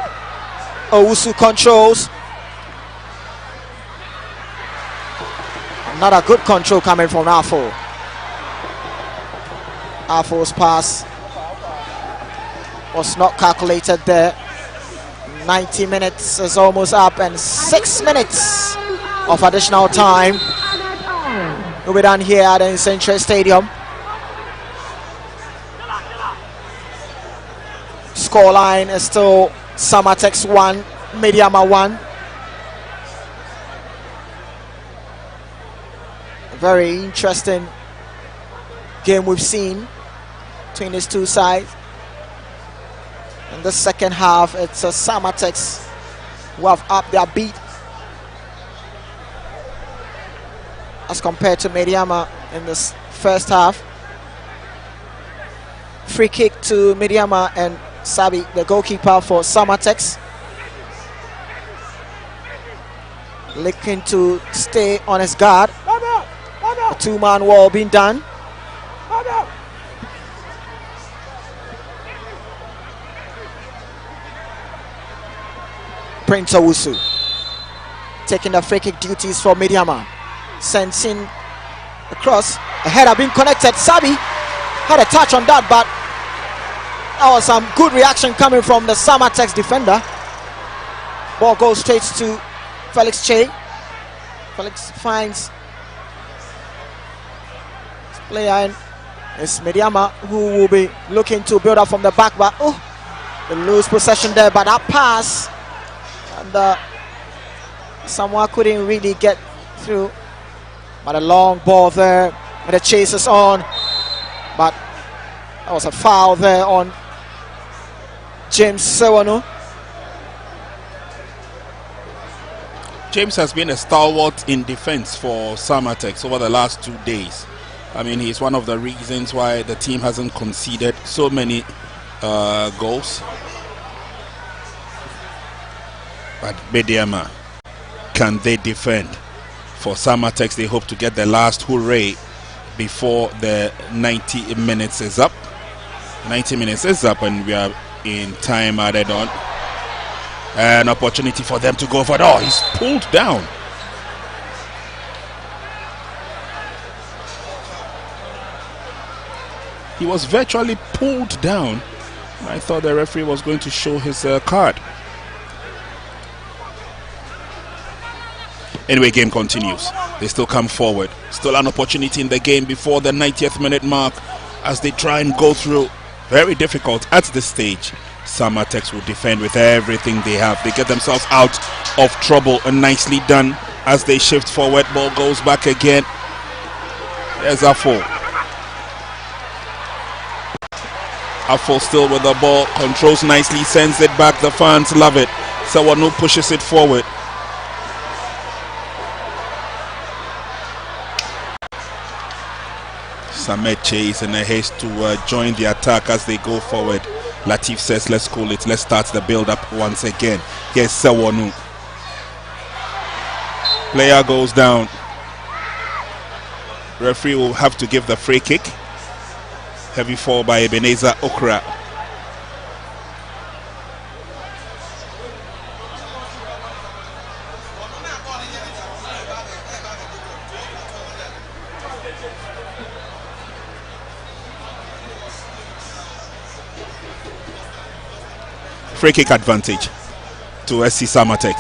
Owusu controls. Not a good control coming from Afo. Afo's pass was not calculated there. 90 minutes is almost up, and 6 minutes of additional time will be done here at the Nsenkyire Stadium. Scoreline is still Samartex 1, Medeama 1. A very interesting game we've seen between these two sides. In the second half, it's a Samartex who have upped their beat as compared to Medeama in this first half. Free kick to Medeama, and Sabi, the goalkeeper for Samartex, looking to stay on his guard. A 2-man wall being done. Prince Owusu taking the free kick duties for Medeama. Sends in the cross. A header being connected. Sabi had a touch on that, but that was some good reaction coming from the Samartex defender. Ball goes straight to Felix Che. Felix finds his player, and it's Medeama who will be looking to build up from the back, but they lose possession there. But that pass, and Someone couldn't really get through. But a long ball there. And the chase is on. But that was a foul there on James Sewanu. James has been a stalwart in defense for Samartex over the last 2 days. I mean, he's one of the reasons why the team hasn't conceded so many goals. But Medeama, can they defend? For Samartex, they hope to get the last hooray before the 90 minutes is up. 90 minutes is up and we are in time added on. An opportunity for them to go for it. Oh, he's pulled down. He was virtually pulled down. I thought the referee was going to show his card. Anyway, game continues. They still come forward. Still an opportunity in the game before the 90th minute mark as they try and go through. Very difficult at this stage. Samartex will defend with everything they have. They get themselves out of trouble and nicely done as they shift forward. Ball goes back again. There's Afo. Afo still with the ball. Controls nicely, sends it back. The fans love it. Sewanu pushes it forward. Samartex is in a haste to join the attack as they go forward. Latif says, let's call it. Let's start the build-up once again. Here's Sewanu. Player goes down. Referee will have to give the free kick. Heavy fall by Ebenezer Okra. Free kick advantage to SC Samartex.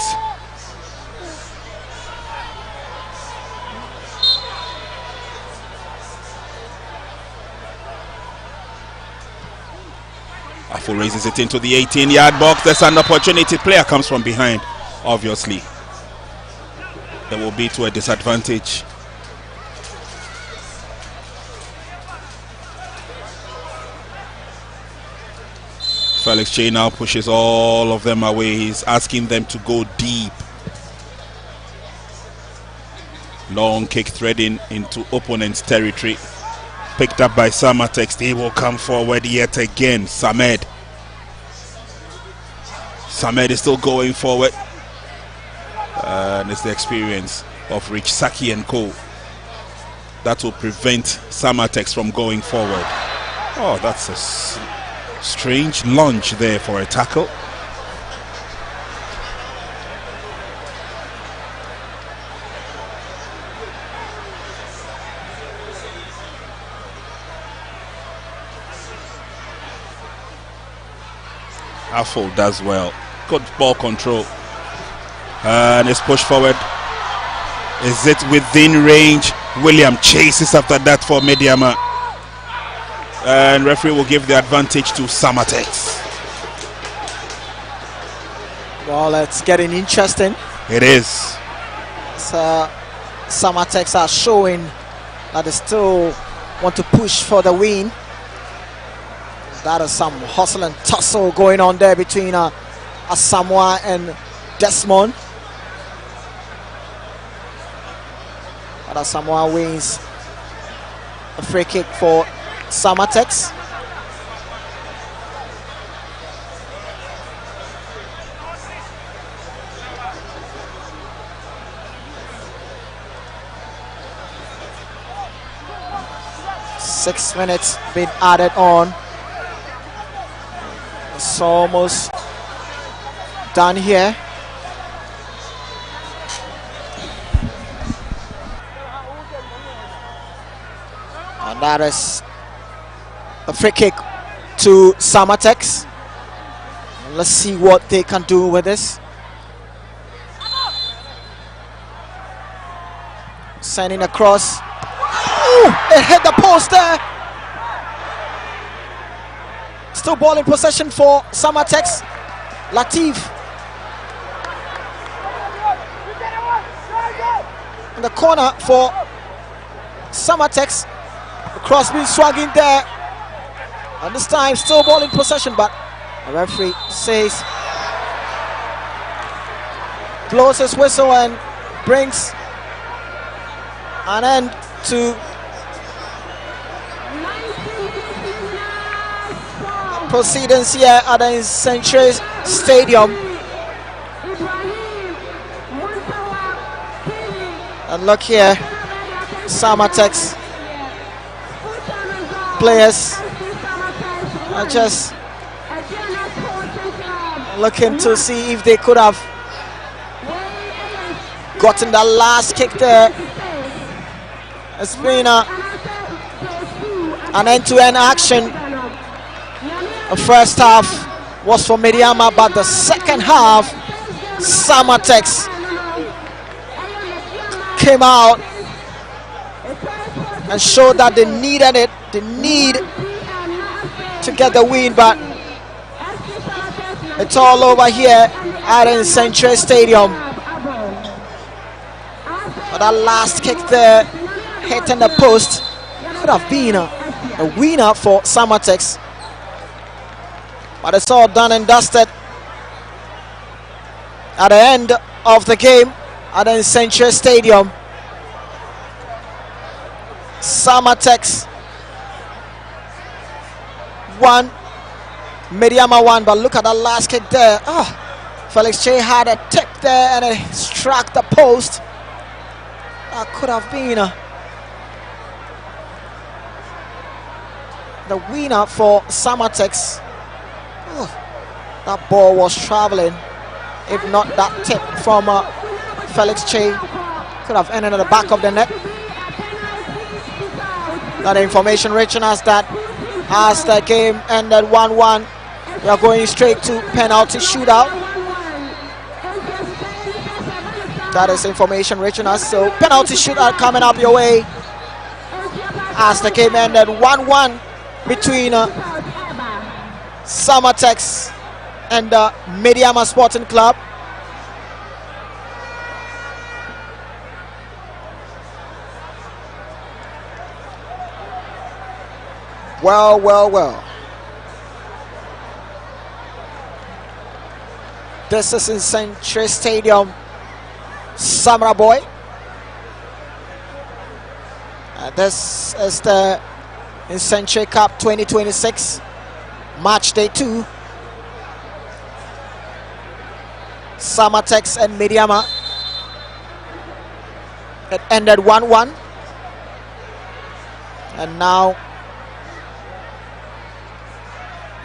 Afo raises it into the 18-yard box. There's an opportunity. Player comes from behind. Obviously, there will be to a disadvantage. Felix Che now pushes all of them away. He's asking them to go deep. Long kick threading into opponent's territory. Picked up by Samartex. They will come forward yet again. Samed is still going forward. And it's the experience of Rich Saki and Co. that will prevent Samartex from going forward. Oh, that's a strange lunge there for a tackle. Afo does well. Good ball control. And it's pushed forward. Is it within range? William chases after that for Medeama. And referee will give the advantage to Samartex. Well, it's getting interesting. It is. Samartex are showing that they still want to push for the win. That is some hustle and tussle going on there between Asamoah and Desmond. But Asamoah wins a free kick for Samartex. Six minutes been added on. It's almost done here. And that is a free kick to Samartex. Let's see what they can do with this. Sending across. Ooh, it hit the post there. Still ball in possession for Samartex. Latif. the corner for Samartex. The cross being swung in there. And this time still ball in possession, but the referee says, blows his whistle and brings an end to proceedings here at the Nsenkyire Stadium. And look here, Samartex players are just looking to see if they could have gotten that last kick there. It's been an end-to-end action. The first half was for Medeama, but the second half, Samartex came out and showed that they needed it. They need to get the win, but it's all over here at Nsenkyire Stadium. But that last kick there, hitting the post, could have been a winner for Samartex. But it's all done and dusted at the end of the game at Nsenkyire Stadium. Samartex won, Medeama won, but look at that last kick there. Oh, Felix Che had a tip there and it struck the post. That could have been the winner for Samartex. Oh, that ball was traveling. If not that tip from Felix Che, could have ended at the back of the net. That information reaching us that as the game ended 1-1, we are going straight to penalty shootout. That is information reaching us. So penalty shootout coming up your way as the game ended 1-1 between Samartex and Medeama Sporting Club. Well. This is Nsenkyire Stadium, Samra Boy. This is the Nsenkyire Cup 2026, Match Day 2. Samartex and Medeama. It ended 1-1. And now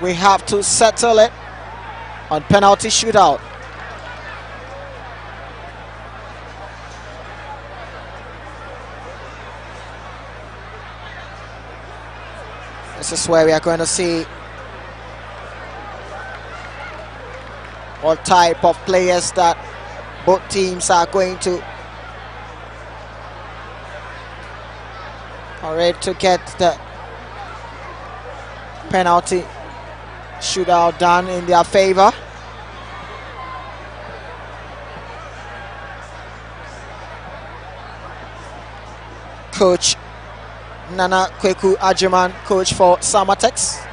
we have to settle it on penalty shootout. This is where we are going to see what type of players that both teams are going to ready to get the penalty shootout done in their favor. Coach Nana Kweku Ajiman, coach for Samartex,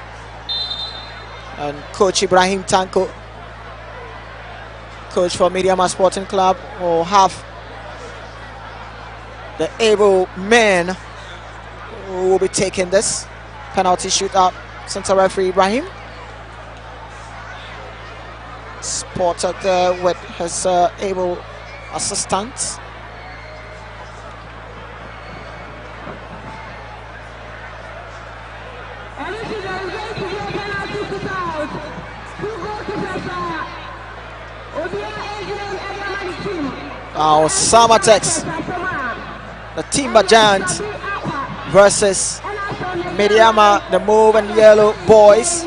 and Coach Ibrahim Tanko, coach for Medeama Sporting Club, will have the able men who will be taking this penalty shootout. Center referee Ibrahim, spotted there with his able assistant. Now Samartex, the Timber Giant versus Medeama, the Mauve and Yellow Boys.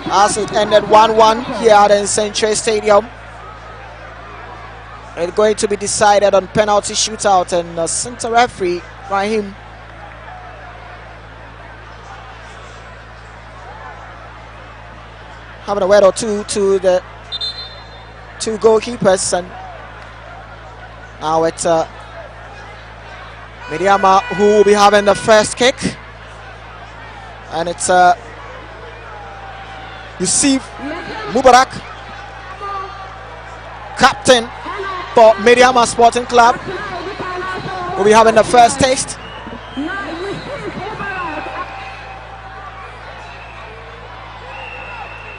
As it ended 1-1 here at Nsenkyire Stadium. It's going to be decided on penalty shootout, and the center referee Rahim having a word or two to the two goalkeepers, and Now it's Medeama who will be having the first kick. And it's Yusuf Mubarak, captain for Medeama Sporting Club, will be having the first taste.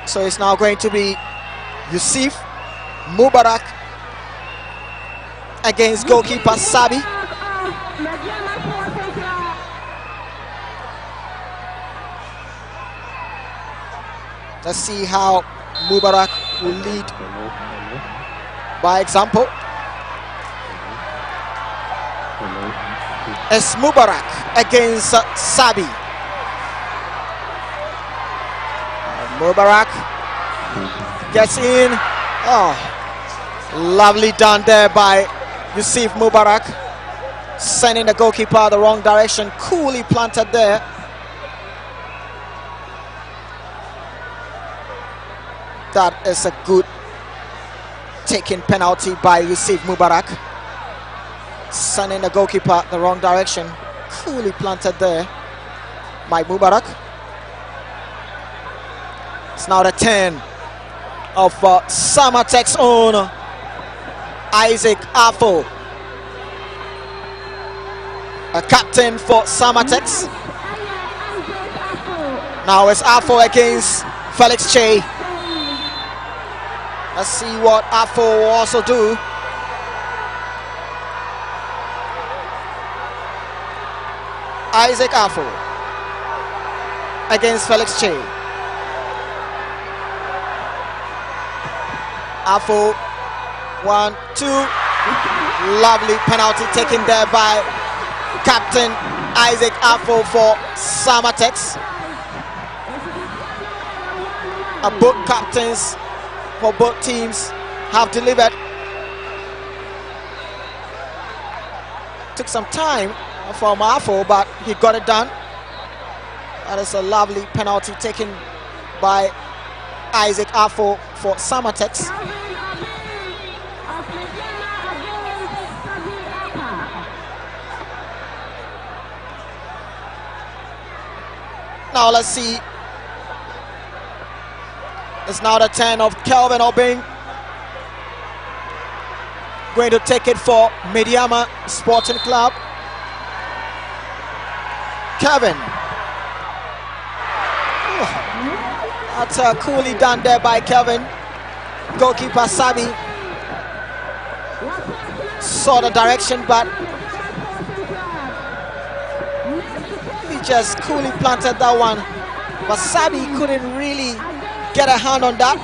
So it's now going to be Yusuf Mubarak against goalkeeper Sabi. Let's see how Mubarak will lead by example. It's Mubarak against Sabi. Mubarak gets in. Oh, lovely done there by Yusuf Mubarak, sending the goalkeeper the wrong direction. Coolly planted there. That is a good taking penalty by Yusuf Mubarak, sending the goalkeeper the wrong direction. Coolly planted there by Mubarak. It's now the turn of Samartex own Isaac Afo, a captain for Samartex. Now it's Afo against Felix Che. Let's see what Afo will also do. Isaac Afo against Felix Che. Afo, 1, 2. Lovely penalty taken there by Captain Isaac Afo for Samartex. Both captains for both teams have delivered. Took some time from Afo, but he got it done. That is a lovely penalty taken by Isaac Afo for Samartex. Now let's see. It's now the turn of Kelvin Obeng. Going to take it for Medeama Sporting Club. Kevin. That's coolly done there by Kevin. Goalkeeper Sabi saw the direction, but he just coolly planted that one. But Sabi couldn't really get a hand on that.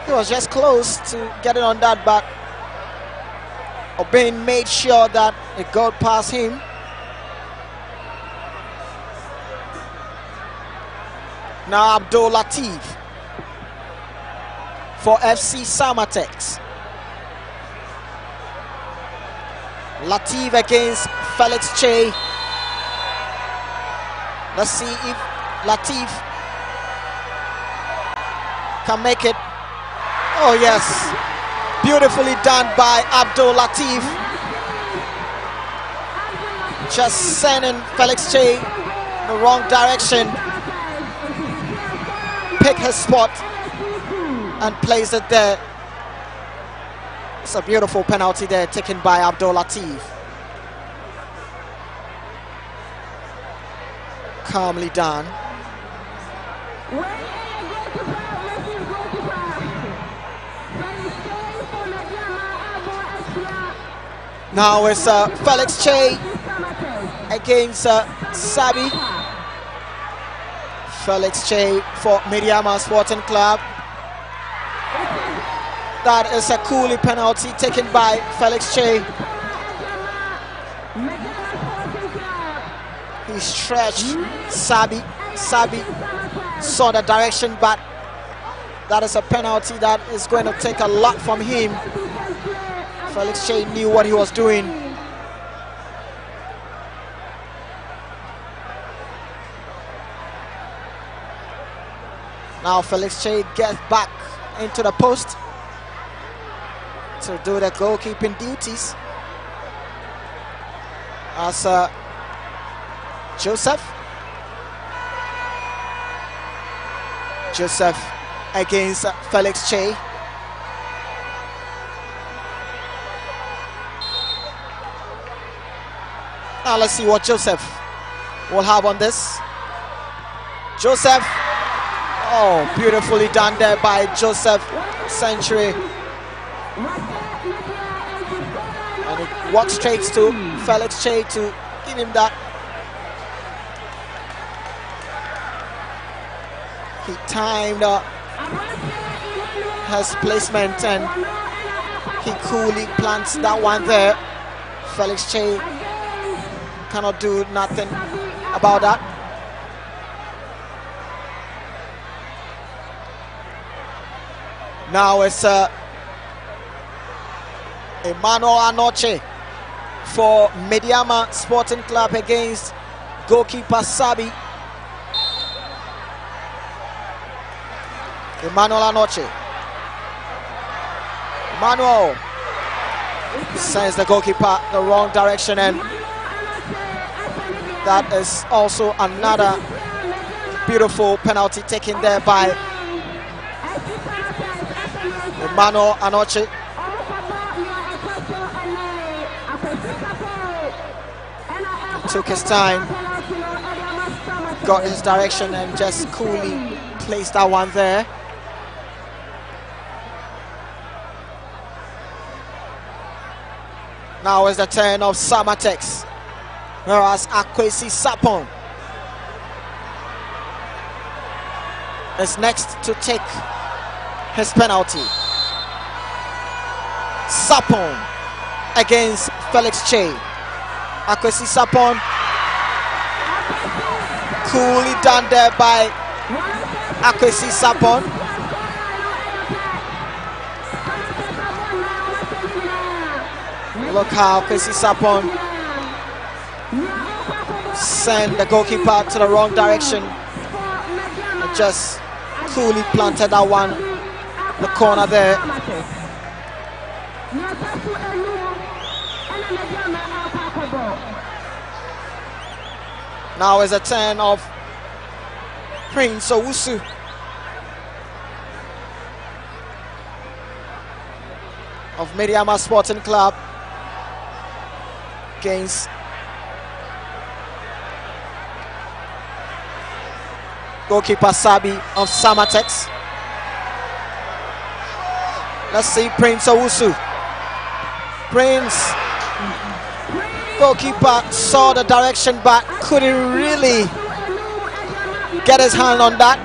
He was just close to getting on that, but Obeng made sure that it got past him. Now Abdul Latif for FC Samartex. Latif against Felix Che. Let's see if Latif can make it. Oh yes, beautifully done by Abdul Latif. Just sending Felix Che in the wrong direction. Pick his spot and place it there. It's a beautiful penalty there taken by Abdul Latif. Calmly done. Now it's Felix Che against Sabi. Felix Che for Medeama Sporting Club. That is a coolly penalty taken by Felix Che. He stretched Sabi. Sabi saw the direction, but that is a penalty that is going to take a lot from him. Felix Che knew what he was doing. Now Felix Che gets back into the post. to do the goalkeeping duties as Joseph against Felix Che. Now let's see what Joseph will have on this. Joseph, oh, beautifully done there by Joseph Nsenkyire. And it walks straight to Felix Che to give him that. He timed his placement and he coolly plants that one there. Felix Che cannot do nothing about that. Now it's Emmanuel Anoche for Medeama Sporting Club against goalkeeper Sabi. Emmanuel Anoche. Emmanuel sends the goalkeeper the wrong direction, and that is also another beautiful penalty taken there by Emmanuel Anoche. He took his time, got his direction, and just coolly placed that one there. Now is the turn of Samartex, whereas Akwesi Sapon is next to take his penalty. Sapon against Felix Che. Akwesi Sapon, coolly done there by Akwesi Sapon. Look how Akwesi Sapon sent the goalkeeper to the wrong direction and just coolly planted that one in the corner there. Now is a turn of Prince Owusu. Of Medeama Sporting Club against goalkeeper Sabi of Samartex. Let's see Prince Owusu. Prince, goalkeeper saw the direction but couldn't really get his hand on that.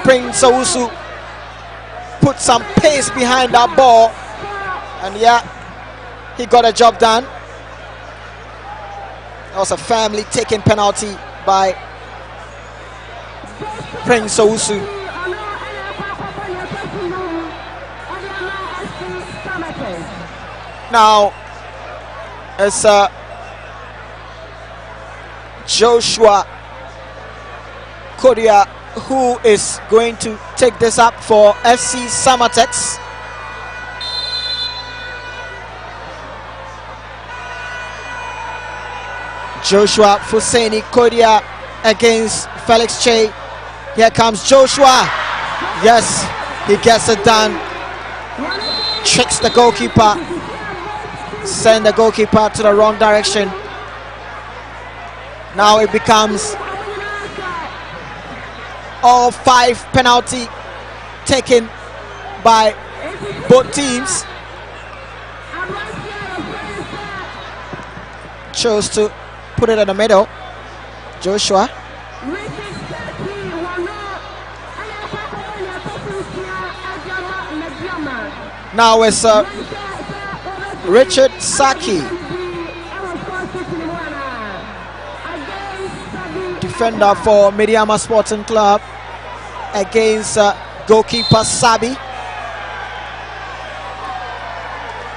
Prince Owusu put some pace behind that ball, and yeah, he got a job done. That was a family taking penalty by Prince Owusu. Now it's Joshua Kodia who is going to take this up for FC Samartex. Joshua Fuseni Kodia against Felix Che. Here comes Joshua. Yes, he gets it done. Tricks the goalkeeper. Send the goalkeeper to the wrong direction. Now it becomes all 5 penalty taken by both teams. Chose to put it in the middle. Joshua. Now it's Richard Saki, defender for Medeama Sporting Club, against goalkeeper Sabi.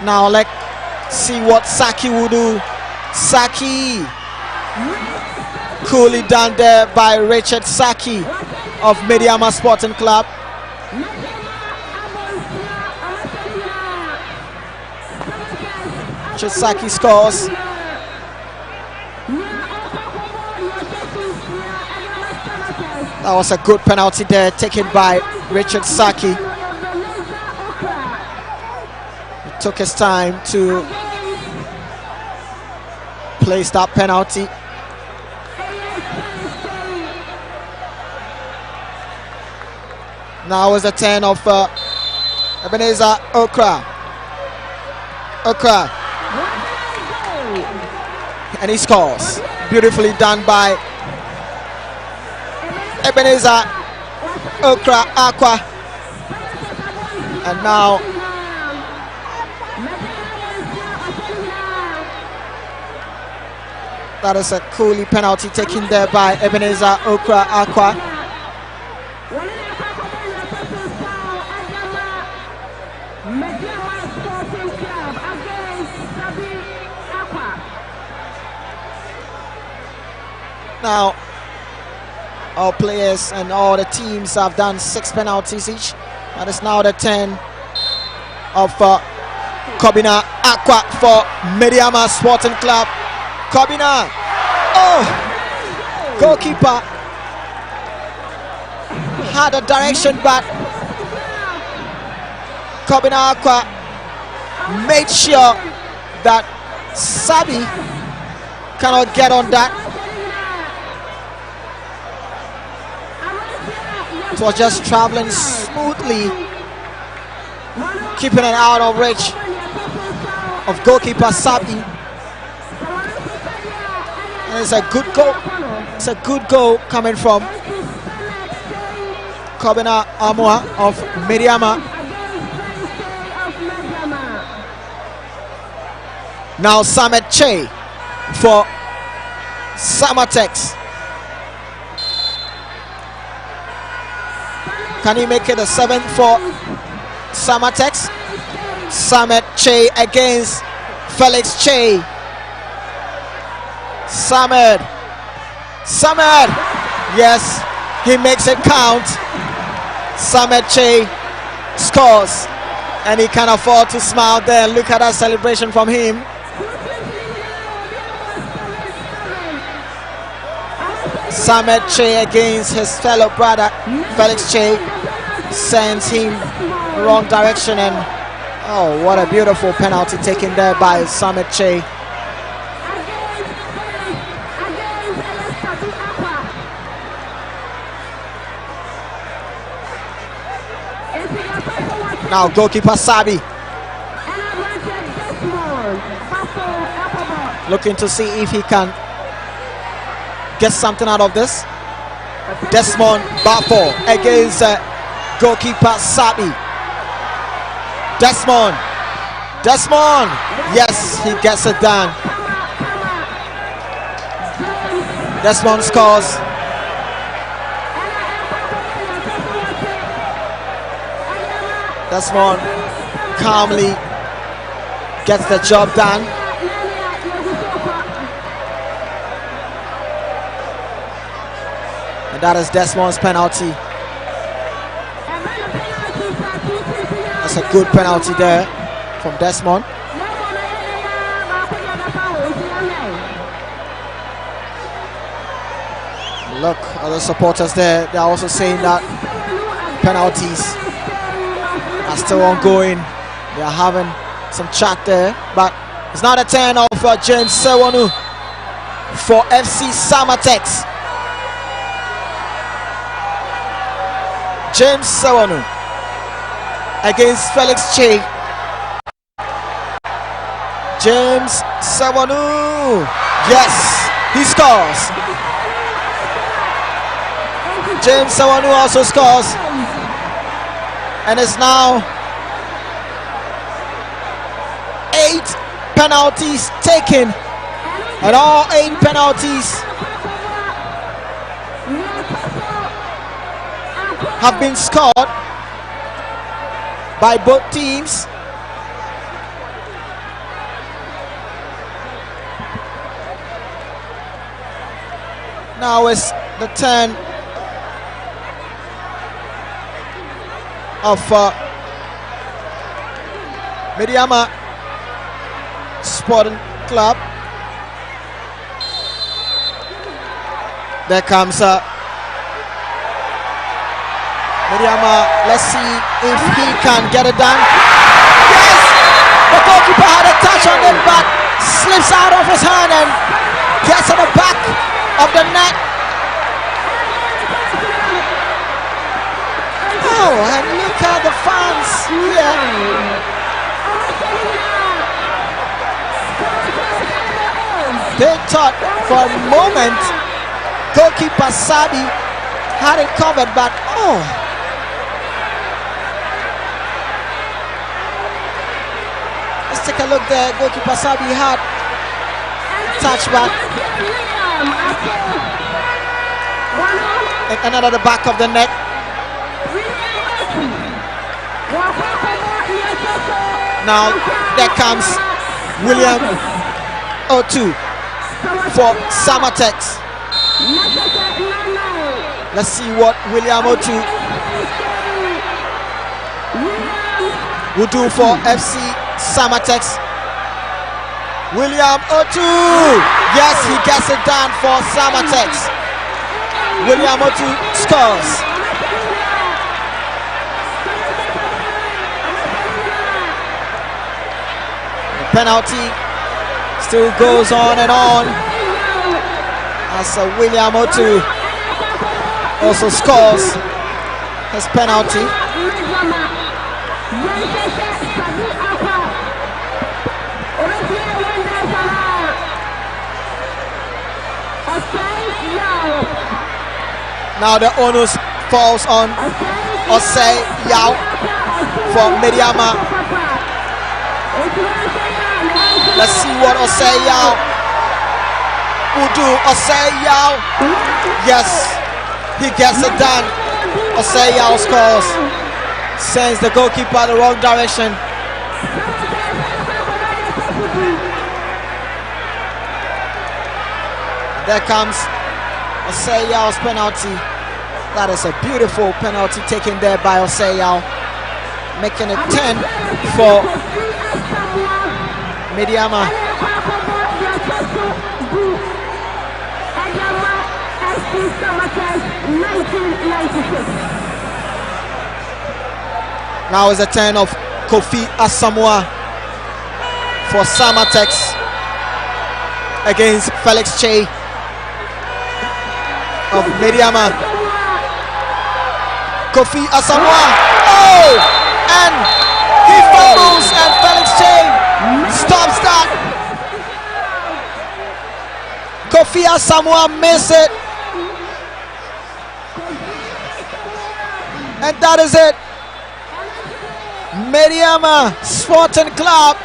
Now let's see what Saki will do. Saki, coolly done there by Richard Saki of Medeama Sporting Club. Richard Saki scores. That was a good penalty there, taken by Richard Saki. He took his time to place that penalty. Now is the turn of Ebenezer Okra. And he scores. Beautifully done by Ebenezer Okra Aqua. And now that is a coolie penalty taken there by Ebenezer Okra Aqua. Now, all players and all the teams have done 6 penalties each. That is now the turn of Kobina Aqua for Medeama Sporting Club. Kobina, goalkeeper had a direction, but Kobina Aqua made sure that Sabi cannot get on that. It was just traveling smoothly, keeping it out of reach of goalkeeper Sabi. And it's a good goal. It's a good goal coming from Kobina Amua of Medeama. Now Samet Che for Samartex. Can he make it a 7 for Samartex? Samet Che against Felix Che. Samet. Yes, he makes it count. Samet Che scores. And he can afford to smile there. Look at that celebration from him. Samet Che against his fellow brother Felix Che sends him wrong direction, and oh, what a beautiful penalty taken there by Samet Che. Now goalkeeper Sabi looking to see if he can get something out of this. Desmond Bafo against goalkeeper Sabi. Desmond, yes, he gets it done. Desmond scores. Desmond calmly gets the job done. And that is Desmond's penalty. That's a good penalty there from Desmond. Look, other supporters there, they're also saying that penalties are still ongoing. They are having some chat there, but it's now the turn of James Sewonu for FC Samartex. James Sewonu against Felix Che. James Sewonu, yes, he scores. James Sewonu also scores, and it's now 8 penalties taken, and all 8 penalties have been scored by both teams. Now it's the turn of Medeama Sporting Club. There comes Medeama. Let's see if he can get it done. Yes! The goalkeeper had a touch on it, but slips out of his hand and gets at the back of the net. Oh, and look at the fans here. They thought for a moment goalkeeper Sabi had it covered, but oh. Let's take a look there. Goalkeeper Sabi had touchback. And another the back of the net. Now there comes William O2 for Samartex. Let's see what William O2 will do for FC Samartex. William O2, yes, he gets it done for Samartex. William O2 scores. The penalty still goes on and on as William O2 also scores his penalty. Now the onus falls on Osei Yao for Medeama. Let's see what Osei Yao will do. Osei Yao, yes, he gets it done. Osei Yao scores. Sends the goalkeeper the wrong direction. There comes Osei Yao's penalty. That is a beautiful penalty taken there by Osei Yao, making it 10 for Medeama. Now is the turn of Kofi Asamoah for Samartex against Felix Che of Medeama. Kofi Asamoah, oh, and he fumbles and Felix Che stops that. Kofi Asamoah missed it, and that is it. Medeama Sporting Club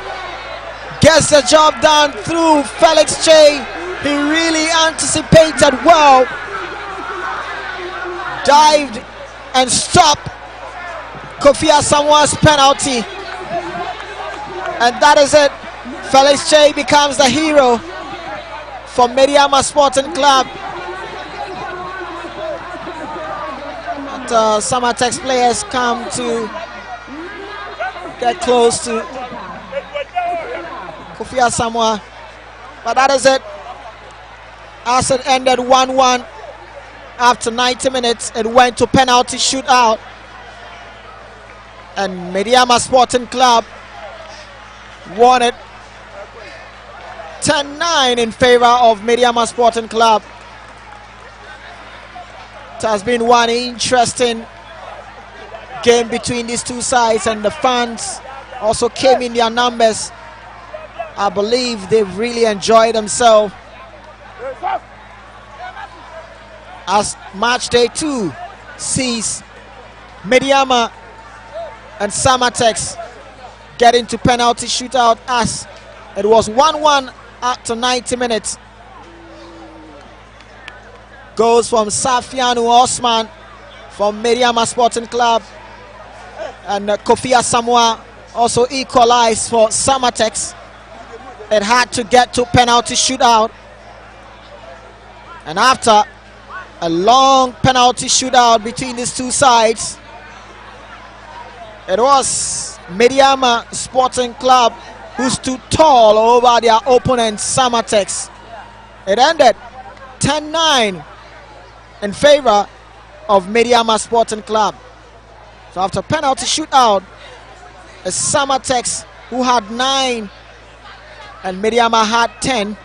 gets the job done through Felix Che. He really anticipated well, dived and stopped Kofi Asamoah's penalty, and that is it. Felix Che becomes the hero for Medeama Sporting Club. And Samartex players come to get close to Kofi Asamoah, but that is it. As it ended 1-1 after 90 minutes, it went to penalty shootout, and Medeama Sporting Club won it 10-9 in favor of Medeama Sporting Club. It has been one interesting game between these two sides, and the fans also came in their numbers. I believe they've really enjoyed themselves as match day 2 sees Medeama and Samartex get into penalty shootout, as it was 1-1 after 90 minutes. Goals from Safianu Osman from Medeama Sporting Club, and Kofi Asamoah also equalized for Samartex. It had to get to penalty shootout, and after a long penalty shootout between these two sides, it was Medeama Sporting Club who stood tall over their opponent, Samartex. It ended 10-9 in favor of Medeama Sporting Club. So after penalty shootout, it's Samartex who had 9 and Medeama had 10.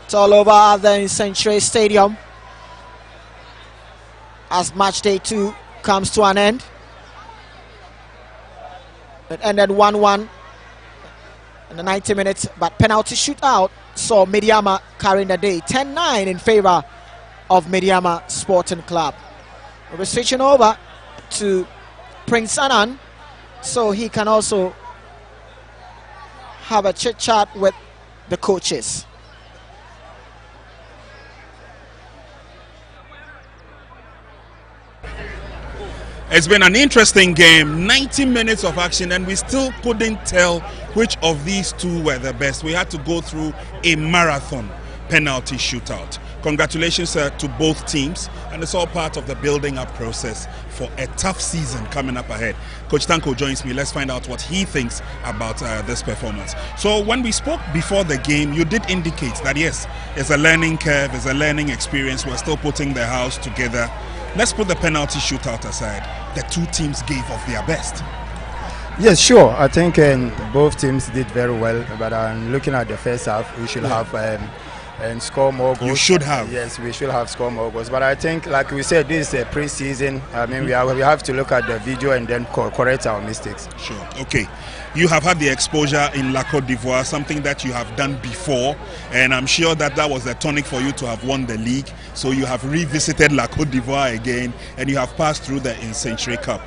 It's all over the Nsenkyire Stadium as match day 2 comes to an end. It ended 1-1 in the 90 minutes, but penalty shootout saw Medeama carrying the day, 10-9 in favor of Medeama Sporting Club. We're switching over to Prince Annan so he can also have a chit chat with the coaches. It's been an interesting game, 90 minutes of action, and we still couldn't tell which of these two were the best. We had to go through a marathon penalty shootout. Congratulations to both teams, and it's all part of the building up process for a tough season coming up ahead. Coach Tanko joins me. Let's find out what he thinks about this performance. So when we spoke before the game, you did indicate that yes, it's a learning curve, it's a learning experience. We're still putting the house together. Let's put the penalty shootout aside. The two teams gave of their best. Yes, sure. I think both teams did very well, but looking at the first half, we should have and score more goals. You should have. Yes, we should have scored more goals. But I think, like we said, this is a pre-season. I mean, we have to look at the video and then correct our mistakes. Sure. Okay. You have had the exposure in La Côte d'Ivoire, something that you have done before, and I'm sure that that was a tonic for you to have won the league. So you have revisited La Côte d'Ivoire again, and you have passed through the Nsenkyire Cup.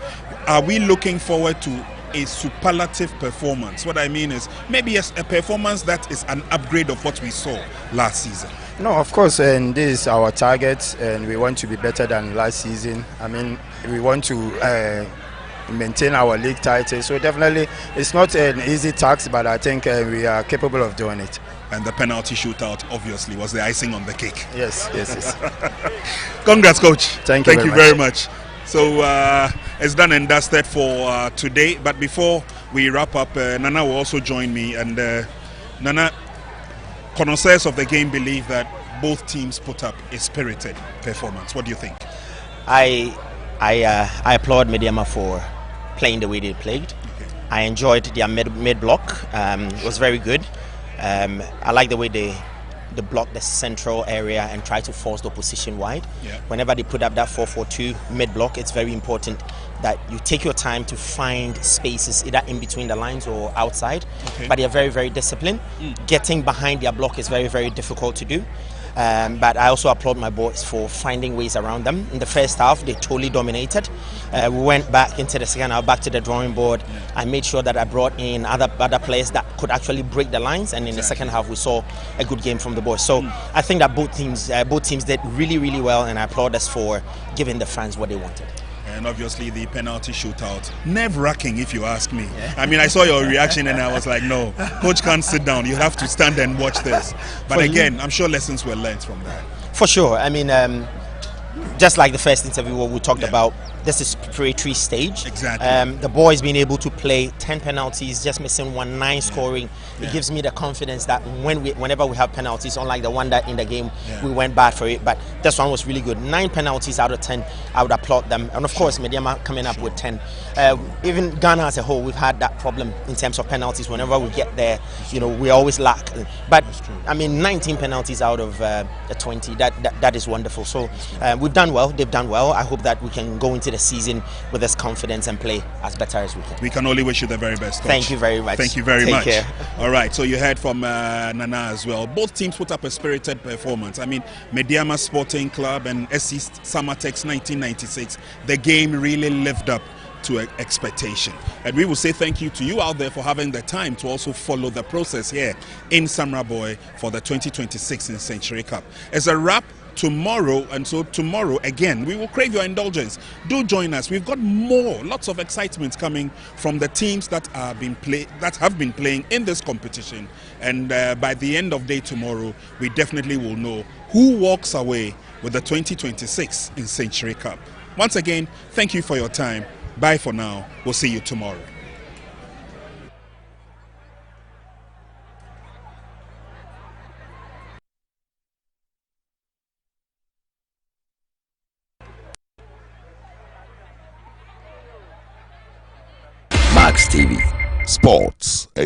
Are we looking forward to a superlative performance? What I mean is maybe a performance that is an upgrade of what we saw last season. No, of course, and this is our target, and we want to be better than last season. I mean, we want to maintain our league title, so definitely it's not an easy task, but I think we are capable of doing it. And the penalty shootout obviously was the icing on the cake. Yes. Congrats, coach. Thank you very much. So it's done and dusted for today, but before we wrap up, Nana will also join me, and Nana, connoisseurs of the game believe that both teams put up a spirited performance. What do you think? I applaud Medeama for playing the way they played. Okay. I enjoyed their mid block. It was very good. I like the way they block the central area and try to force the opposition wide. Yeah. Whenever they put up that 4-4-2 mid block, it's very important that you take your time to find spaces either in between the lines or outside. Okay. But they're very, very disciplined. Getting behind their block is very, very difficult to do. But I also applaud my boys for finding ways around them. In the first half, they totally dominated. We went back into the second half, back to the drawing board. I made sure that I brought in other players that could actually break the lines. And in the second half, we saw a good game from the boys. So I think that both teams did really, really well, and I applaud us for giving the fans what they wanted. And obviously the penalty shootout, nerve-wracking if you ask me. I mean, I saw your reaction and I was like, no, coach can't sit down. You have to stand and watch this. But again, I'm sure lessons were learned from that. For sure. I mean, just like the first interview where we talked about, this is preparatory stage. Exactly. The boys being able to play 10 penalties, just missing 9 scoring. It gives me the confidence that whenever we have penalties, unlike the one that in the game we went bad for it, but this one was really good. 9 penalties out of 10, I would applaud them. And of course, Medeama coming up with 10. Even Ghana as a whole, we've had that problem in terms of penalties. Whenever we get there, we always lack. But I mean, 19 penalties out of the 20, that is wonderful. So we've done well. They've done well. I hope that we can go into the season with this confidence and play as better as we can. We can only wish you the very best, coach. Thank you very much. Thank you very much. Take care. All right, so you heard from Nana as well. Both teams put up a spirited performance. I mean, Medeama Sporting Club and SC Samartex 1996, the game really lived up to expectation. And we will say thank you to you out there for having the time to also follow the process here in Samraboy for the 2026 Nsenkyire Cup. As a wrap, tomorrow, and so tomorrow again we will crave your indulgence. Do join us. We've got lots of excitement coming from the teams that have been playing in this competition, and by the end of day tomorrow we definitely will know who walks away with the 2026 Nsenkyire Cup. Once again, thank you for your time. Bye for now. We'll see you tomorrow. Max TV, sports and